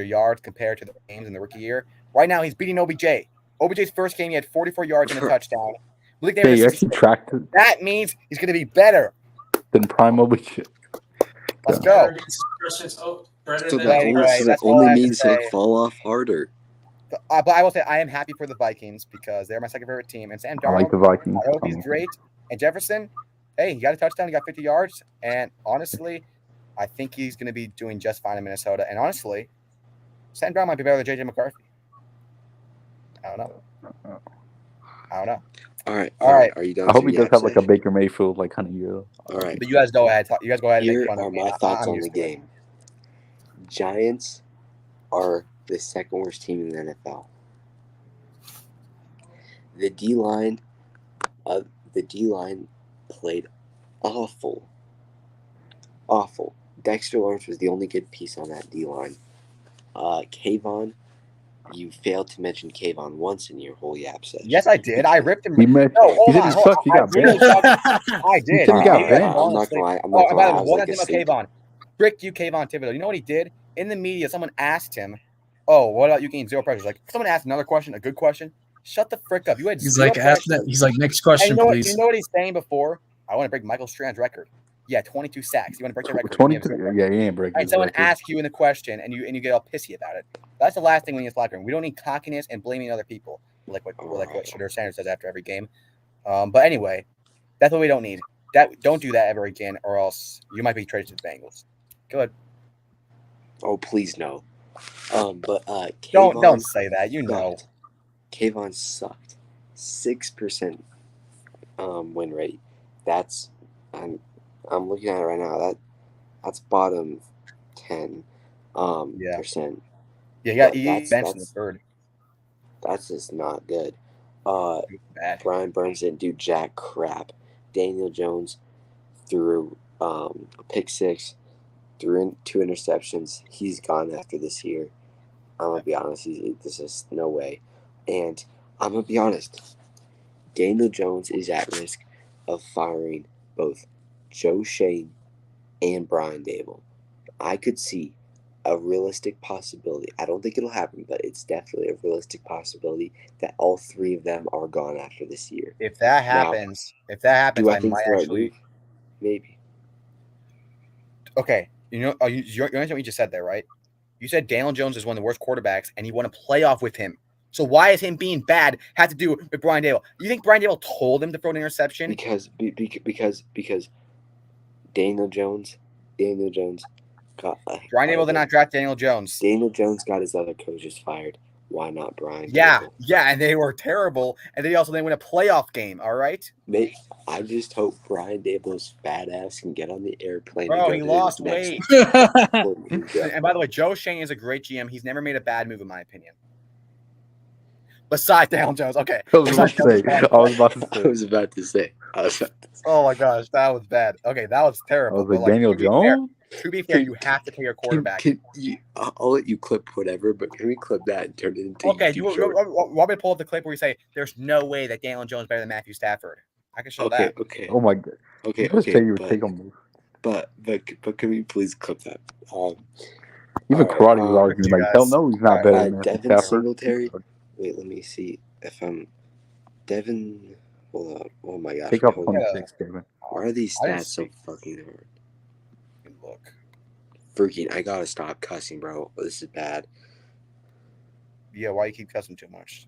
yards compared to the games in the rookie year. Right now, he's beating OBJ. OBJ's first game, he had 44 yards and a touchdown. Malik Yeah, Neighbors you had actually 66. tracked it That means he's going to be better. than Prime OBJ. Let's go. So But that anyway, so that that's all only I have to means he'll say. fall off harder. But I will say I am happy for the Vikings because they're my second favorite team. And Sam I like Darnold, the Vikings. I hope he's great. And Jefferson, hey, he got a touchdown. He got 50 yards. And honestly, I think he's going to be doing just fine in Minnesota. And honestly, Sam Brown might be better than J.J. McCarthy. I don't know. All right. All right. Are you done? I hope with he your does have like a section? Baker Mayfield like kind of year. All right. But you guys go ahead. You guys go ahead and Here make fun are of me. my thoughts I'm on the used to it. game. Giants are the second worst team in the NFL. The D line played awful. Dexter Lawrence was the only good piece on that D line. Kayvon, you failed to mention Kayvon once in your whole Yap session. Yes, I did. I ripped him. He meant No, hold he said on. he hold sucked. on. He got I really benched. sucked. I did. said he got Maybe benched. I'm not honestly. gonna lie. I'm Oh, not and gonna by lie. the I way, was one like thing a about sink. Kayvon. Frick you, Kayvon Thibodeau. You know what he did? In the media, someone asked him, oh, what about you getting zero pressure? Like, someone asked another question, a good question. Shut the frick up. You had He's zero like, ask pressure. that. He's like, next And question, you please. know what he's saying before? I want to break Michael Strand's record. Yeah, 22 sacks. You want to break the record? 23. Yeah, he ain't breaking. And his someone record. asks you in the question, and you get all pissy about it. That's the last thing we need in the locker room. We don't need cockiness and blaming other people, like what Shedeur Sanders does after every game. But anyway, that's what we don't need. Don't do that ever again, or else you might be traded to the Bengals. Go ahead. Oh, please no. But Don't Kayvon say that. You know. sucked. Kayvon sucked. 6% win rate. That's I'm looking at it right now. That's bottom 10 Yeah. percent. Yeah, But he that's- benched in the that's- third. That's just not good. Bad. Brian Burns didn't do jack crap. Daniel Jones threw a pick six, threw in 2 interceptions. He's gone after this year. I'm gonna be honest. This is no way. And I'm gonna be honest. Daniel Jones is at risk of firing both Joe Shane and Brian Dable. I could see a realistic possibility. I don't think it'll happen, but it's definitely a realistic possibility that all 3 of them are gone after this year. If that happens, Do I I think might it's the right actually. move? Maybe. Okay, you know, you understand what you just said there, right? You said Daniel Jones is one of the worst quarterbacks, and you want to playoff with him. So why is him being bad have to do with Brian Dable? You think Brian Dable told him to throw an interception? Because Daniel Jones got Brian Dable did not draft Daniel Jones. Daniel Jones got his other coaches fired. Why not Brian Yeah, Dable? yeah, and they were terrible, and they also didn't win a playoff game. All right, I just hope Brian Dable's fat ass can get on the airplane. bro, and he go to lost his next weight. important job. And by the way, Joe Shane is a great GM. He's never made a bad move, in my opinion. Besides Daniel Jones, okay. I was about to say. Oh my gosh, that was bad. Okay, that was I terrible. was like, but, Daniel to be fair- Jones? To be fair, you have to pay your quarterback. I'll let you clip whatever, but can we clip that and turn it into Okay, YouTube you short? want me to pull up the clip where you say there's no way that Daniel Jones is better than Matthew Stafford? I can show that. Okay. Oh my god. Okay. You just say you would But take him. but can we please clip that? Even Alright, Karate was arguing you like, guys. hell no, he's not better than Devin Stafford. Singletary. Wait, let me see if I'm Devin. Hold on. Oh my gosh. Take off hold on. 26, Kevin. Why are these I didn't stats so see- fucking hard? look. Freaking, I gotta stop cussing, bro. This is bad. Yeah, why you keep cussing too much?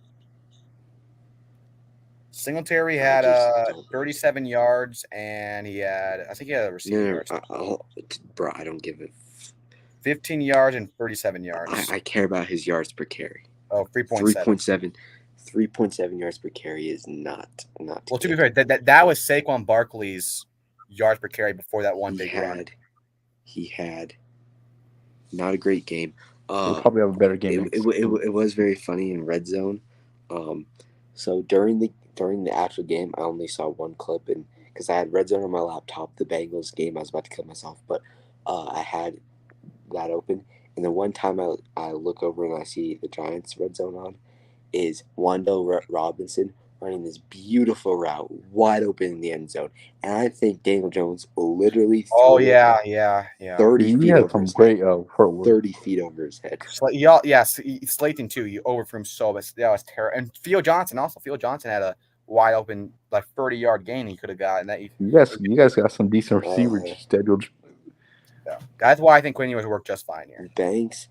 Singletary I had just don't 37 yards, and he had a receiving yards. Bro, I don't give it. 15 yards and 37 yards. I care about his yards per carry. Oh, 3.7. 3.7 yards per carry is not. Well, to be fair, that was Saquon Barkley's yards per carry before that one big run. He had not a great game. We'll probably have a better game. It was very funny in red zone. So during the actual game, I only saw one clip, and because I had red zone on my laptop, the Bengals game, I was about to kill myself, but I had that open, and the one time I look over and I see the Giants red zone on is Wando Robinson running this beautiful route wide open in the end zone, and I think Daniel Jones literally threw 30 He feet had over some his great head. footwork. 30 feet over his head. Slayton too. You overthrew him so, but that was terrible. And Theo Johnson had a wide open 30-yard gain he could have gotten. That You guys got some decent receivers scheduled. Yeah. That's why I think Quinn Ewers worked just fine here. Banks,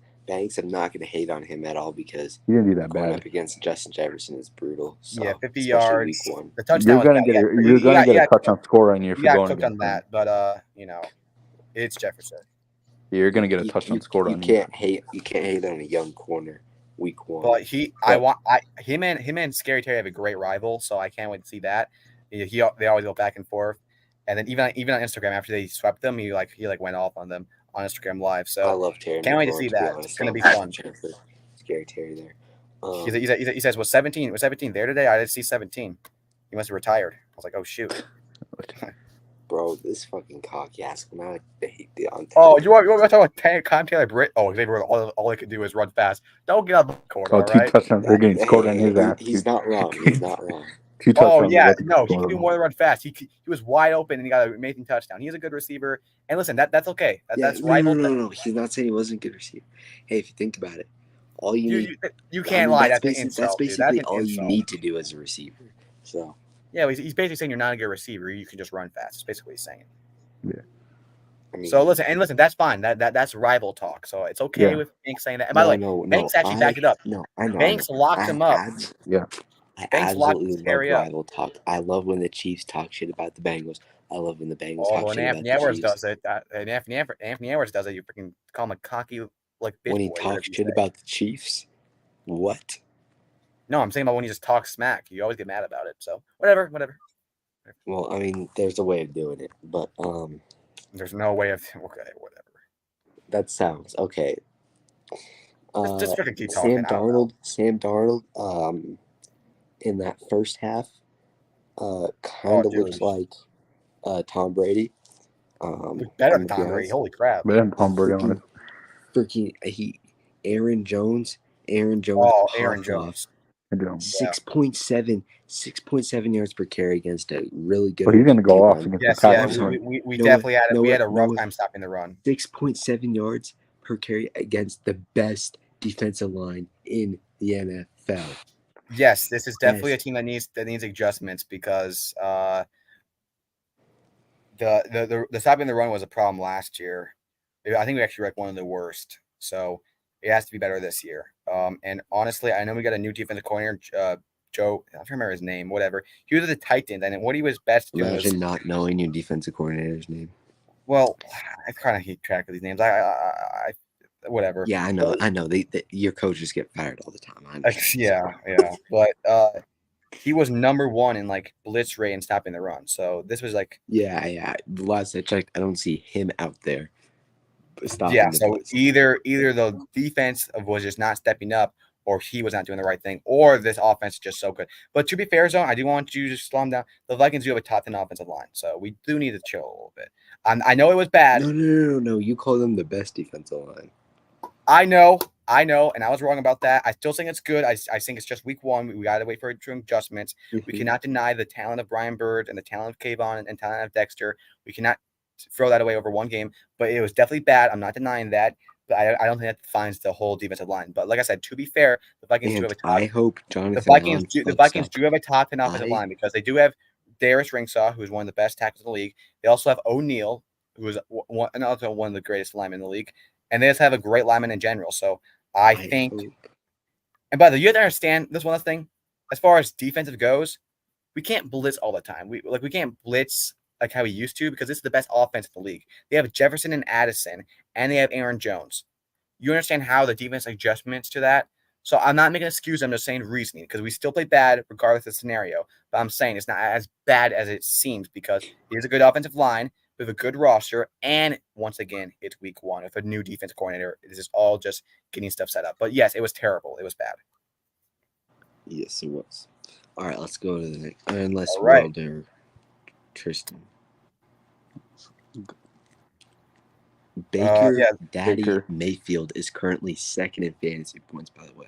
I'm not going to hate on him at all because He didn't do that going bad. up against Justin Jefferson is brutal. So, 50 especially yards. Week 1. The touchdown. You're gonna get a touchdown score on you if you're going cooked against on that, but it's Jefferson. You're gonna get a touchdown scored on you. You can't hate on a young corner Week 1. But him and Scary Terry have a great rival, so I can't wait to see that. They always go back and forth, and then even on Instagram after they swept them, he went off on them on Instagram Live. So I love Terry. Can't wait to see that. It's gonna be fun. Scary Terry there. He says, was 17 there today? I didn't see 17. He must have retired. I was like, oh shoot. Bro, this fucking cocky ass. You want to talk about Con Taylor Britt? Oh, all they could do is run fast. Don't get out of the corner, two right? touchdowns. They're getting scored on his ass. He's not wrong. 2 touchdowns. He can do more than run fast. He was wide open and he got an amazing touchdown. He's a good receiver. And listen, that's okay. That's rival. No. He's not saying he wasn't a good receiver. Hey, if you think about it, all you can't lie. That's basically all you need to do as a receiver. So yeah, he's basically saying you're not a good receiver. You can just run fast. That's basically what he's saying. Yeah. So listen, that's fine. That's rival talk. So it's okay with Banks saying that. And by the way, Banks actually backed it up. No, I know. Banks locked him up. I Banks locked absolutely love rival talk. I love when the Chiefs talk shit about the Bengals. I love when the Bengals talk shit about the Chiefs. Anthony Edwards does it. And Anthony Edwards does it. You freaking call him a cocky bitch when he talks shit about the Chiefs. What? No, I'm saying about when he just talks smack. You always get mad about it. So whatever. Well, I mean, there's a way of doing it, but there's no way of whatever. That sounds okay. Just freaking keep talking. Sam Darnold, in that first half, kind of looks like Tom Brady. Better than Tom Brady. Holy crap! Better than Tom Brady on it. Freaking Aaron Jones. Oh, Aaron Jones. 6.7 yards per carry against a really good. Well, he's going to go off against the Packers. We definitely had a rough time stopping the run. 6.7 yards per carry against the best defensive line in the NFL. Yes, this is definitely a team that needs adjustments because the stopping the run was a problem last year. I think we actually ranked one of the worst. So it has to be better this year. And honestly, I know we got a new defensive coordinator, Joe. I don't remember his name. Whatever. He was at the Titans, and what he was best doing was not knowing your defensive coordinator's name. Well, I kind of keep track of these names. I whatever. Yeah, I know. Your coaches get fired all the time. Yeah. But he was number one in blitz rate and stopping the run. So this was yeah. The last I checked, I don't see him out there. So either the defense was just not stepping up, or he was not doing the right thing, or this offense is just so good. But to be fair, Zone, I do want you to slow them down. The Vikings do have a top 10 offensive line, so we do need to chill a little bit. I know it was bad. No. You call them the best defensive line. I know, and I was wrong about that. I still think it's good. I think it's just week 1. We got to wait for adjustments. Mm-hmm. We cannot deny the talent of Brian Bird and the talent of Kayvon and talent of Dexter. We cannot throw that away over one game, but it was definitely bad. I'm not denying that, but I don't think that defines the whole defensive line. But like I said, to be fair, the Vikings do have a top. I hope Jonathan. The Vikings do have a top 10 offensive line because they do have Darius Ringsaw, who's one of the best tackles in the league. They also have O'Neal, who is and also one of the greatest linemen in the league, and they just have a great lineman in general. So I think. hope- And by the way, you have to understand this one last thing. As far as defensive goes, we can't blitz all the time. We can't blitz like how we used to because this is the best offense in the league. They have Jefferson and Addison, and they have Aaron Jones. You understand how the defense adjustments to that? So I'm not making an excuse. I'm just saying reasoning because we still play bad regardless of the scenario. But I'm saying it's not as bad as it seems because it is a good offensive line with a good roster, and once again, it's week 1 with a new defense coordinator. It is all just getting stuff set up. But yes, it was terrible. It was bad. Yes, it was. All right, let's go to the next. Unless All right. World or Tristan. Baker yeah, Daddy Baker. Mayfield is currently second in fantasy points, by the way.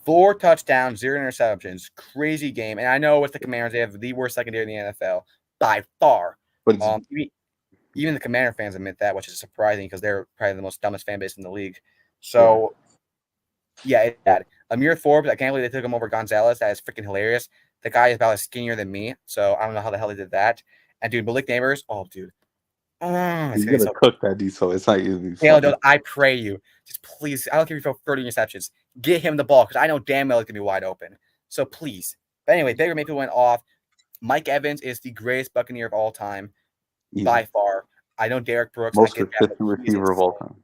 4 touchdowns, 0 interceptions. Crazy game. And I know with the Commanders, they have the worst secondary in the NFL by far. But it's, Even the Commander fans admit that, which is surprising because they're probably the most dumbest fan base in the league. So, yeah, it's bad. Amir Forbes, I can't believe they took him over Gonzalez. That is freaking hilarious. The guy is about as skinnier than me, so I don't know how the hell they did that. And, dude, Malik Neighbors, oh, dude. he's going to cook that dude, so it's not easy. Taylor, I pray you. Just please, I don't care if you throw 30 interceptions. Get him the ball because I know damn well it's going to be wide open. So, please. But anyway, Baker Mayfield went off. Mike Evans is the greatest Buccaneer of all time. By far. I know Derek Brooks. Most I get that, consistent but receiver of all time.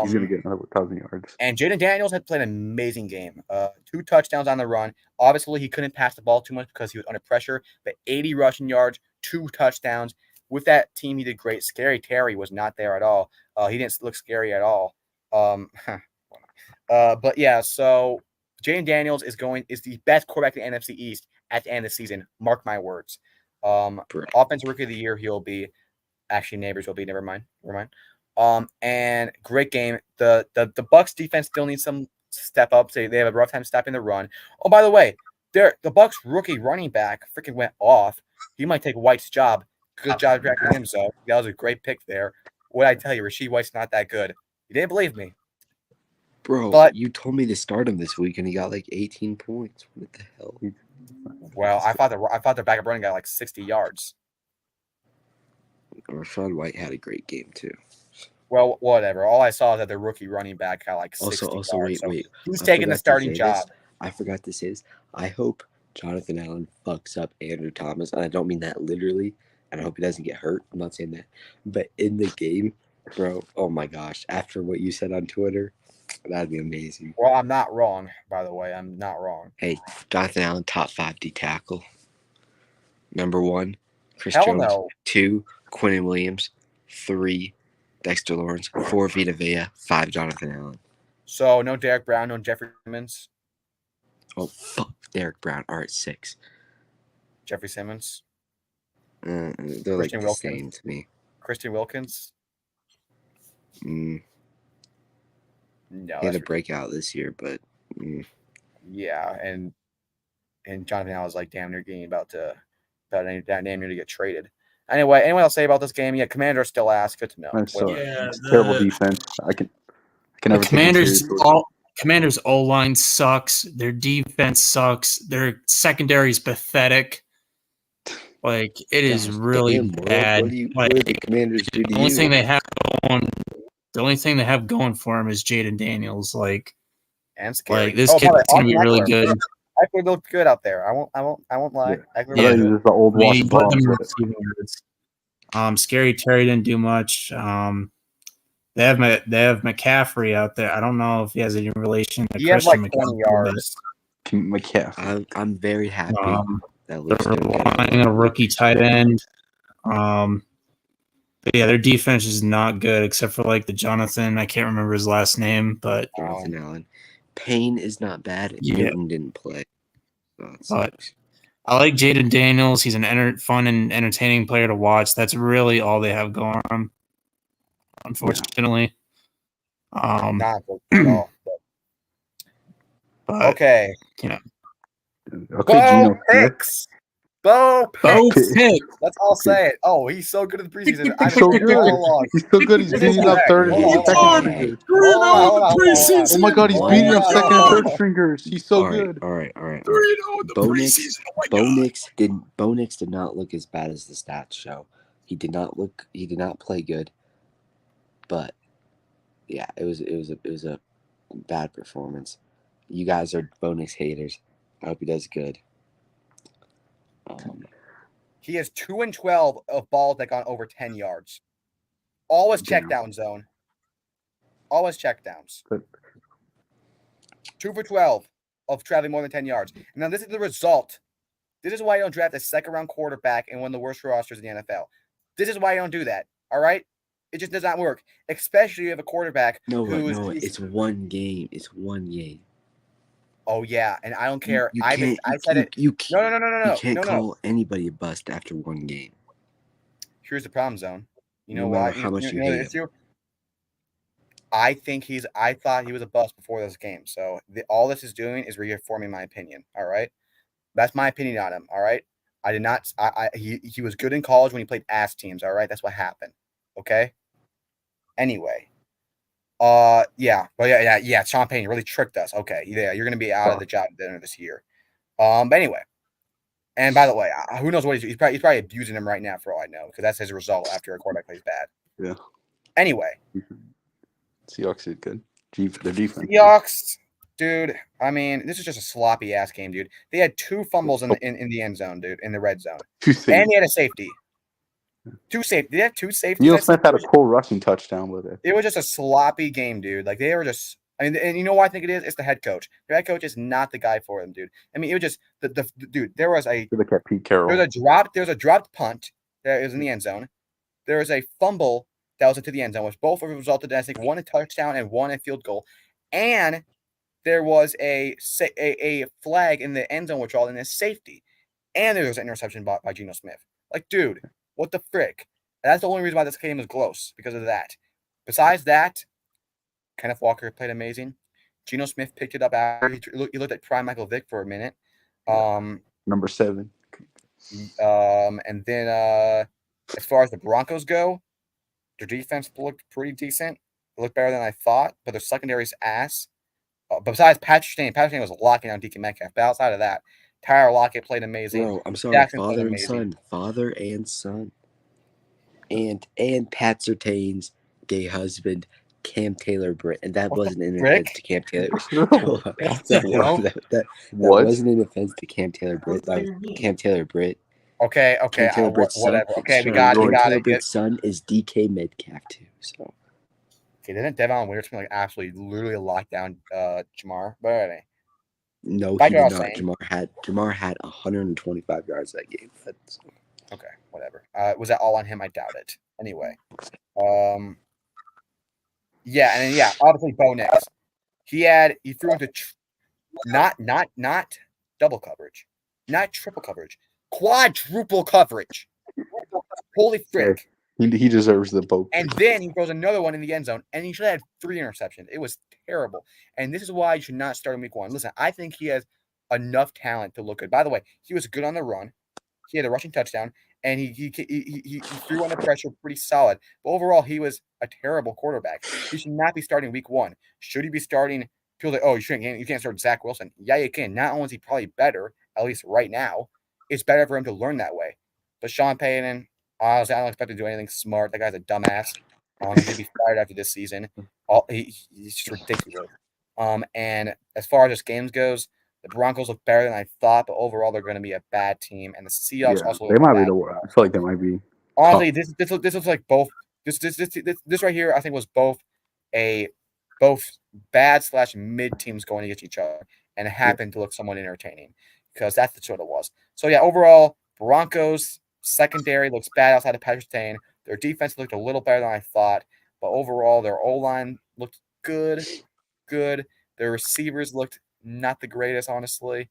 He's going to get another 1,000 yards. And Jaden Daniels had played an amazing game. 2 touchdowns on the run. Obviously, he couldn't pass the ball too much because he was under pressure, but 80 rushing yards, 2 touchdowns. With that team, he did great. Scary Terry was not there at all. He didn't look scary at all. But yeah, so Jaden Daniels is the best quarterback in the NFC East at the end of the season. Mark my words. Offensive Rookie of the Year, he'll be. Actually, Neighbors will be. Never mind. And great game. The Bucks defense still needs some step up. They have a rough time stopping the run. Oh, by the way, the Bucks rookie running back freaking went off. He might take White's job. Good job drafting him, so that was a great pick there. What I tell you, Rasheed White's not that good. You didn't believe me. Bro, But- you told me to start him this week, and he got like 18 points. What the hell? Well, I thought their backup running got like 60 yards. Rashad White had a great game too. Well, whatever. All I saw is that the rookie running back got like 60 Also, yards. wait. He's I taking the forgot to starting say job. this. I forgot to say this. I hope Jonathan Allen fucks up Andrew Thomas, and I don't mean that literally. And I hope he doesn't get hurt. I'm not saying that, but in the game, bro. Oh my gosh! After what you said on Twitter, that'd be amazing. Well, I'm not wrong, by the way. I'm not wrong. Hey, Jonathan Allen, top 5 D tackle. Number 1, Chris Hell Jones. no. 2, Quinnen Williams. 3, Dexter Lawrence. 4, Vita Vea. 5, Jonathan Allen. So no Derek Brown, no Jeffrey Simmons. Oh fuck, Derek Brown. All right, 6. Jeffrey Simmons. They're like Christian the Wilkins. same to me. Christian Wilkins. Mm, No. he had that's a breakout this year, but Yeah, and Jonathan Allen was like damn near to get traded. Anyway, anyone else say about this game? Yeah, Commander still ass. Good to know. That's so- Yeah, Terrible defense. I can never take them seriously. Commanders O line sucks. Their defense sucks. Their secondary is pathetic. Like it is gosh, really damn, bro. bad. What do Like, the Commanders do to the only you? thing they have going for him is Jaden Daniels. Like And scary. this by kid's the way, gonna be Austin really Eckler. good. Eckler looked good out there. I won't lie. Yeah. Eckler I looked thought he good. was the old I mean, Washington. put them in Bombs. receiving yards. Scary Terry didn't do much. They have McCaffrey out there. I don't know if he has any relation to He had Christian like 20 McCaffrey, yards. McCaffrey. I'm very happy but, that they're Luke's gonna get relying on a rookie tight end. But yeah, their defense is not good except for like the Jonathan. I can't remember his last name, but Jonathan Allen. Payne is not bad. Yeah. Newton didn't play. So it sucks. I like Jaden Daniels. He's an fun and entertaining player to watch. That's really all they have going on, unfortunately. Not good at all. But Okay. Okay, Bo Geno Smith. Picks. Bo Bo Picks. Pick. Let's all say it. Oh, he's so good in the preseason. I've so been good. all along. He's so good. He's beating up third and Hold second on. stringers. Hold on. Oh my god, he's Hold beating up on. second and third stringers. He's so all right, good. all right. Oh Bo Nix did not look as bad as the stats show. He did not play good. But yeah, it was a bad performance. You guys are Bo Nix haters. I hope he does good. He has 2 and 12 of balls that gone over 10 yards. Always check Damn. down zone. Always check downs. Good. 2 for 12 of traveling more than 10 yards. And now this is the result. This is why you don't draft a second-round quarterback in one of the worst rosters in the NFL. This is why you don't do that. All right? It just does not work, especially if you have a quarterback who is. It's one game. It's one game. Oh yeah, and I don't care. You I can't. said it. You No. You can't No. call anybody a bust after one game. Here's the problem zone. You know No what? matter how much you know the hate issue? I thought he was a bust before this game. So all this is doing is reaffirming my opinion. All right, that's my opinion on him. All right, I did not. He was good in college when he played ass teams. All right, that's what happened. Okay. Anyway, yeah, but yeah. Sean Payton really tricked us. Okay, yeah, you're gonna be out of the job at the end of this year. But anyway, and by the way, who knows what he's probably abusing him right now for all I know, because that's his result after a quarterback plays bad. Yeah. Anyway, Seahawks did good. Their defense. Seahawks, dude. I mean, this is just a sloppy ass game, dude. They had 2 fumbles in the end zone, dude, in the red zone, and they had a safety. 2 safety. They have 2 safeties. Neil Smith had a cool rushing touchdown with it. It was just a sloppy game, dude. Like they were just. I mean, and you know what I think it is? It's the head coach. The head coach is not the guy for them, dude. I mean, it was just the dude. There was a. Look at Pete Carroll. There's a dropped punt that was in the end zone. There was a fumble that was into the end zone, which both resulted in, I think, 1 a touchdown and 1 a field goal. And there was a flag in the end zone, which all in a safety. And there was an interception by Geno Smith. Like, dude, what the frick? And that's the only reason why this game is close, because of that. Besides that, Kenneth Walker played amazing. Geno Smith picked it up after he looked at prime Michael Vick for a minute. Number 7. And then as far as the Broncos go, their defense looked pretty decent. It looked better than I thought, but their secondary's ass. But besides Patrick Stain was locking down DK Metcalf. But outside of that, Tyler Lockett played amazing. Bro, I'm sorry, Jackson father played and son, and Pat Surtain's gay husband, Cam Taylor-Britt, and that wasn't an offense to Cam Taylor. that wasn't an offense to Cam Taylor-Britt. Cam Taylor-Britt. Okay, Cam Taylor-Britt's whatever. son, Okay, we got it. Taylor-Britt's son is DK Metcalf too. So. Okay, didn't Devon Witherspoon absolutely literally lock down Jamar? But anyway. No, he did not. Jamar had 125 yards that game. Okay, whatever. Was that all on him? I doubt it. Anyway, obviously Bo Nix. He threw into not double coverage, not triple coverage, quadruple coverage. Holy frick! He deserves the vote. And then he throws another one in the end zone, and he should have had 3 interceptions. It was terrible. And this is why you should not start in week 1. Listen, I think he has enough talent to look good. By the way, he was good on the run. He had a rushing touchdown, and he threw under pressure pretty solid. But overall, he was a terrible quarterback. He should not be starting week 1. Should he be starting? People say, "Oh, you can't start Zach Wilson." Yeah, you can. Not only is he probably better, at least right now, it's better for him to learn that way. But Sean Payton, honestly, I don't expect him to do anything smart. That guy's a dumbass. He's gonna be fired after this season. He's just ridiculous. And as far as this games goes, the Broncos look better than I thought, but overall they're going to be a bad team. And the Seahawks also they might be the worst. I feel like they might be. Honestly, this looks like both. This right here, I think, was both bad / mid teams going against each other, and it happened to look somewhat entertaining because that's what it was. So yeah, overall, Broncos secondary looks bad outside of Patrick Stain. Their defense looked a little better than I thought, but overall, their O-line looked good. Their receivers looked not the greatest, honestly.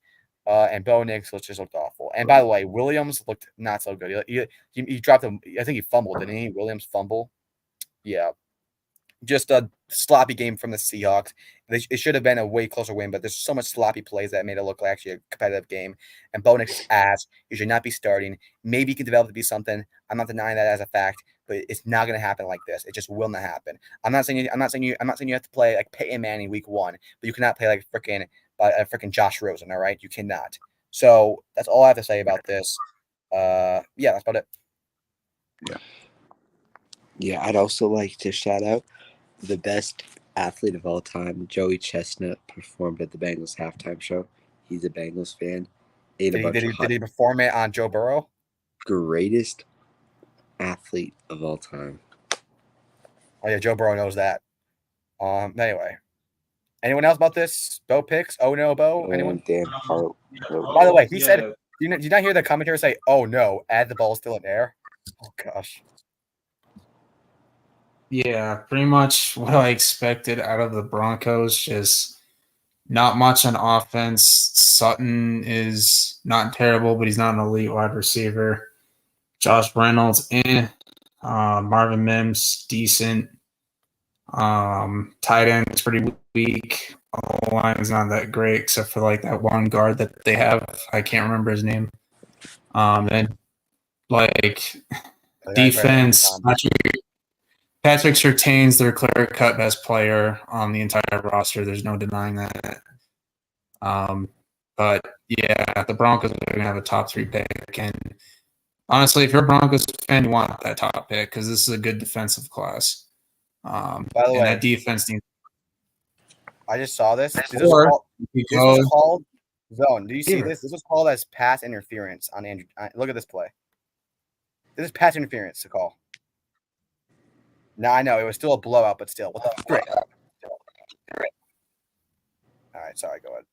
And Bo Nix just looked awful. And by the way, Williams looked not so good. He dropped him. I think he fumbled, didn't he? Williams fumble. Yeah. Just a sloppy game from the Seahawks. It should have been a way closer win, but there's so much sloppy plays that made it look like actually a competitive game. And Bo Nix is ass. He should not be starting. Maybe he can develop to be something. I'm not denying that as a fact, but it's not going to happen like this. It just will not happen. I'm not saying you have to play like Peyton Manning week 1, but you cannot play like freaking Josh Rosen. All right, you cannot. So that's all I have to say about this. Yeah, that's about it. Yeah, I'd also like to shout out the best athlete of all time, Joey Chestnut, performed at the Bengals halftime show. He's a Bengals fan. Ate a bunch of hot. Did he perform it on Joe Burrow? Greatest athlete of all time. Oh yeah, Joe Burrow knows that. Anyway, anyone else about this? Bo picks? Oh no, Bo. Anyone? Dan Hart. By the way, he said, did you not hear the commentator say, "Oh no," as the ball's still in air? Oh gosh. Yeah, pretty much what I expected out of the Broncos. Just not much on offense. Sutton is not terrible, but he's not an elite wide receiver. Josh Reynolds, Marvin Mims, decent. Tight end is pretty weak. The line is not that great, except for like that one guard that they have. I can't remember his name. And like defense, Patrick Surtain's their clear-cut best player on the entire roster. There's no denying that. But yeah, the Broncos are going to have a top 3 pick. And honestly, if you're a Broncos fan, you want that top pick because this is a good defensive class. By the way, that defense needs. I just saw this. This was called zone. Do you see this? This was called as pass interference on Andrew. Look at this play. This is pass interference to call. No, I know it was still a blowout, but still. What the frick? All right, sorry. Go ahead.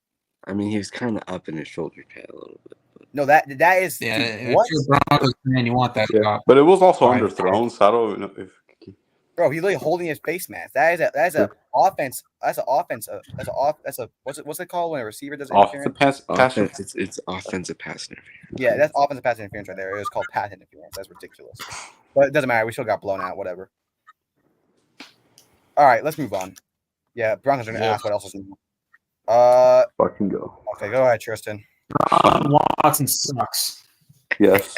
I mean, he was kind of up in his shoulder pad a little bit. But... No, that is. Yeah, dude, what? If you're a Broncos fan, you want that. Yeah, but it was also underthrown, so I don't know if. Bro, he's literally holding his face mask. That is a offense. That's an offense. That's a what's it called when a receiver does interference? It's offensive pass interference. Yeah, that's offensive pass interference right there. It was called pass interference. That's ridiculous. But it doesn't matter. We still got blown out. Whatever. All right, let's move on. Yeah, Broncos are gonna ask what else is new. Fucking go. Okay, go ahead, Tristan. Watson sucks. Yes.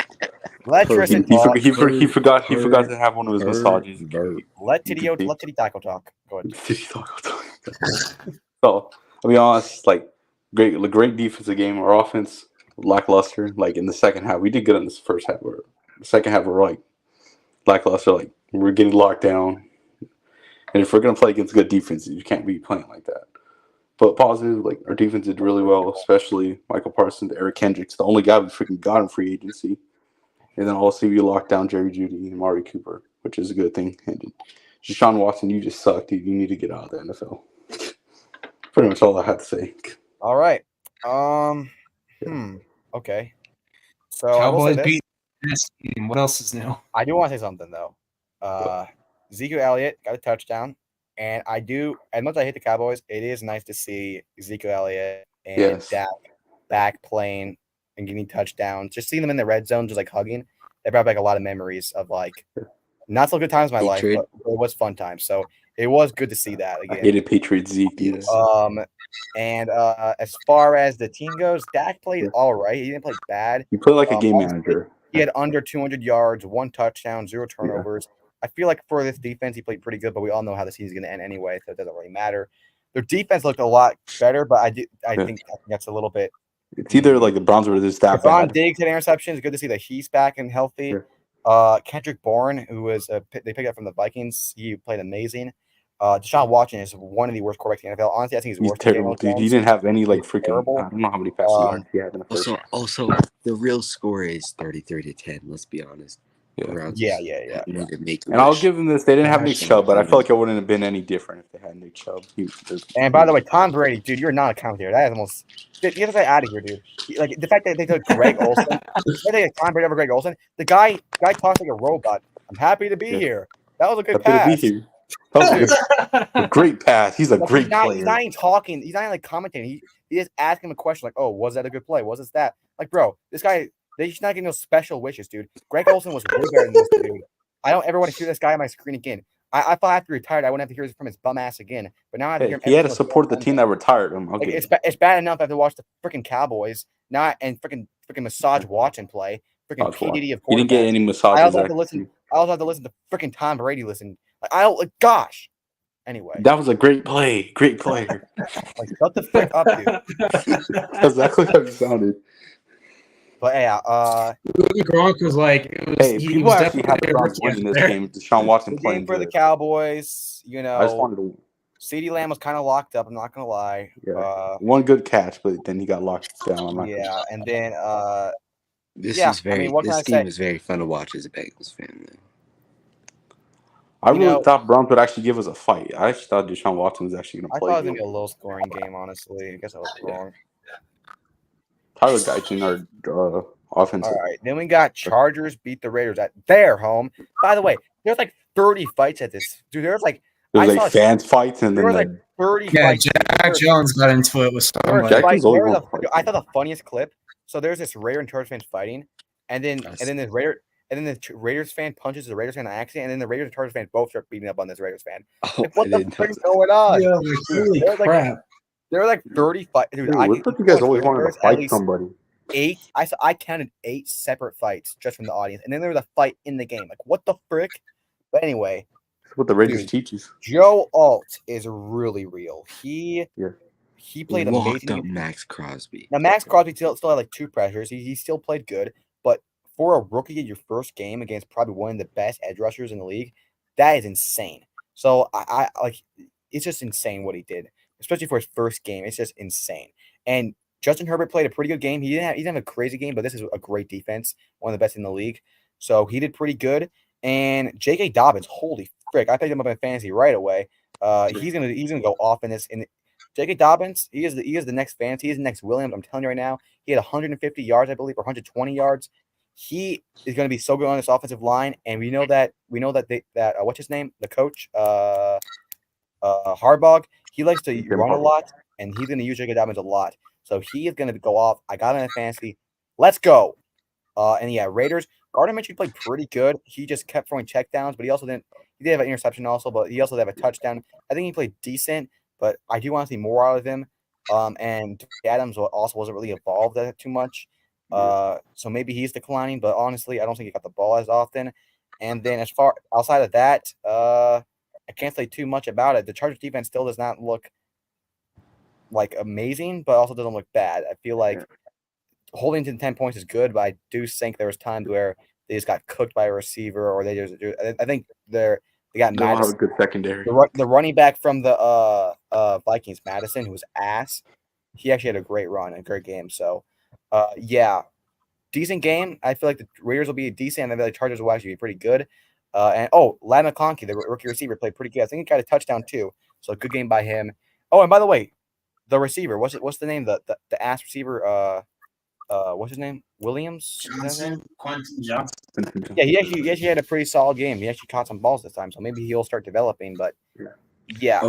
Let Tristan talk. He forgot to have one of his massages. Let Titty Taco talk. Go ahead. So I'll be honest, like great defensive game. Our offense lackluster. Like in the second half, we did good in this first half. The second half, we're like lackluster. Like we're getting locked down. And if we're gonna play against good defenses, you can't be playing like that. But positive, like our defense did really well, especially Michael Parsons, Eric Kendricks, the only guy we freaking got in free agency. And then also we locked down Jerry Jeudy and Amari Cooper, which is a good thing. And Deshaun Watson, you just suck, dude. You need to get out of the NFL. Pretty much all I had to say. All right. Okay. So Cowboys beat this team. What else is new? I do want to say something though. Ezekiel Elliott got a touchdown, and I do. As much as I hate the Cowboys, it is nice to see Ezekiel Elliott and Dak back playing and getting touchdowns. Just seeing them in the red zone, just like hugging, that brought back a lot of memories of like not so good times in my life, but it was fun times. So it was good to see that again. I hated Patriots Zeke. Yes. And as far as the team goes, Dak played all right. He didn't play bad. He played like a game manager. He had under 200 yards, 1 touchdown, 0 turnovers. Yeah. I feel like for this defense, he played pretty good, but we all know how the season's going to end anyway, so it doesn't really matter. Their defense looked a lot better, but I think that's a little bit. It's either like the Browns or this staff. Stephon Diggs had interceptions. It's good to see that he's back and healthy. Sure. Kendrick Bourne, who was they picked up from the Vikings, he played amazing. Deshaun Watson is one of the worst quarterbacks in the NFL. Honestly, I think he's worse. Terrible, dude. He didn't have any like freaking. Terrible. I don't know how many passing yards he had in the first. Also, the real score is 33-10. Let's be honest. Yeah. And I'll give them this. They didn't have Nick Chubb, but I feel like it wouldn't have been any different if they had Nick Chubb. And by the way, Tom Brady, dude, you're not a commentator. That is almost get this guy out of here, dude. Like the fact that they took Greg Olsen, they took Tom Brady over Greg Olsen. The guy talks like a robot. I'm happy to be here. That was a good pass. That was a great pass. He's a great player. He's not even talking. He's not even like commentating. He just asked him a question like, "Oh, was that a good play? Was it that?" Like, bro, this guy. He's not getting those special wishes, dude. Greg Olsen was way better than this dude. I don't ever want to hear this guy on my screen again. I thought after he retired, I wouldn't have to hear from his bum ass again. But now I have to hear him. He had to support the team that retired him. Like, it's bad enough I have to watch the freaking Cowboys, and freaking massage Watson play. Freaking PDD of course. He didn't get any massages. I also have to listen to freaking Tom Brady listen. Like, gosh. Anyway, that was a great play. Great player. Like, shut the frick up, dude. That's exactly how he sounded. But yeah, Gronk was like, it was, Hey, he people was actually had definitely the a Browns rookie winning out this there. game. Deshaun Watson good playing game for the good. Cowboys. I just wanted to. CeeDee Lamb was kind of locked up. I'm not gonna lie. Yeah. One good catch, but then he got locked down. I'm not gonna- Yeah, and then This Yeah, is very. I mean, what can this I game say? is very fun to watch as a Bengals fan. Though. I You really know- thought Browns would actually give us a fight. I actually thought Deshaun Watson was actually going to I play thought it was good. gonna be a low scoring game. Honestly, I guess I was wrong. Tyler Guyton, our offensive. All right, then we got Chargers beat the Raiders at their home. By the way, there's like 30 fights at this. Dude, there's like There's I like saw fans fights and there then was like 30 Yeah, fights. Jack Jones got into it with There was somebody. Jack- Jackson's always there was one fight. I thought the funniest clip. So there's this Raider and Chargers fans fighting, and then this Raider. And then the Raiders fan punches the Raiders fan on accident, and then the Raiders and Chargers fan both start beating up on this Raiders fan. Oh, Like, what I the didn't know frick is that. going on? Yeah, like, holy There was like- crap. There were like 30 fights. Dude, Dude, I what can- about you guys always wanted there's to at fight least somebody? 8. I counted 8 separate fights just from the audience, and then there was a fight in the game. Like, what the frick? But anyway, That's what the Raiders Dude. teaches. Joe Alt is really real. He played Locked amazing. up Max Crosby. Now Max Crosby still had like 2 pressures. He still played good, but for a rookie in your first game against probably one of the best edge rushers in the league, that is insane. So I like it's just insane what he did, especially for his first game. It's just insane. And Justin Herbert played a pretty good game. He didn't have a crazy game, but this is a great defense, one of the best in the league. So he did pretty good. And J.K. Dobbins, holy frick, I picked him up in fantasy right away. He's gonna go off in this. And J.K. Dobbins, he is the next fantasy. He is the next Williams. I'm telling you right now. He had 150 yards, I believe, or 120 yards. He is going to be so good on this offensive line, and we know that what's his name, the coach, Harbaugh. He likes to Jim run a Harbaugh. lot, and he's going to use J.K. Dobbins a lot. So he is going to go off. I got him in fantasy. Let's go. And yeah, Raiders. Gardner Minshew played pretty good. He just kept throwing checkdowns, but he also didn't. He did have an interception also, but he also did have a touchdown. I think he played decent, but I do want to see more out of him. And Adams also wasn't really involved that too much. So maybe he's declining, but honestly, I don't think he got the ball as often. And then as far outside of that, I can't say too much about it. The Chargers defense still does not look like amazing, but also doesn't look bad. I feel like holding to 10 points is good, but I do think there was times where they just got cooked by a receiver, or they just. I think they got They don't have a Madison. good secondary. The running back from the Vikings, Madison, who was ass. He actually had a great run, a great game. So, yeah, decent game. I feel like the Raiders will be decent, and I feel like the Chargers will actually be pretty good. And Ladd McConkey, the rookie receiver, played pretty good. I think he got a touchdown too. So good game by him. Oh, and by the way, the receiver, what's the name? The ass receiver. What's his name? Williams. Is that his name? Quentin Johnson. Yeah, he actually had a pretty solid game. He actually caught some balls this time, so maybe he'll start developing. But yeah,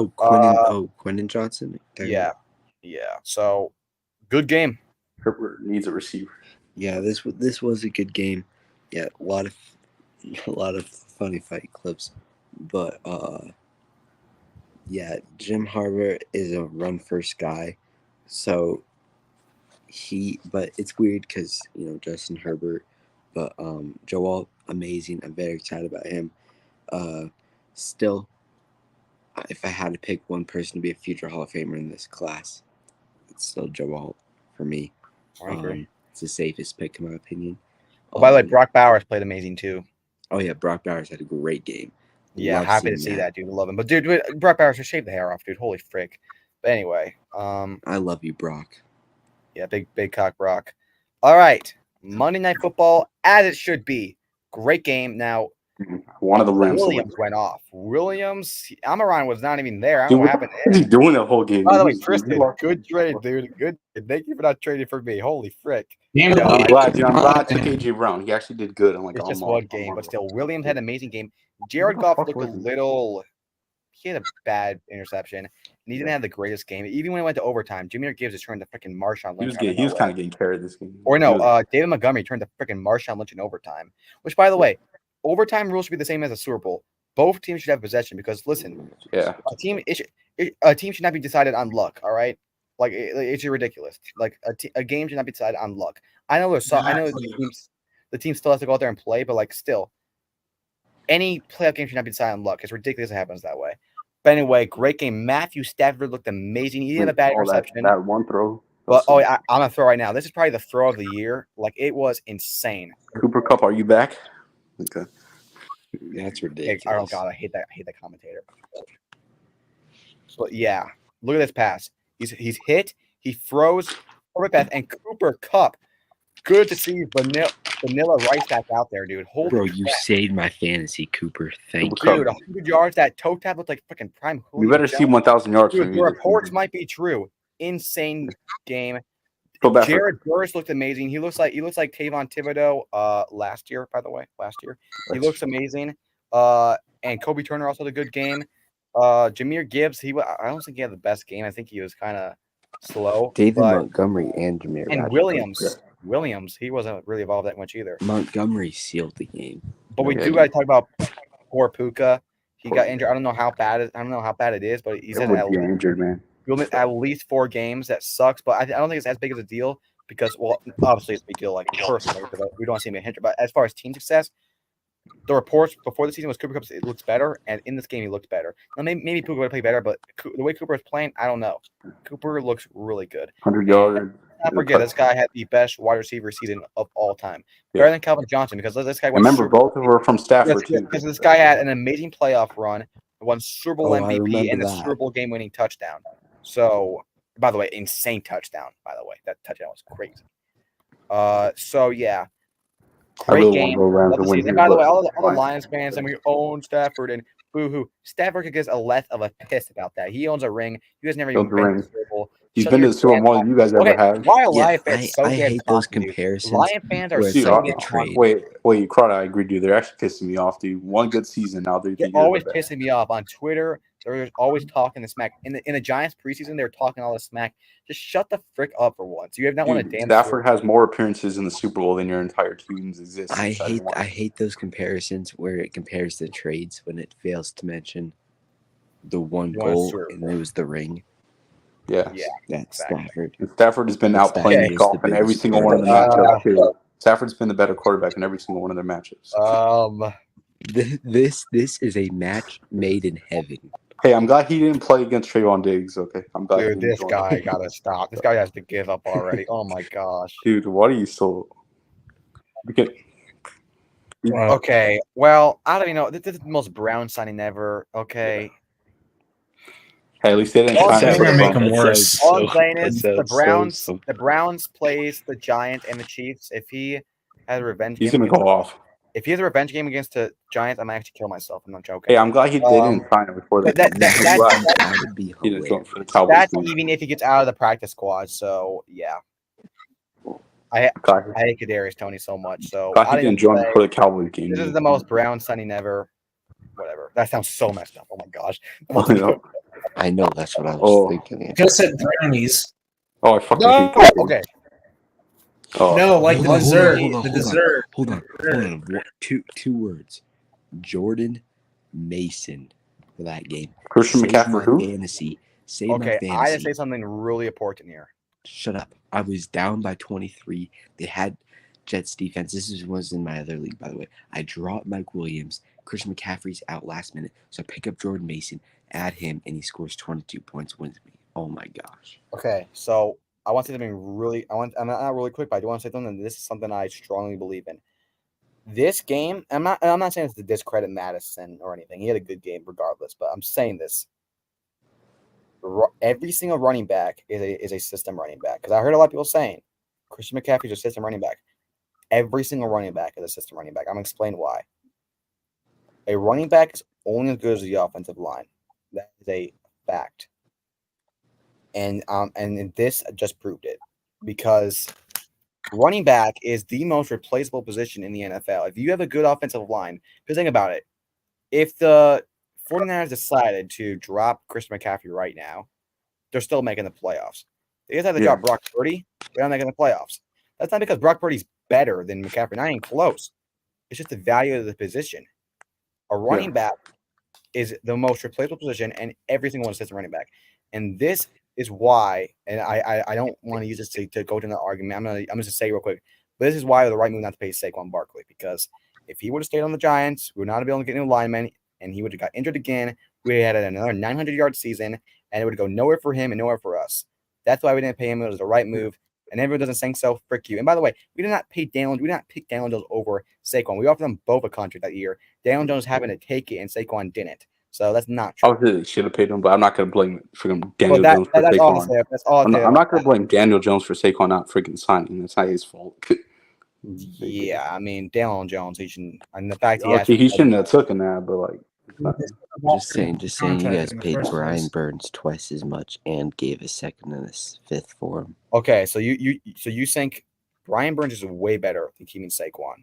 Quentin Johnson. yeah. So good game. Herbert needs a receiver. Yeah, this was a good game. Yeah, a lot of funny fight clips, but yeah, Jim Harbaugh is a run first guy, so but it's weird because Justin Herbert, but Joe Alt, amazing. I'm very excited about him. Still, if I had to pick one person to be a future Hall of Famer in this class, it's still Joe Alt for me. I agree. It's the safest pick in my opinion. By the way, Brock Bowers played amazing too. Oh yeah, Brock Bowers had a great game. Yeah, Love happy to seeing see that, dude. Love him. But dude, Brock Bowers just shaved the hair off, dude. Holy frick. But anyway, I love you, Brock. yeah, big cock Brock. All right, Monday Night Football, as it should be. Great game. Now, One of the Rams. Williams went off. Amaron was not even there. I Dude, don't know what what happened. is he doing the whole game? By the way, He was- Tristan, good trade, dude. Good. Thank you for not trading for me. Holy frick. Game Yeah, of I'm the glad, dude. I'm glad I took AJ Brown. He actually did good. I'm like, It's just I'm one on- game, I'm but on- still, Williams had an amazing game. Jared the Goff fuck looked a was he? little. He had a bad interception, and he didn't have the greatest game. Even when it went to overtime, Jameer Gibbs is turned to freaking Marshawn Lynch. He was kind of getting carried this game. Or He no, was- David Montgomery turned to freaking Marshawn Lynch in overtime. Which, by the way, overtime rules should be the same as a Super Bowl. Both teams should have possession because, listen, yeah. a team should not be decided on luck. All right, like it's ridiculous. Like a game should not be decided on luck. I know the team still has to go out there and play, but like still, any playoff game should not be decided on luck. It's ridiculous it happens that way. But anyway, great game. Matthew Stafford looked amazing. He didn't have a bad Oh, interception. That one throw. But I'm gonna throw right now. This is probably the throw of the year. Like it was insane. Cooper Cup, are you back? Okay. That's Hey, ridiculous. oh god, I hate that commentator. But yeah, look at this pass. He's hit. He throws over pass and Cooper Cup. Good to see Vanilla Rice back out there, dude. Holy Bro, crap. you saved my fantasy, Cooper. Thank Cooper you. Cup. Dude, 100 yards. That toe tap looked like freaking prime. You Julio better see Jones. 1,000 yards Dude, from the you. reports might be true. Insane game. Go back. Jared Burris looked amazing. He looks like Tavon Thibodeau last year, by the way. He looks amazing. And Kobe Turner also had a good game. Jahmyr Gibbs, I don't think he had the best game. I think he was kind of slow. David but, Montgomery and Jameer and Rodgers. Williams, he wasn't really involved that much either. Montgomery sealed the game. But we do got to talk about poor Puka. He got injured. I don't know how bad it is, but he's in injured, man. at least 4 games. That sucks, but I don't think it's as big of a deal because, well, obviously it's a big deal, like personally, because we don't see him get injured. But as far as team success, the reports before the season was Cooper Cup. It looks better, and in this game he looked better. Now maybe Puka would play better, but the way Cooper is playing, I don't know. Cooper looks really good. 100 yards. Not forget, this guy had the best wide receiver season of all time, better than Calvin Johnson, because this guy. Remember, both of them were from Stafford too. Because this guy had an amazing playoff run, won Super Bowl MVP, and a that. Super Bowl game-winning touchdown. So, by the way, insane touchdown. By the way, that touchdown was crazy. So yeah, great game. And by the way, all the Lions fans, and we own Stafford and boo-hoo. Stafford could give a less of a piss about that. He owns a ring. You guys never even been to the Super Bowl. He's been to the Super Bowl more than you guys ever have. Why are Lion fans so I hate those comparisons. Lion fans are where so it's like a trade. Wait, Crowder, I agree, dude. They're actually pissing me off, dude. One good season now. They're always pissing me off on Twitter. They're always talking the smack. In the Giants preseason, they're talking all the smack. Just shut the frick up for once. You have not won a damn. Stafford has more appearances in the Super Bowl than your entire team's existence. I hate those comparisons where it compares the trades when it fails to mention the one goal and it was the ring. Yeah. That's Stafford. And Stafford has been outplaying golf in every single one of the matchups too. Stafford's been the better quarterback in every single one of their matchups. This is a match made in heaven. Hey, I'm glad he didn't play against Trayvon Diggs. Okay, I'm glad. Dude, this guy gotta stop. This guy has to give up already. Oh my gosh. Dude, what are you so? Okay, well, I don't even know. This is the most Brown signing ever. Okay. Hey, at least they didn't All sign That's gonna him. make them worse. All I'm saying is the Browns plays the Giants and the Chiefs. If he has a revenge He's game, gonna go off. if he has a revenge game against the Giants, I'm gonna actually kill myself. I'm not joking. Hey, I'm glad they didn't sign him before but that. That would be He didn't hilarious. go for the Cowboys. That's even if he gets out of the practice squad. So yeah, I hate Kadarius Toney so much. So Glad he didn't join for the Cowboys game. This is the most Brown signing ever. Whatever. That sounds so messed up. Oh my gosh. I know that's what I was thinking. You could have said brownies. Oh, I fucking No. hate that. Okay. Oh. No, like Hold on, dessert. hold on, The hold on. dessert. Hold on. Two words. Jordan Mason for that game. Christian Save McCaffrey, my who? fantasy. Save my Okay. fantasy. I just say something really important here. Shut up. I was down by 23. They had Jets defense. Was in my other league, by the way. I dropped Mike Williams. Christian McCaffrey's out last minute. So I pick up Jordan Mason, add him, and he scores 22 points, wins me. Oh my gosh. Okay. So I want to say something really. I'm not really quick, but I do want to say something. This is something I strongly believe in. This game, I'm not saying it's to discredit Madison or anything. He had a good game regardless, but I'm saying this. Every single running back is a system running back. Because I heard a lot of people saying Christian McCaffrey's a system running back. Every single running back is a system running back. I'm going to explain why. A running back is only as good as the offensive line. That is a fact. And this just proved it. Because running back is the most replaceable position in the NFL. If you have a good offensive line, because think about it. If the 49ers decided to drop Christian McCaffrey right now, they're still making the playoffs. They just had to drop Brock Purdy, they're not making the playoffs. That's not because Brock Purdy's better than McCaffrey. Not even close. It's just the value of the position. A running back is the most replaceable position, and every single one is a running back. And this is why, and I don't want to use this to go to an argument. I'm gonna just say real quick, but this is why the right move not to pay Saquon Barkley, because if he would have stayed on the Giants, we would not have been able to get new linemen, and he would have got injured again. We had another 900-yard season, and it would go nowhere for him and nowhere for us. That's why we didn't pay him. It was the right move. And everyone doesn't think so. Frick you. And by the way, we did not pick Daniel Jones over Saquon. We offered them both a contract that year. Daniel Jones happened to take it, and Saquon didn't. So that's not true. Obviously, they should have paid him, but I'm not going to blame freaking Daniel Well, Jones for that's all to Saquon. say. That's all to say. I'm not going to blame Daniel Jones for Saquon not freaking signing. That's not his fault. Yeah, I mean, Daniel Jones, he shouldn't. And the fact He shouldn't have taken that, but like, Just saying, you guys in the paid first Brian place. Burns twice as much and gave a second and a fifth for him. Okay, so you think Brian Burns is way better than keeping Saquon?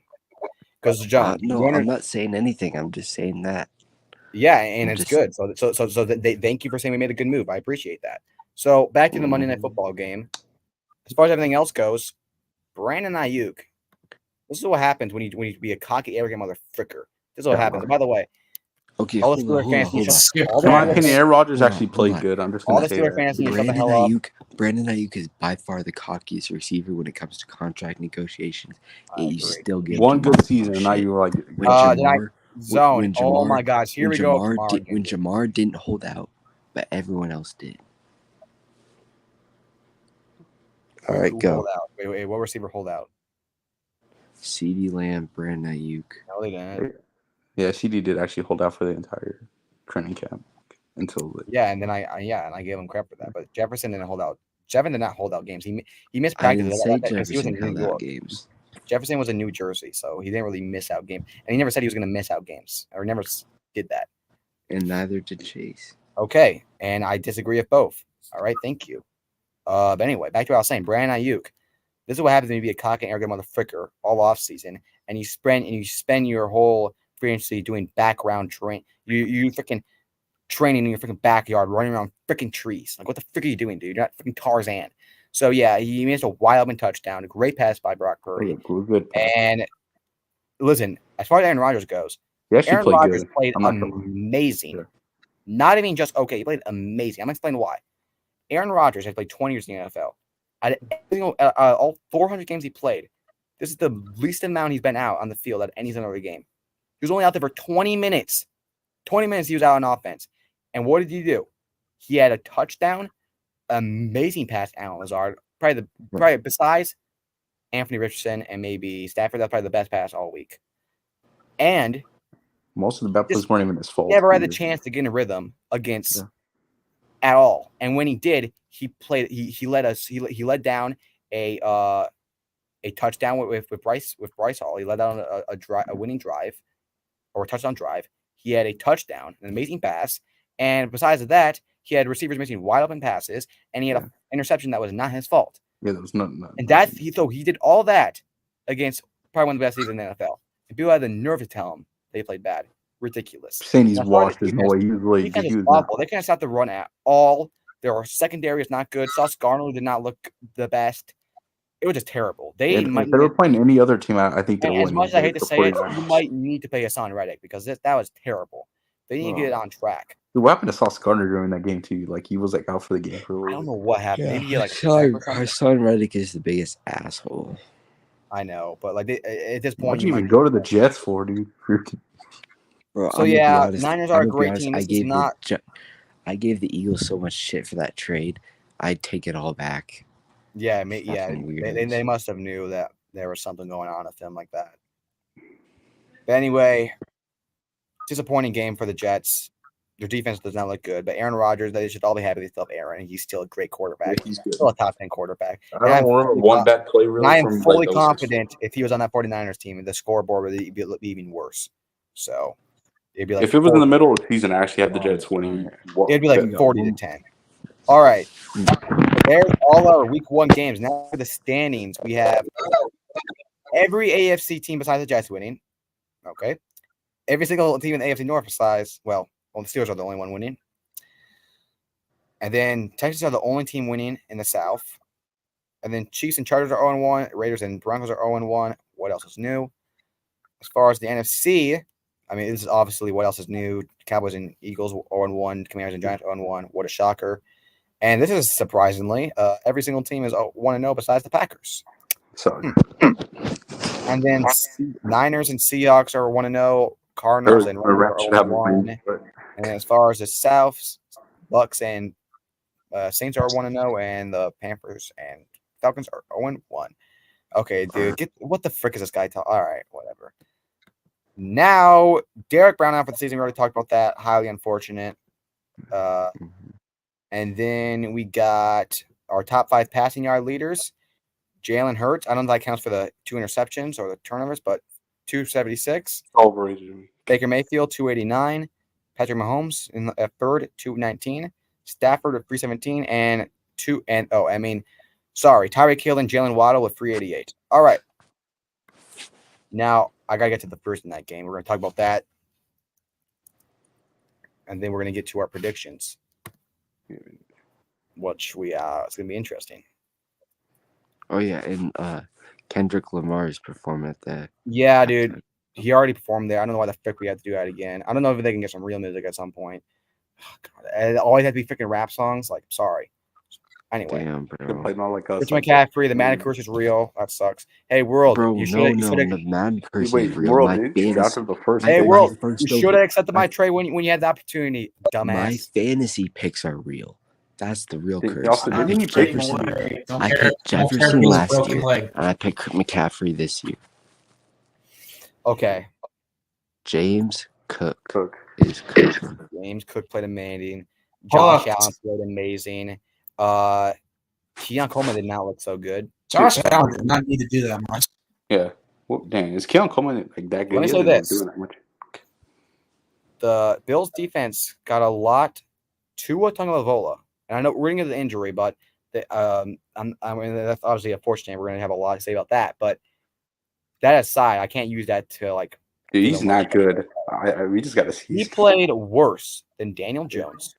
Because John, No, I'm not saying anything. I'm just saying that. Yeah, and I'm it's just- good. So they thank you for saying we made a good move. I appreciate that. So back to the Monday Night Football game. As far as everything else goes, Brandon Ayuk. This is what happens when you be a cocky, arrogant motherfucker. This is what happens. And by the way, Okay, all hold the on, Steelers fans hold need on. to Skip all in my the opinion, Aaron Rodgers Hold on, actually hold played on. good. I'm just all going the to say Steelers that. fans need to shut the hell up. Brandon Ayuk is by far the cockiest receiver when it comes to contract negotiations. I Yet you agree. still give One Jamar good season, and now shit. you were like, When Jamar- Jamar, Zone. when Oh Jamar- my gosh, here we go. Jamar when again. Jamar didn't hold out, but everyone else did. All right, Who go. hold out? Wait, what receiver hold out? CeeDee Lamb, Brandon Ayuk. No, they didn't. yeah, CD did actually hold out for the entire training camp until Yeah, and then I gave him crap for that. But Jefferson didn't hold out. Jefferson did not hold out games. He missed I practice didn't say because he was in Jefferson New held out York. games. Jefferson was in New Jersey, so he didn't really miss out games. And he never said he was going to miss out games, or never did that. And neither did Chase. Okay, and I disagree with both. All right, thank you. But anyway, back to what I was saying. Brandon Ayuk. This is what happens when you be a cocky, arrogant motherfucker all off season, and you spend your whole free agency doing background train. You freaking training in your freaking backyard, running around freaking trees. Like, what the frick are you doing, dude? You're not freaking Tarzan. So yeah, he missed a wide open touchdown, a great pass by Brock Purdy. good. And listen, as far as Aaron Rodgers goes, He actually Aaron played Rodgers good. played I'm not gonna lie. amazing. Sure. Not even just okay, he played amazing. I'm gonna explain why. Aaron Rodgers has played 20 years in the NFL. All 400 games he played, this is the least amount he's been out on the field at any other game. He was only out there for 20 minutes. 20 minutes he was out on offense. And what did he do? He had a touchdown, amazing pass, Allen Lazard. Probably besides Anthony Richardson and maybe Stafford, that's probably the best pass all week. And Most of the bad plays weren't even his fault. he never had the either. chance to get in a rhythm against at all. And when he did, he played. He led down a touchdown with Bryce Hall. He led down a winning drive or a touchdown drive. He had a touchdown, an amazing pass, and besides that, he had receivers missing wide open passes, and he had an interception that was not his fault. Yeah, there was nothing. And he did all that against probably one of the best seasons in the NFL. And people had the nerve to tell him they played bad. Ridiculous. Saying he's As far as washed. There's defense- no way he was late. defense He is was awful. They can't stop the run at all. Their secondary is not good. Sauce Gardner did not look the best. It was just terrible. If they were playing any other team, I think they're and winning. as much as I hate to The say it, 49ers. you might need to pay Hassan Reddick because that was terrible. They need to get it on track. Dude, what happened to Sauce Gardner during that game too? Like he was like out for the game for a I little don't bit. know what happened. Maybe he Hassan Reddick is the biggest asshole. I know, but like at this point, What'd you you even might- go to the Jets for, dude? Bro, So, I'm gonna be yeah, honest, Niners are a I'm gonna be great honest, team. I This is gave not- I gave the Eagles so much shit for that trade. I'd take it all back. Yeah, Fucking they weirdos. must have knew that there was something going on with him like that. But anyway, disappointing game for the Jets. Their defense does not look good, but Aaron Rodgers, they should all be happy they still have Aaron. He's still a great quarterback. he's good. Still a top 10 quarterback. I don't remember one bad play really. And I am from, fully those confident if he was on that 49ers team, the scoreboard would be even worse. So it'd be like If it was in the 40 middle of the season, I actually had the Jets winning. it'd be like 40-10. All right. There's all our week 1 games. Now for the standings, we have every AFC team besides the Jets winning. Okay. Every single team in the AFC North besides, well, the Steelers are the only one winning. And then Texans are the only team winning in the South. And then Chiefs and Chargers are 0-1. Raiders and Broncos are 0-1. What else is new? As far as the NFC, I mean, this is obviously what else is new. Cowboys and Eagles 0-1. Commanders and Giants 0-1. What a shocker. And this is surprisingly, every single team is 1-0 besides the Packers. Sorry. And then Niners and Seahawks are 1-0. Cardinals and Rams are 0-1. And then as far as the South, Bucks and Saints are 1-0, and the Panthers and Falcons are 0-1. Okay, dude, what the frick is this guy talking? All right, whatever. Now, Derek Brown out for the season. We already talked about that. Highly unfortunate. And then we got our top 5 passing yard leaders. Jalen Hurts. I don't know if that counts for the 2 interceptions or the turnovers, but 276. Overrated. Baker Mayfield, 289. Patrick Mahomes in the third, 219. Stafford with 317. Tyreek Hill and Jalen Waddle with 388. All right. Now, I got to get to the first in that game. We're going to talk about that. And then we're going to get to our predictions. Which it's going to be interesting. Oh yeah, and Kendrick Lamar's performing at the. Yeah, dude. He already performed there. I don't know why the frick we have to do that again. I don't know if they can get some real music at some point. Oh, God. It always has to be freaking rap songs. Like, sorry. Anyway. Damn, Could play bro. not like us. Rich McCaffrey, the Madden curse is real. That sucks. Hey, World. Bro, you no, should the Madden curse Wait, is real. World, My didn't you draft fantasy, him the first? Hey, pick? World. first You over- should have accepted my my- trade when you had the opportunity, dumbass. my fantasy picks are real. That's the real He curse. also I didn't he picked pick Jefferson. Don't I care. picked Don't care Jefferson if he's last broken year, leg. and I picked McCaffrey this year. Okay. James Cook Cook. is cooking. James Cook played amazing. Josh Fucked. Allen played amazing. Keon Coleman did not look so good. Josh Allen did not need to do that much. Yeah. Well, dang, is Keon Coleman like that good? Let me He say hasn't been this. doing that much. The Bills defense got a lot. Tua Tagovailoa, and I know we're gonna get the injury, but that's obviously unfortunate. We're gonna have a lot to say about that. But that aside, I can't use that to like. Dude, he's not good. We just got to see. He played worse than Daniel Jones.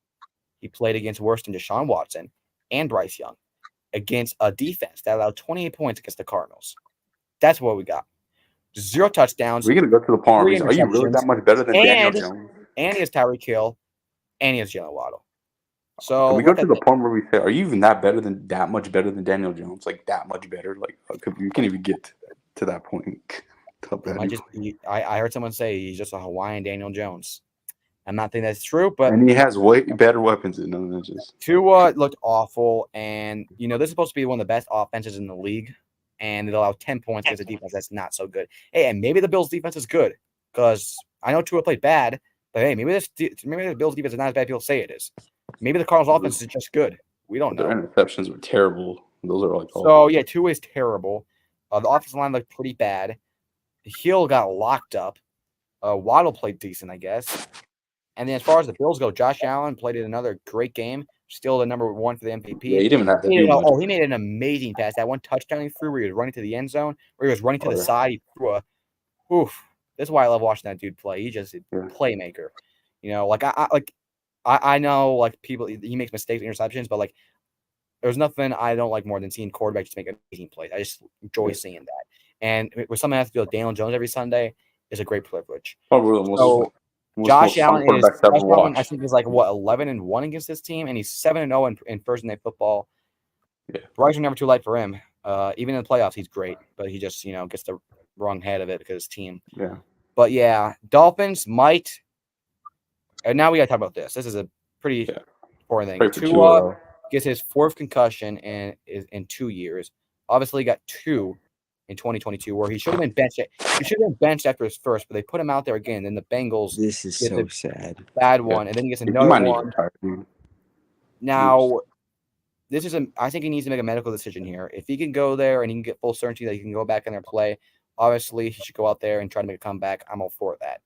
He played against worse than Deshaun Watson and Bryce Young against a defense that allowed 28 points against the Cardinals. That's what we got. 0 touchdowns. We're gonna go to the palm. Are 3 you really that interceptions, much better than Daniel and- Jones? And he has Tyreek Hill, and he has Jalen Waddle. Can So we go look to at the point where we say, are you even that much better than Daniel Jones? Like that much better? Like you can't even get to that point. I heard someone say he's just a Hawaiian Daniel Jones. I'm not thinking that's true, but And he has way better weapons than none of just. Tua looked awful, and this is supposed to be one of the best offenses in the league, and they allow 10 points against a defense that's not so good. Hey, and maybe the Bills' defense is good because I know Tua played bad, but hey, maybe the Bills' defense is not as bad as people say it is. Maybe the Cardinals' offense is just good. We don't know. Their interceptions were terrible. Those are like. So yeah, Tua is terrible. The offensive line looked pretty bad. Hill got locked up. Waddle played decent, I guess. And then as far as the Bills go, Josh Allen played another great game. Still the number 1 for the MVP. Yeah, he didn't have to do much. He made an amazing pass. That one touchdown he threw where he was running to the end zone, where he was running to the yeah. side. He threw oof. That's why I love watching that dude play. He's just a Yeah. playmaker. I know like people he makes mistakes, interceptions, but like there's nothing I don't like more than seeing quarterbacks just make amazing plays. I just enjoy seeing that. And with something I have to do with Daniel Jones every Sunday is a great privilege. Probably the most Josh fun Allen quarterbacks I've ever I watched. think is like 11-1 against this team, and he's 7-0 in Thursday Night Football. Yeah. Bryce was never too light for him. Even in the playoffs, he's great, but he just gets the wrong head of it because his team. Yeah. But yeah, Dolphins might. And now we got to talk about this. This is a pretty important thing. Pray for Tua Tua. gets his 4th concussion in 2 years. Obviously, he got 2 in 2022, where he should have been benched. He should have been benched after his first, but they put him out there again. Then the Bengals This is Get so the- sad. bad one, and then he gets He another might need to one. retire, dude. Now, I think he needs to make a medical decision here. If he can go there and he can get full certainty that he can go back in there and play, obviously he should go out there and try to make a comeback. I'm all for that.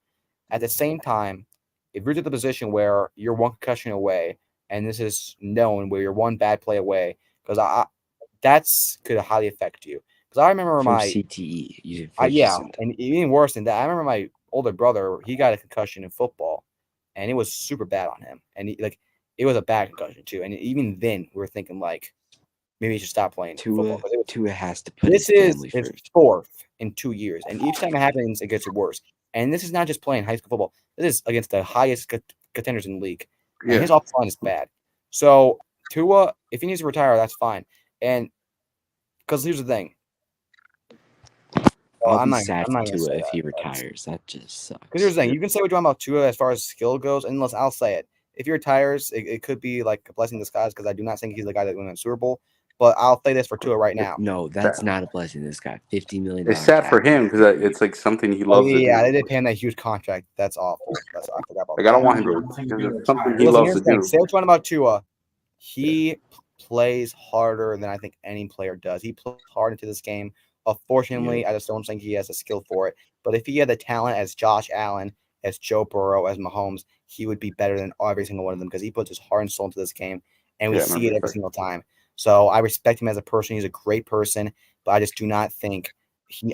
At the same time, if you're to the position where you're 1 concussion away, and this is known where you're 1 bad play away, because that's could highly affect you. Because I remember From my CTE. You and even worse than that, I remember my older brother. He got a concussion in football, and it was super bad on him. And it was a bad concussion too. And even then, we were thinking like maybe he should stop playing football. Tua has to put This his is family his first. 4th in 2 years, and each time it happens, it gets worse. And this is not just playing high school football. This is against the highest contenders in the league. And Yeah. his offensive line is bad. So Tua, if he needs to retire, that's fine. And because here's the thing. I'll I'm be not sad I'm for not gonna Tua say if he that. retires. That just sucks. Because here's the thing, you can say what you want about Tua as far as skill goes, and I'll say it. if he retires, it could be like a blessing in disguise because I do not think he's the guy that won the Super Bowl. But I'll say this for Tua right now. No, that's not a blessing. This guy, $50 million. It's sad for him because it's like something he Oh loves. yeah, to they do. did pay him that huge contract. That's awful. I forgot about Like that. I don't want him to because it's something he Listen, loves here's to the thing. do. Say what you want about Tua. He plays harder than I think any player does. He plays hard into this game. Unfortunately, I just don't think he has the skill for it. But if he had the talent as Josh Allen, as Joe Burrow, as Mahomes, he would be better than every single one of them because he puts his heart and soul into this game, and we see it every single time. So I respect him as a person. He's a great person, but I just do not think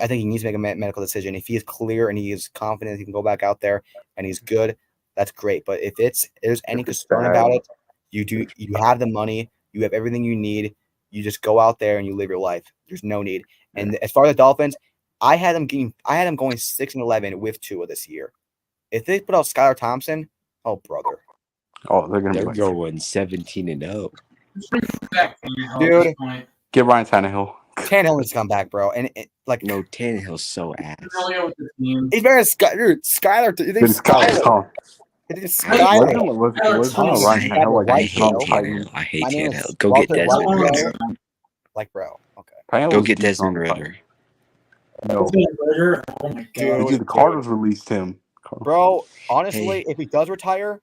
I think he needs to make a medical decision. If he is clear and he is confident he can go back out there and he's good, that's great. But if there's any concern about it, you have the money, you have everything you need. You just go out there and you live your life. There's no need. And as far as the Dolphins, I had them going 6-11 with Tua this year. If they put out Skylar Thompson, oh brother, they're They're gonna going 17-0. dude. Get Ryan Tannehill. Tannehill needs to come back, bro. And No, Tannehill's so ass. he's better than Skylar. You think Skylar? I hate Tannehill. Go get Desmond Ritter. Like, bro, okay. Go get Desmond Ritter. No. Oh my god. Dude, the Cardinals released him. Bro, honestly, if he does retire,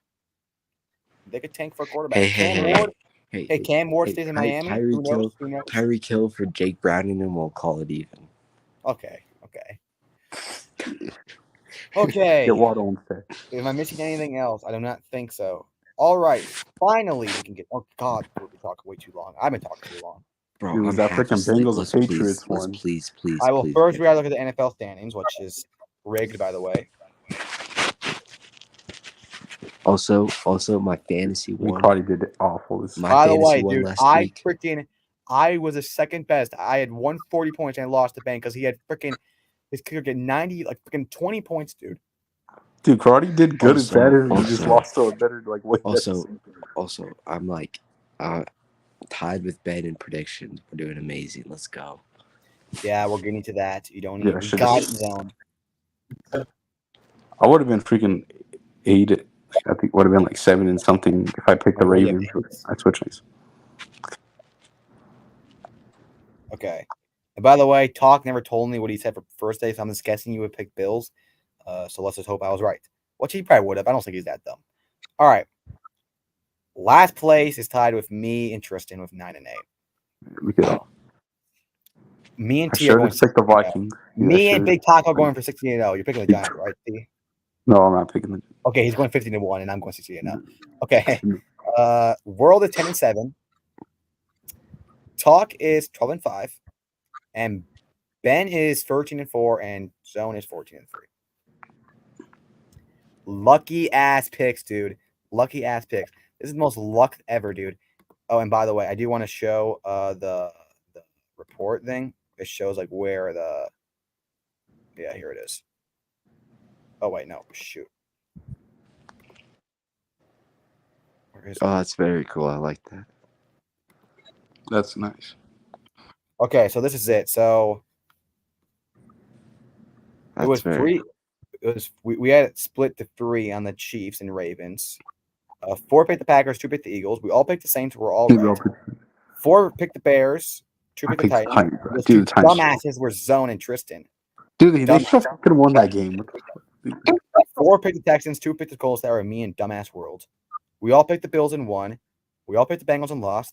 they could tank for a quarterback. Cam Ward stays in Miami. Who knows? Tyreek Hill for Jake Browning, and we'll call it even. Okay. Okay. Get Waddle instead. Am I missing anything else? I do not think so. All right. Finally, we can get. Oh God, we're talking way too long. I've been talking too long. Bro, Dude, I'm that half freaking asleep. Bengals Let's and Patriots one. Please. I will first we gotta look at the NFL standings, which is rigged, by the way. Also, my fantasy We one. probably did it awful. By the way, dude, I was the second best. I had 140 points and I lost to Ben because he had his kicker get 90, like freaking 20 points, dude. Dude, Karate did good in fantasy. He just lost to a better way. Also, I'm like tied with Ben in predictions. We're doing amazing. Let's go. Yeah, we're getting to that. You don't need got zone. I would have been freaking 8. I think would have been like 7 and something if I picked the Ravens. I switched these. Okay. And by the way, Talk never told me what he said for first day, so I'm just guessing you would pick Bills. So let's just hope I was right. Which he probably would have. I don't think he's that dumb. All right. Last place is tied with me and Tristan with 9-8. We could all. Me and I T are should going have picked the Vikings. Me and Big Taco going for 16-0. You're picking the Giants, right, T? No, I'm not picking the. Okay, he's going 15-1, and I'm going 16-0. Okay. World is 10-7. Talk is 12-5, and Ben is 13-4, and Zone is 14-3. Lucky ass picks, dude. Lucky ass picks. This is the most luck ever, dude. Oh, and by the way, I do want to show the report thing. It shows like where the. Yeah, here it is. Oh wait, no, shoot. Oh, that's very cool. I like that. That's nice. Okay, so this is it. So That's it was very 3. It was we had it split to 3 on the Chiefs and Ravens. 4 picked the Packers, 2 picked the Eagles. We all picked the Saints. We're all right. 4 picked the Bears, 2 picked the Titans. The two dumbasses were Zone and Tristan. Dude, they should have won that game. 4 picked the Texans, 2 picked the Colts. That were me and dumbass World. We all picked the Bills and won. We all picked the Bengals and lost.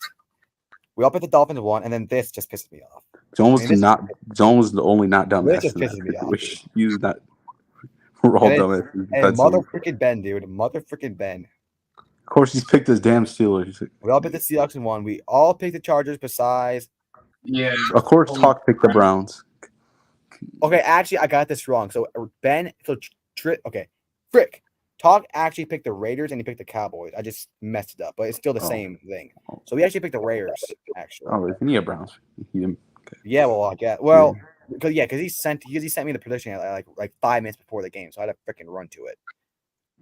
We all picked the Dolphins and won, and then this just pisses me off. Zone was the only not dumbass. This just pisses me off. Which you that we're all dumbass. And mother freaking Ben, dude. Mother freaking Ben. Of course, he's picked his damn Steelers. We all picked the Seahawks and won. We all picked the Chargers besides. Yeah. Of course, Talk picked the Browns. Okay, actually, I got this wrong. So Ben, okay, Frick. Talk actually picked the Raiders and he picked the Cowboys. I just messed it up, but it's still the same thing. So we actually picked the Raiders, actually. Oh, isn't he a Browns? Okay. Yeah, well, I guess. Well, because he sent me the prediction like 5 minutes before the game, so I had to freaking run to it.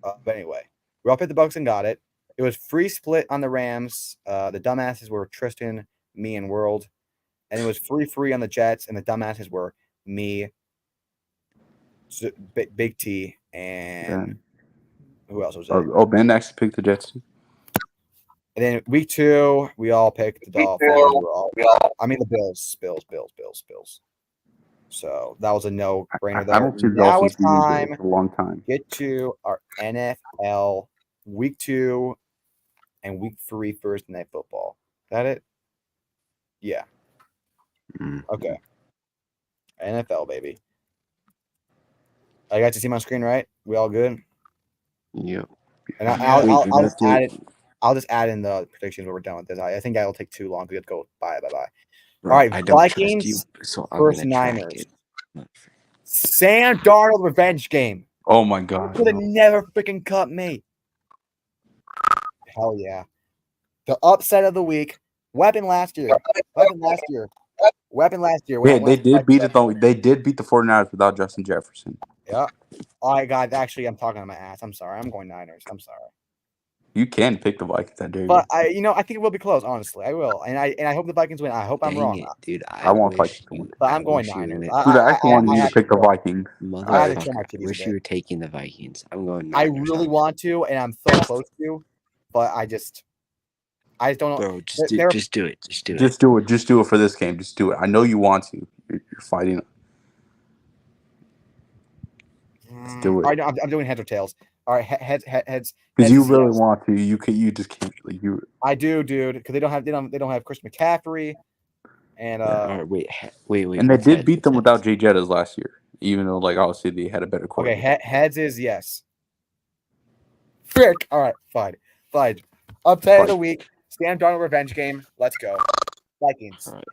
But anyway, we all picked the Bucks and got it. It was free split on the Rams. The dumbasses were Tristan, me, and World, and it was free on the Jets, and the dumbasses were me, Big T, and who else was there? Oh, Ben actually picked the Jets. And then week 2, we all picked the Dolphins. The Bills. So that was a no-brainer I there. don't see the Now Dolphins it's beating the time Bills for a long time. get to our NFL week 2 and week 3 Thursday Night Football. Is that it? Yeah. Okay. NFL, baby. I got to see my screen, right? We all good? Yep. And I'll just Wait, add it. I'll just add in the predictions when we're done with this. I think that will take too long to go. Bye. bro, All right, I don't trust Vikings you, so I'm versus gonna track Niners. it. Not fair. Sam Darnold revenge game. Oh my god. Could have never freaking cut me. Hell yeah. The upset of the week. Weapon last year. Yeah, they did beat it though. They did beat the 49ers without Justin Jefferson. Yeah. Oh my god, actually I'm talking on my ass. I'm sorry. I'm going Niners. I'm sorry. You can pick the Vikings, I dare you. But I think it will be close, honestly. I will. And I hope the Vikings win. I hope I'm Dang wrong. it, dude. I want Vikings to win. But I'm going wish you Niners. wouldn't- Dude, I actually wanted you to pick the Vikings. I had to show my Motherfucker. titties a Wish bit. you were taking the Vikings. I'm going I Niners. really want to, and I'm so close to, but I just don't know. Bro, They're- just do it. Just do it. Just do it for this game. Just do it. I know you want to. You're fighting. Just do it. All right, I'm doing heads or tails. All right, heads. Because you is really yes. want to. You just can't. Like, you. I do, dude, because they don't have Chris McCaffrey, and All right, wait. And they what's did heads? beat them What's without heads? Jay Jettas last year, even though obviously they had a better okay, quarterback. heads is yes. Frick. All right, fine. Upset of the week. Sam Darnold revenge game. Let's go. Vikings. All right.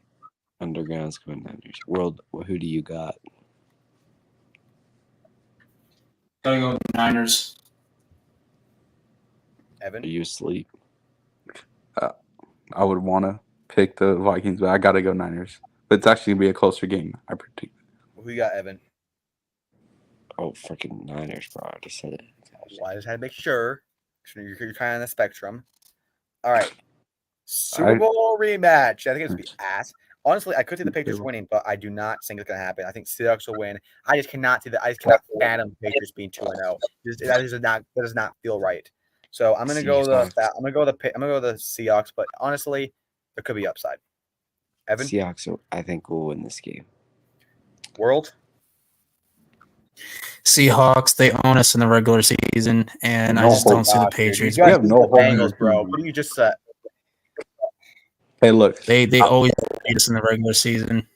Underground's going Niners. World, who do you got? Gotta go Niners. Evan. Are you asleep? I would want to pick the Vikings, but I got to go Niners. But it's actually going to be a closer game, I predict. Who you got, Evan? Oh, freaking Niners, bro. I just said it. Well, I just had to make sure. You're kind of on the spectrum. All right. Super Bowl rematch. I think it's going to be ass. Honestly, I could see the Patriots winning, but I do not think it's going to happen. I think Seahawks will win. I just cannot fathom the Patriots being 2-0. That does not feel right. So I'm going to go the Seahawks, but honestly, there could be upside. Evan? Seahawks, I think, will win this game. World? Seahawks, they own us in the regular season, and I just don't see the Patriots. You guys have no beat the hope in Bengals, your bro. team. What do you just said? Hey, look. They always beat us in the regular season.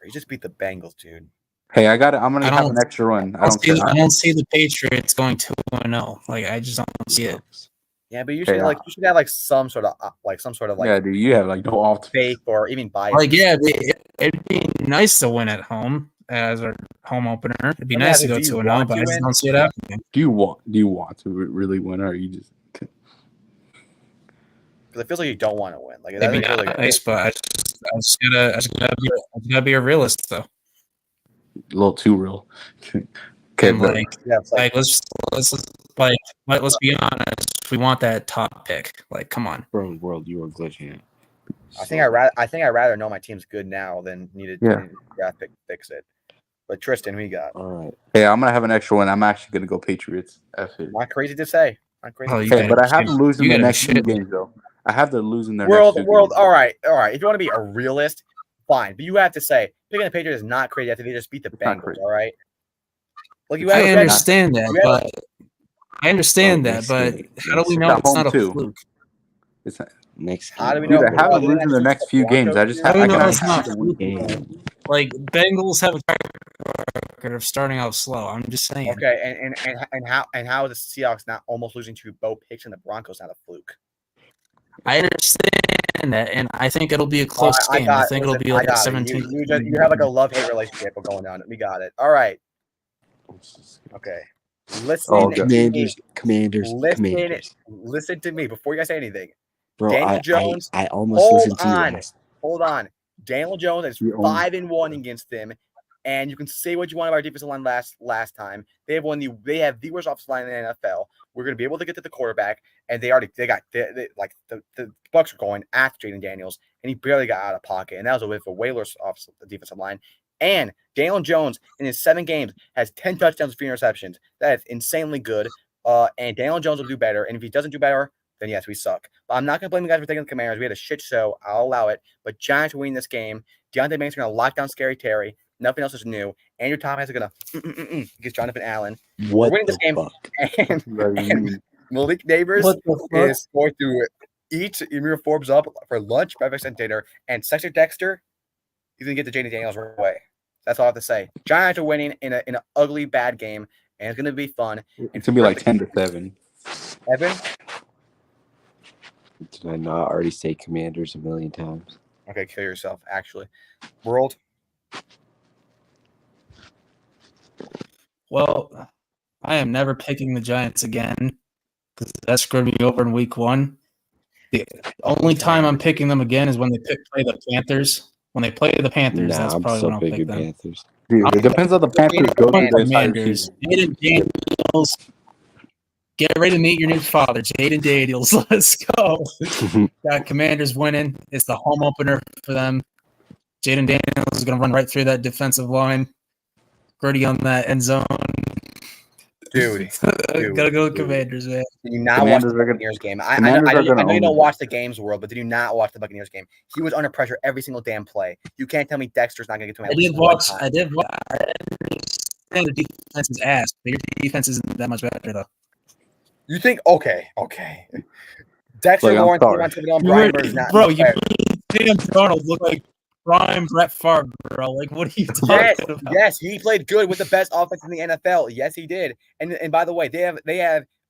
You just beat the Bengals, dude. Hey, I'm going to have an extra run. I don't care. I don't see the Patriots going 2-0. Like, I just don't see it. Yeah, but you should have some sort of yeah, dude, you have no off faith or even bias. Like, yeah, it'd be nice to win at home as our home opener. It'd be nice to go 2-0, but I just don't see it happening. Do you want to really win, or are you just? Because it feels like you don't want to win. Like It'd be really nice, but I just gotta be a realist, though. A little too real. Okay, And let's be honest. We want that top pick. Like, come on, Bro, World, you are glitching it. I think I'd rather know my team's good now than need to draft pick fix it. But Tristan, who you got? All right. Hey, I'm gonna have an extra one. I'm actually gonna go Patriots. F it. Not crazy to say. Not crazy. Oh, Hey, but I have them losing the next few games though. I have them losing their next few games. All right. If you want to be a realist, fine. But you have to say picking the Patriots is not crazy after they just beat the Bengals. All right. Like I understand that, but how do we know it's not a fluke? It's not, next game. How do we know? Dude, I have them losing the next few games. I just How do we know can it's not a fluke? game. Like, Bengals have a track record of starting out slow. I'm just saying. Okay, and how is the Seahawks not almost losing to Bo Picks and the Broncos not a fluke? I understand that, and I think it'll be a close game. I think it'll be like a 17. You have like a love-hate relationship going on. We got it. All right. Okay. Listen. Commanders. Listen to me before you guys say anything. Bro, Daniel Jones. I almost listened to you last. Hold on. Daniel Jones is 5-1 against them, and you can say what you want about our defensive line last time. They have the worst offensive line in the NFL. We're going to be able to get to the quarterback, and the Bucs are going after Jaden Daniels, and he barely got out of pocket, and that was with a Whalers defensive line. And Daniel Jones in his 7 games has 10 touchdowns, 3 interceptions. That is insanely good. And Daniel Jones will do better. And if he doesn't do better, then yes, we suck. But I'm not going to blame you guys for taking the Commanders. We had a shit show. I'll allow it. But Giants are winning this game. Deontay Banks are going to lock down Scary Terry. Nothing else is new. Andrew Thomas is going to against Jonathan Allen. What winning the this game. fuck? And Malik Neighbors What the fuck? is going to eat Emir Forbes up for lunch, breakfast, and dinner. And Sexter Dexter, he's going to get the Jaden Daniels right away. That's all I have to say. Giants are winning in an ugly, bad game, and it's going to be fun. It's gonna be like 10-7. Evan? Did I not already say Commanders a million times? Okay, kill yourself, actually. World? Well, I am never picking the Giants again because that screwed me over in week 1. The only time I'm picking them again is when they play the Panthers. When they play the Panthers, Nah, that's I'm probably still when I'll pick picking them. Panthers. Dude, it depends on the Panthers go through the entire Commanders. season. Jaden Daniels. Get ready to meet your new father, Jaden Daniels. Let's go. Got Commanders winning. It's the home opener for them. Jaden Daniels is going to run right through that defensive line. Gritty on that end zone. Dude. Gotta go with Commanders, man. Did you not Commanders watch the are gonna- Buccaneers game? I Commanders are gonna know you own don't the- watch the games, World, but did you not watch the Buccaneers game? He was under pressure every single damn play. You can't tell me Dexter's not going to get to him. I did watch. I understand the defense is ass, but your defense isn't that much better, though. You think? Okay. Dexter Look, I'm Lawrence, sorry. Devontae Brown, Brian Burns, not Bro, you fair. Sam Darnold look like prime Brett Favre, bro. Like, what are you talking Yes, about? yes, he played good with the best offense in the NFL. Yes, he did. And by the way, they have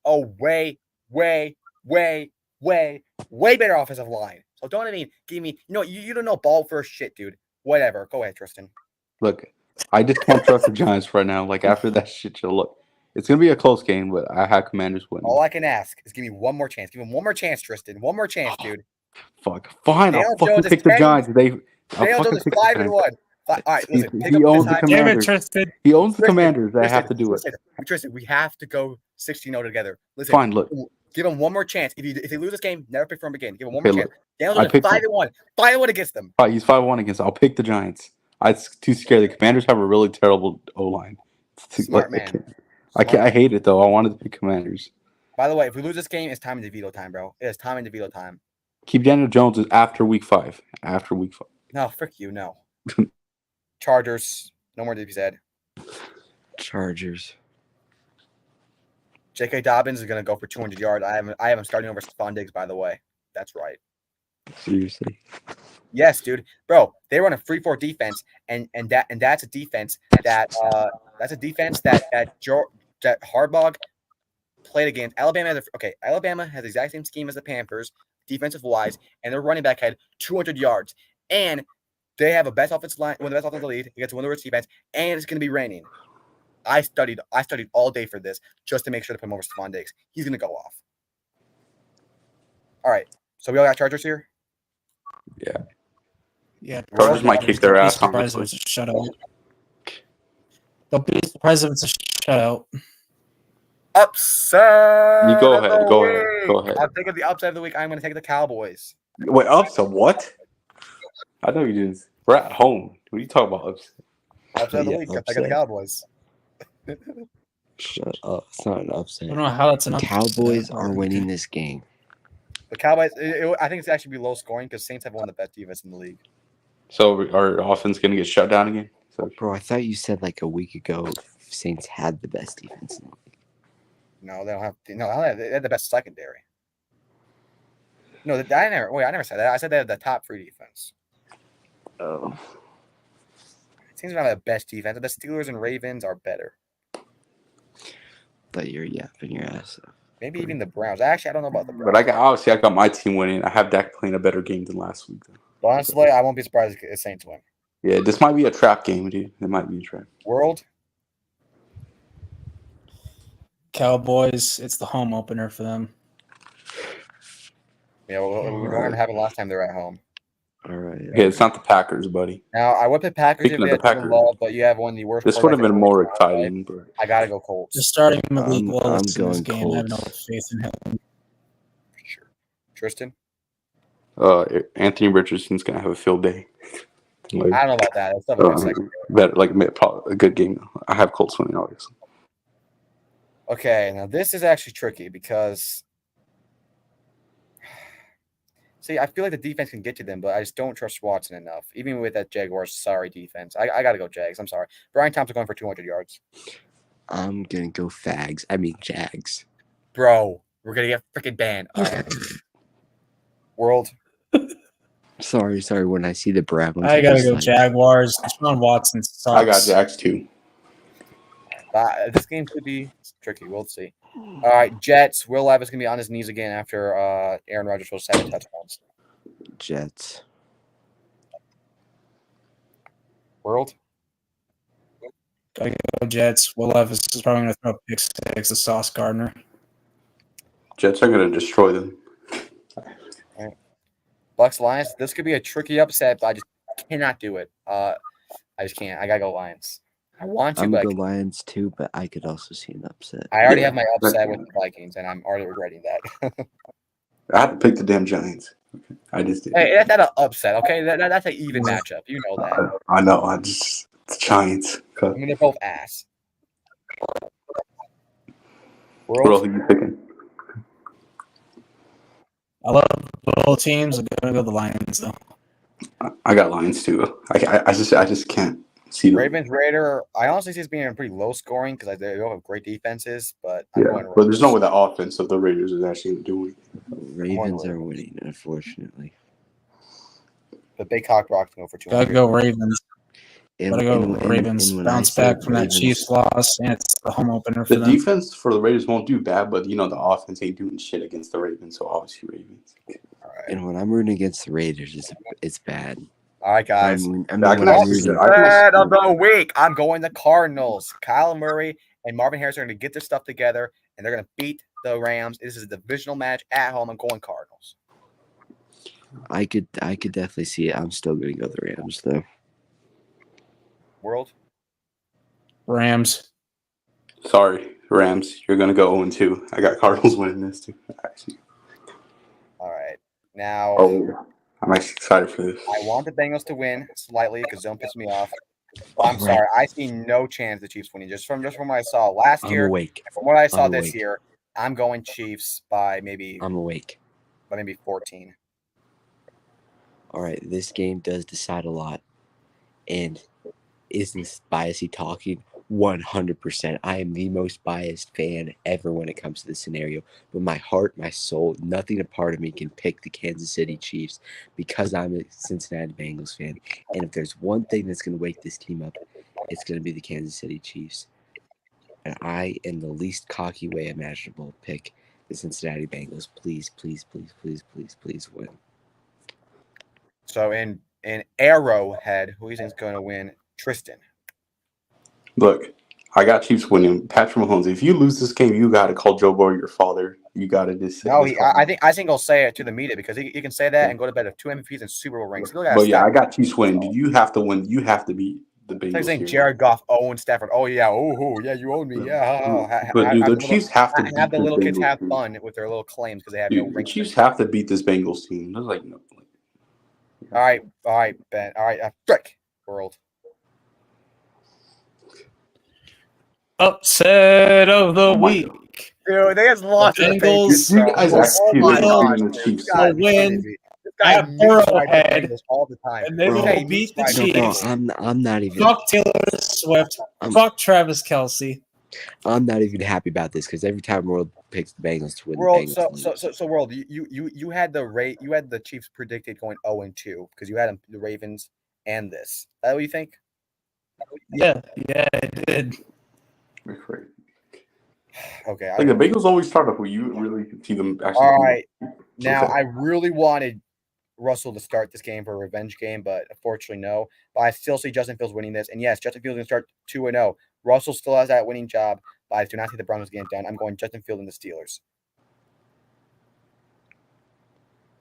a way better offensive line. So don't even give me. You don't know ball first shit, dude. Whatever. Go ahead, Tristan. Look, I just can't trust the Giants right now. Like after that shit show, look, it's gonna be a close game, but I have Commanders winning. All I can ask is give me one more chance. Give him one more chance, Tristan. One more chance, dude. Fuck, fine, I'll Daniel fucking Jones is pick the 10. Giants. I'll Daniel fucking Jones is pick the 5-1. Giants. All right, listen. He owns the Damn it, Commanders. Tristan. He owns the Tristan, Commanders. I have to do it. Tristan, we have to go 16-0 together. Listen, Fine, look, give him one more chance. If they lose this game, never pick for him again. Give him one Okay, more look, chance. Daniel I Jones is picked him. 5-1. 5-1 against them. he's 5-1 against. I'll pick the Giants. I'm too scared. The Commanders have a really terrible O line. Smart man. I hate it though. I wanted to pick Commanders. By the way, if we lose this game, it's time in DeVito time, bro. It is time in DeVito time. Keep Daniel Jones after week 5. After week 5. No, frick you, no. Chargers, no more to be said. Chargers. J.K. Dobbins is going to go for 200 yards. I have him starting over Stephon Diggs, by the way. That's right. Seriously. Yes, dude. Bro, they run a 3-4 defense, and that's a defense that Harbaugh played against. Alabama has the exact same scheme as the Panthers, defensive wise, and their running back had 200 yards. And they have a best offensive line, one of the best offensive lead against one of the worst defense, and it's going to be raining. I studied all day for this just to make sure to put him over Stephon Diggs. He's going to go off. All right. So we all got Chargers here? Yeah, Chargers might kick their ass, Don't be surprised if it's a shutout. Don't be surprised if it's a shutout. Upset. You go of ahead, the go ahead, go week. ahead. I'm taking the upset of the week. I'm going to take the Cowboys. Wait, upset what? I know you didn't. We're at home. What are you talking about? Upset? Upset of the Yeah, week. I'm taking the upset. Cowboys. Shut up. It's not an I upset. don't know how that's an The upset. Cowboys are winning this game. The Cowboys. I think it's actually be low scoring because Saints have one of the best defense in the league. So our offense gonna get shut down again? So Bro, I thought you said like a week ago Saints had the best defense. No, they don't have. No, they had the best secondary. No, I never said that. I said they had the top 3 defense. Oh. Teams don't have the best defense. The Steelers and Ravens are better. Thought you were yapping your ass off. Maybe even the Browns. Actually, I don't know about the Browns. but I got my team winning. I have Dak playing a better game than last week though. But honestly, I won't be surprised if Saints win. Yeah, this might be a trap game, dude. It might be a trap. World. Cowboys, it's the home opener for them. Yeah, we remember happened last time they were at home. All right. Yeah, it's not the Packers, buddy. Now I would pick Packers if Speaking they of had the Jordan Packers, Love, but you have one of the worst. This would have quarterbacks been in more the league, exciting, but I gotta go Colts. Just starting Malik I'm Willis in this going game. I have no Colts. faith in him. Sure. Tristan. Anthony Richardson's gonna have a field day. Like, I don't know about that. It's definitely second. probably a good game. I have Colts winning, obviously. Oh, Okay, now this is actually tricky because See, I feel like the defense can get to them, but I just don't trust Watson enough. Even with that Jaguars sorry defense, I got to go Jags. I'm sorry. Brian Thompson going for 200 yards. I'm gonna go Fags. I mean Jags. Bro, we're gonna get freaking banned. World. Sorry. When I see the Browns, I I'm gotta just go like, Jaguars. Deshaun Watson sucks. I got Jags too. This game could be tricky. We'll see. All right, Jets. Will Levis gonna be on his knees again after Aaron Rodgers was 7 touchdowns. Jets. World. I go Jets. Will Levis is probably gonna throw a pick six to Sauce Gardner. Jets are going to destroy them. Bucks Lions. This could be a tricky upset, but I just cannot do it. I just can't. I gotta go Lions. I want to, I'm but gonna go Lions too, but I could also see an upset. I already Yeah. have my upset with the Vikings, and I'm already regretting that. I had to pick the damn Giants. Okay. I just did. Hey, that's not an upset, okay? That's an even matchup. You know that. I know. It's Giants. I mean, they're both ass. What else World. are you picking? I love both teams. I'm gonna go the Lions though. I got Lions too. I just can't see them. Ravens Raider. I honestly see this being pretty low scoring because they don't have great defenses, but I'm Yeah, going but there's no Raiders. way the offense of the Raiders is actually doing. Ravens are winning, unfortunately. The big cock rock can go for Gotta 200. go Ravens. And, Gotta go and Ravens. when I Bounce said back from that Ravens- Chiefs loss, and it's the home opener for The them. defense for the Raiders won't do bad, but the offense ain't doing shit against the Ravens, so obviously Ravens. All right, And when I'm rooting against the Raiders, it's bad. all right, guys. I mean, I can when I'm actually- rooting, Upset of the week. I'm going the Cardinals. Kyle Murray and Marvin Harrison are going to get their stuff together, and they're going to beat the Rams. This is a divisional match at home. I'm going Cardinals. I could definitely see it. I'm still gonna go the Rams though. World. Rams. Sorry, Rams. You're gonna go 0-2. I got Cardinals winning this too. Actually. All right. Now, Oh, I'm actually excited for this. I want the Bengals to win slightly because don't piss me off. But I'm Right. sorry. I see no chance the Chiefs winning just from what I saw last I'm year. awake. From what I saw I'm this awake. year, I'm going Chiefs by maybe I'm awake. 14. All right, this game does decide a lot, and isn't biasy talking 100%. I am the most biased fan ever when it comes to this scenario. But my heart, my soul, nothing a part of me can pick the Kansas City Chiefs because I'm a Cincinnati Bengals fan. And if there's one thing that's going to wake this team up, it's going to be the Kansas City Chiefs. And I, in the least cocky way imaginable, pick the Cincinnati Bengals. Please, please, please, please, please, please win. So in Arrowhead, who do you think is going to win? Tristan. Look, I got Chiefs winning. Patrick Mahomes. If you lose this game, you gotta call Joe Burrow your father. You gotta just say. No, this I think he'll say it to the media because he can say that and go to bed with 2 MVPs and Super Bowl rings. But yeah, I got Chiefs winning. Did you have to win? You have to beat the He's Bengals saying here. Jared Goff, Owen Stafford. Oh yeah, yeah, you own me. Yeah, But dude, the Chiefs have to have beat the this little kids Bengals have team. fun with their little claims because they have no Dude, the rings. Chiefs have to beat this Bengals team. There's like no. All right, Ben. All right, Frick World. Upset of the Oh my week. Dude, they just lost to the Bengals- Patriots. You bro. guys Oh executed my it gosh, on the dude, Chiefs. this guy Will win means it. This guy at means right Arrowhead, Bengals all the time. and they Bro. will Hey, beat the means No, right bro, Chiefs. I'm not even. Fuck Taylor Swift. I'm- Fuck Travis Kelsey. I'm not even happy about this because every time World picks the Bengals to win, World, the so Bengals lose. World, you had the Chiefs predicted going 0-2 because you had the Ravens and this. Is that what you think? Yeah, I did. Okay. Like the Bengals always start off where you really can see them actually. All right. Now Okay. I really wanted Russell to start this game for a revenge game, but unfortunately no. But I still see Justin Fields winning this. And yes, Justin Fields is going to start 2-0. Russell still has that winning job, but I do not see the Broncos getting it done. I'm going Justin Fields and the Steelers.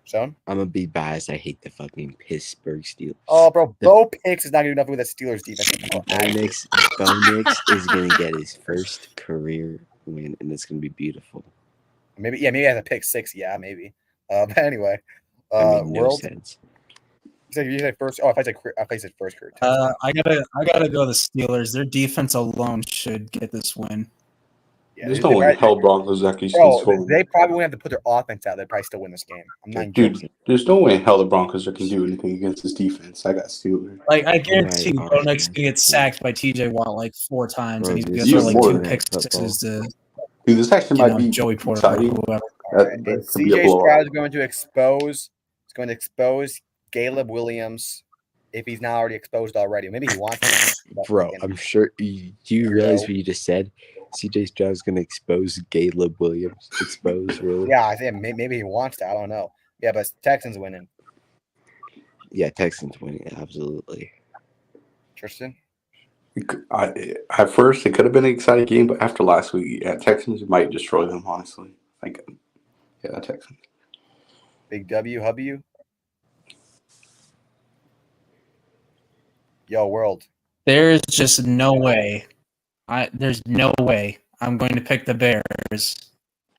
Sean? I'm gonna be biased. I hate the fucking Pittsburgh Steelers. Oh, bro, Bo Picks is not going to do nothing with that Steelers defense. Bo Nix is gonna get his first career win, and it's gonna be beautiful. Maybe he has a pick 6. Yeah, maybe. But anyway, I mean, no World. sense. You said first. Oh, if I said first career. I gotta go the Steelers. Their defense alone should get this win. Yeah, There's no way in hell Broncos actually still bro, score. they probably wouldn't have to put their offense out. They'd probably still win this game. I'm not Dude, joking. there's no way in hell the Broncos can do anything against this defense. I got Steelers. Like I guarantee Right, Bo Nix yeah. gonna get sacked by TJ Watt like 4 times, Bro, and he's this gonna throw is like more 2 than pick that football. sixes to Dude, this actually might be Joey Porter or exciting. whoever. That could be a CJ blowout. Stroud is going to expose Caleb Williams if he's not already exposed already. Maybe he wants to. but Bro, again, I'm sure. Do you realize what you just said? CJ Stroud's gonna expose Caleb Williams. Expose, really? yeah, I think maybe he wants to. I don't know. Yeah, but Texans winning. Yeah, Texans winning. Absolutely. Tristan? At first, it could have been an exciting game, but after last week, yeah, Texans might destroy them, honestly. Yeah, Texans. Big W, W. Yo, world. There's just no way. There's no way I'm going to pick the Bears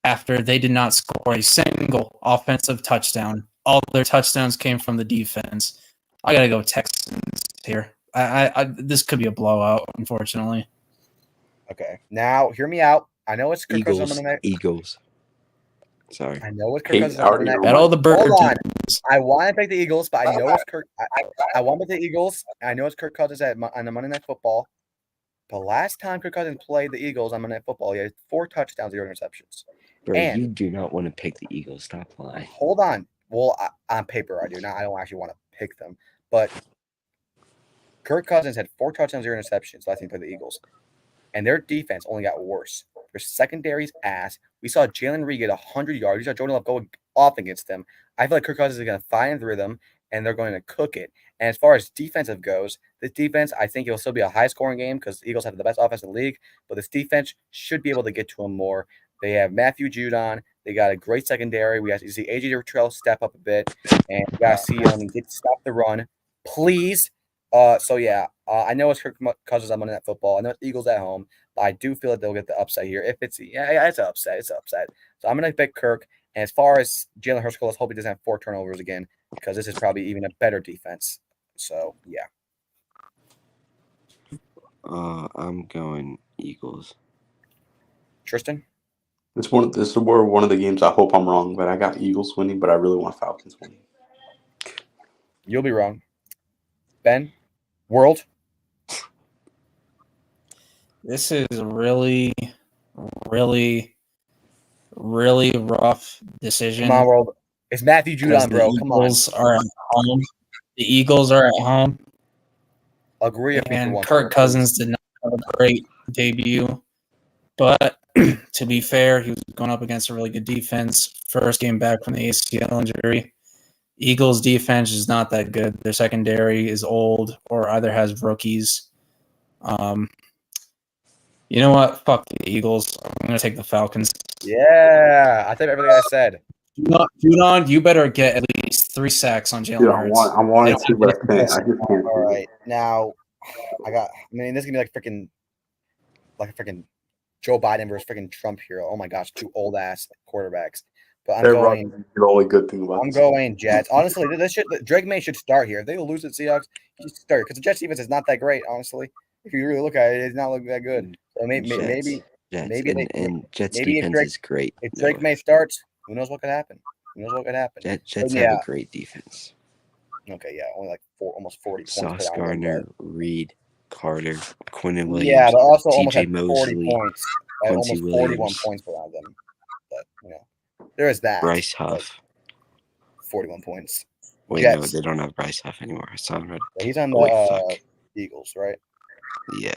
after they did not score a single offensive touchdown. All their touchdowns came from the defense. I gotta go Texans here. This could be a blowout, unfortunately. Okay. Now, hear me out. I know it's Kirk Cousins Eagles. on the next. Eagles. Sorry. I know it's Kirk Hey, Cousins I on the already next. know Bet all the birds. Hold on. I want to pick the Eagles, but I know it's Kirk. I want to pick the Eagles. I know it's Kirk Cousins on the Monday Night Football. But last time Kirk Cousins played the Eagles on Monday Night Football, he had 4 touchdowns, 0 interceptions. Bro, And- you do not want to pick the Eagles. Stop lying. Hold on. Well, on paper, I do not. I don't actually want to pick them. But Kirk Cousins had 4 touchdowns, 0 interceptions last time he played the Eagles. And their defense only got worse. Their secondary's ass. We saw Jalen Reed get 100 yards. We saw Jordan Love go off against them. I feel like Kirk Cousins is going to find rhythm, and they're going to cook it. And as far as defensive goes, this defense, I think it will still be a high-scoring game because the Eagles have the best offense in the league. But this defense should be able to get to them more. They have Matthew Judon. They got a great secondary. We have to see AJ Terrell step up a bit, and we got to see him get stop the run, please. I know it's Kirk Cousins on Monday Night Football. I know it's Eagles at home, but I do feel that they'll get the upset here. If it's it's an upset. It's an upset. So I'm gonna pick Kirk. And as far as Jalen Hurts, let's hope he doesn't have 4 turnovers again because this is probably even a better defense. So yeah. I'm going Eagles. Tristan? This is one of the games I hope I'm wrong, but I got Eagles winning, but I really want Falcons winning. You'll be wrong. Ben? World? This is a really, really, really rough decision. Come on, World. It's Matthew because Judon, bro. Come on. Eagles are at home. The Eagles are at home. Agree with me for And once. Kirk Cousins did not have a great debut. But to be fair, he was going up against a really good defense. First game back from the ACL injury. Eagles' defense is not that good. Their secondary is old or either has rookies. You know what? Fuck the Eagles. I'm going to take the Falcons. Yeah. I think everything I said. Judon, you better get at least 3 sacks on Jalen Dude, Hurts. I want to, but I can't. I just can't. All right. Now, this is going to be like a freaking Joe Biden versus freaking Trump here. Oh my gosh, 2 old ass quarterbacks. But I'm They're going. running. The only good thing about I'm this. going Jets. Honestly, Drake May should start here. If they lose at Seahawks, he should start because the Jets defense is not that great. Honestly, if you really look at it, it's not looking that good. So maybe Jets. maybe And Jets maybe if defense Drake- is great. if Drake May starts, who knows what could happen? Jets yeah. have a great defense. Okay, yeah, only like almost 40 points. Sauce per round, Gardner, Reed, Carter, Quinnen but- Williams. Yeah, but also almost TJ like 40 Mosley, points. Quincy Almost 41 Williams. points per round them. But there is that. Bryce Huff. 41 points. Wait, no, Jets. they don't have Bryce Huff anymore. Son of He's on Oh, the fuck. Eagles, right? Yeah.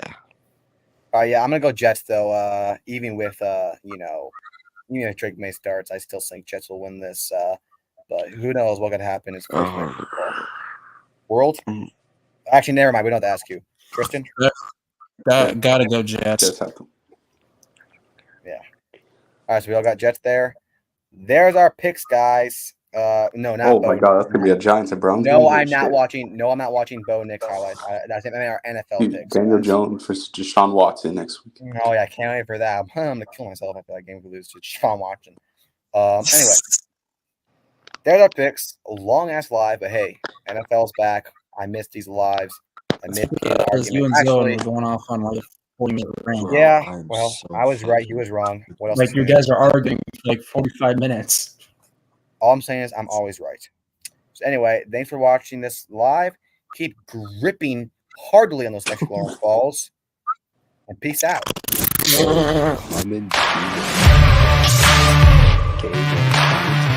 Yeah, I'm gonna go Jets though. Even if Drake May starts, I still think Jets will win this. But who knows what could happen? It's World. Mm. Actually, never mind. We don't have to ask you, Tristan. Gotta go Jets. Jets have to. All right, so we all got Jets there. There's our picks, guys. No, not. Oh Bo. my God, that's gonna be a Giants and Browns. No, game? I'm not Shit. watching. No, I'm not watching Bo Nick's highlights. That's our NFL Dude, picks. Daniel guys. Jones for Deshaun Watson next week. Oh yeah, I can't wait for that. I'm gonna kill myself after that game we lose to Sean Watson. Anyway, there's our picks. A long ass live, but hey, NFL's back. I missed these lives. I missed Because you and Zoe were going off on like 40-minute rant. Bro, Yeah, I'm well, so I was right. He fucking- was wrong. What else? Like is you there? guys are arguing for like 45 minutes. All I'm saying is I'm always right. So anyway, thanks for watching this live. Keep gripping hardly on those Dexter Lawrence balls, and peace out. Common. Okay,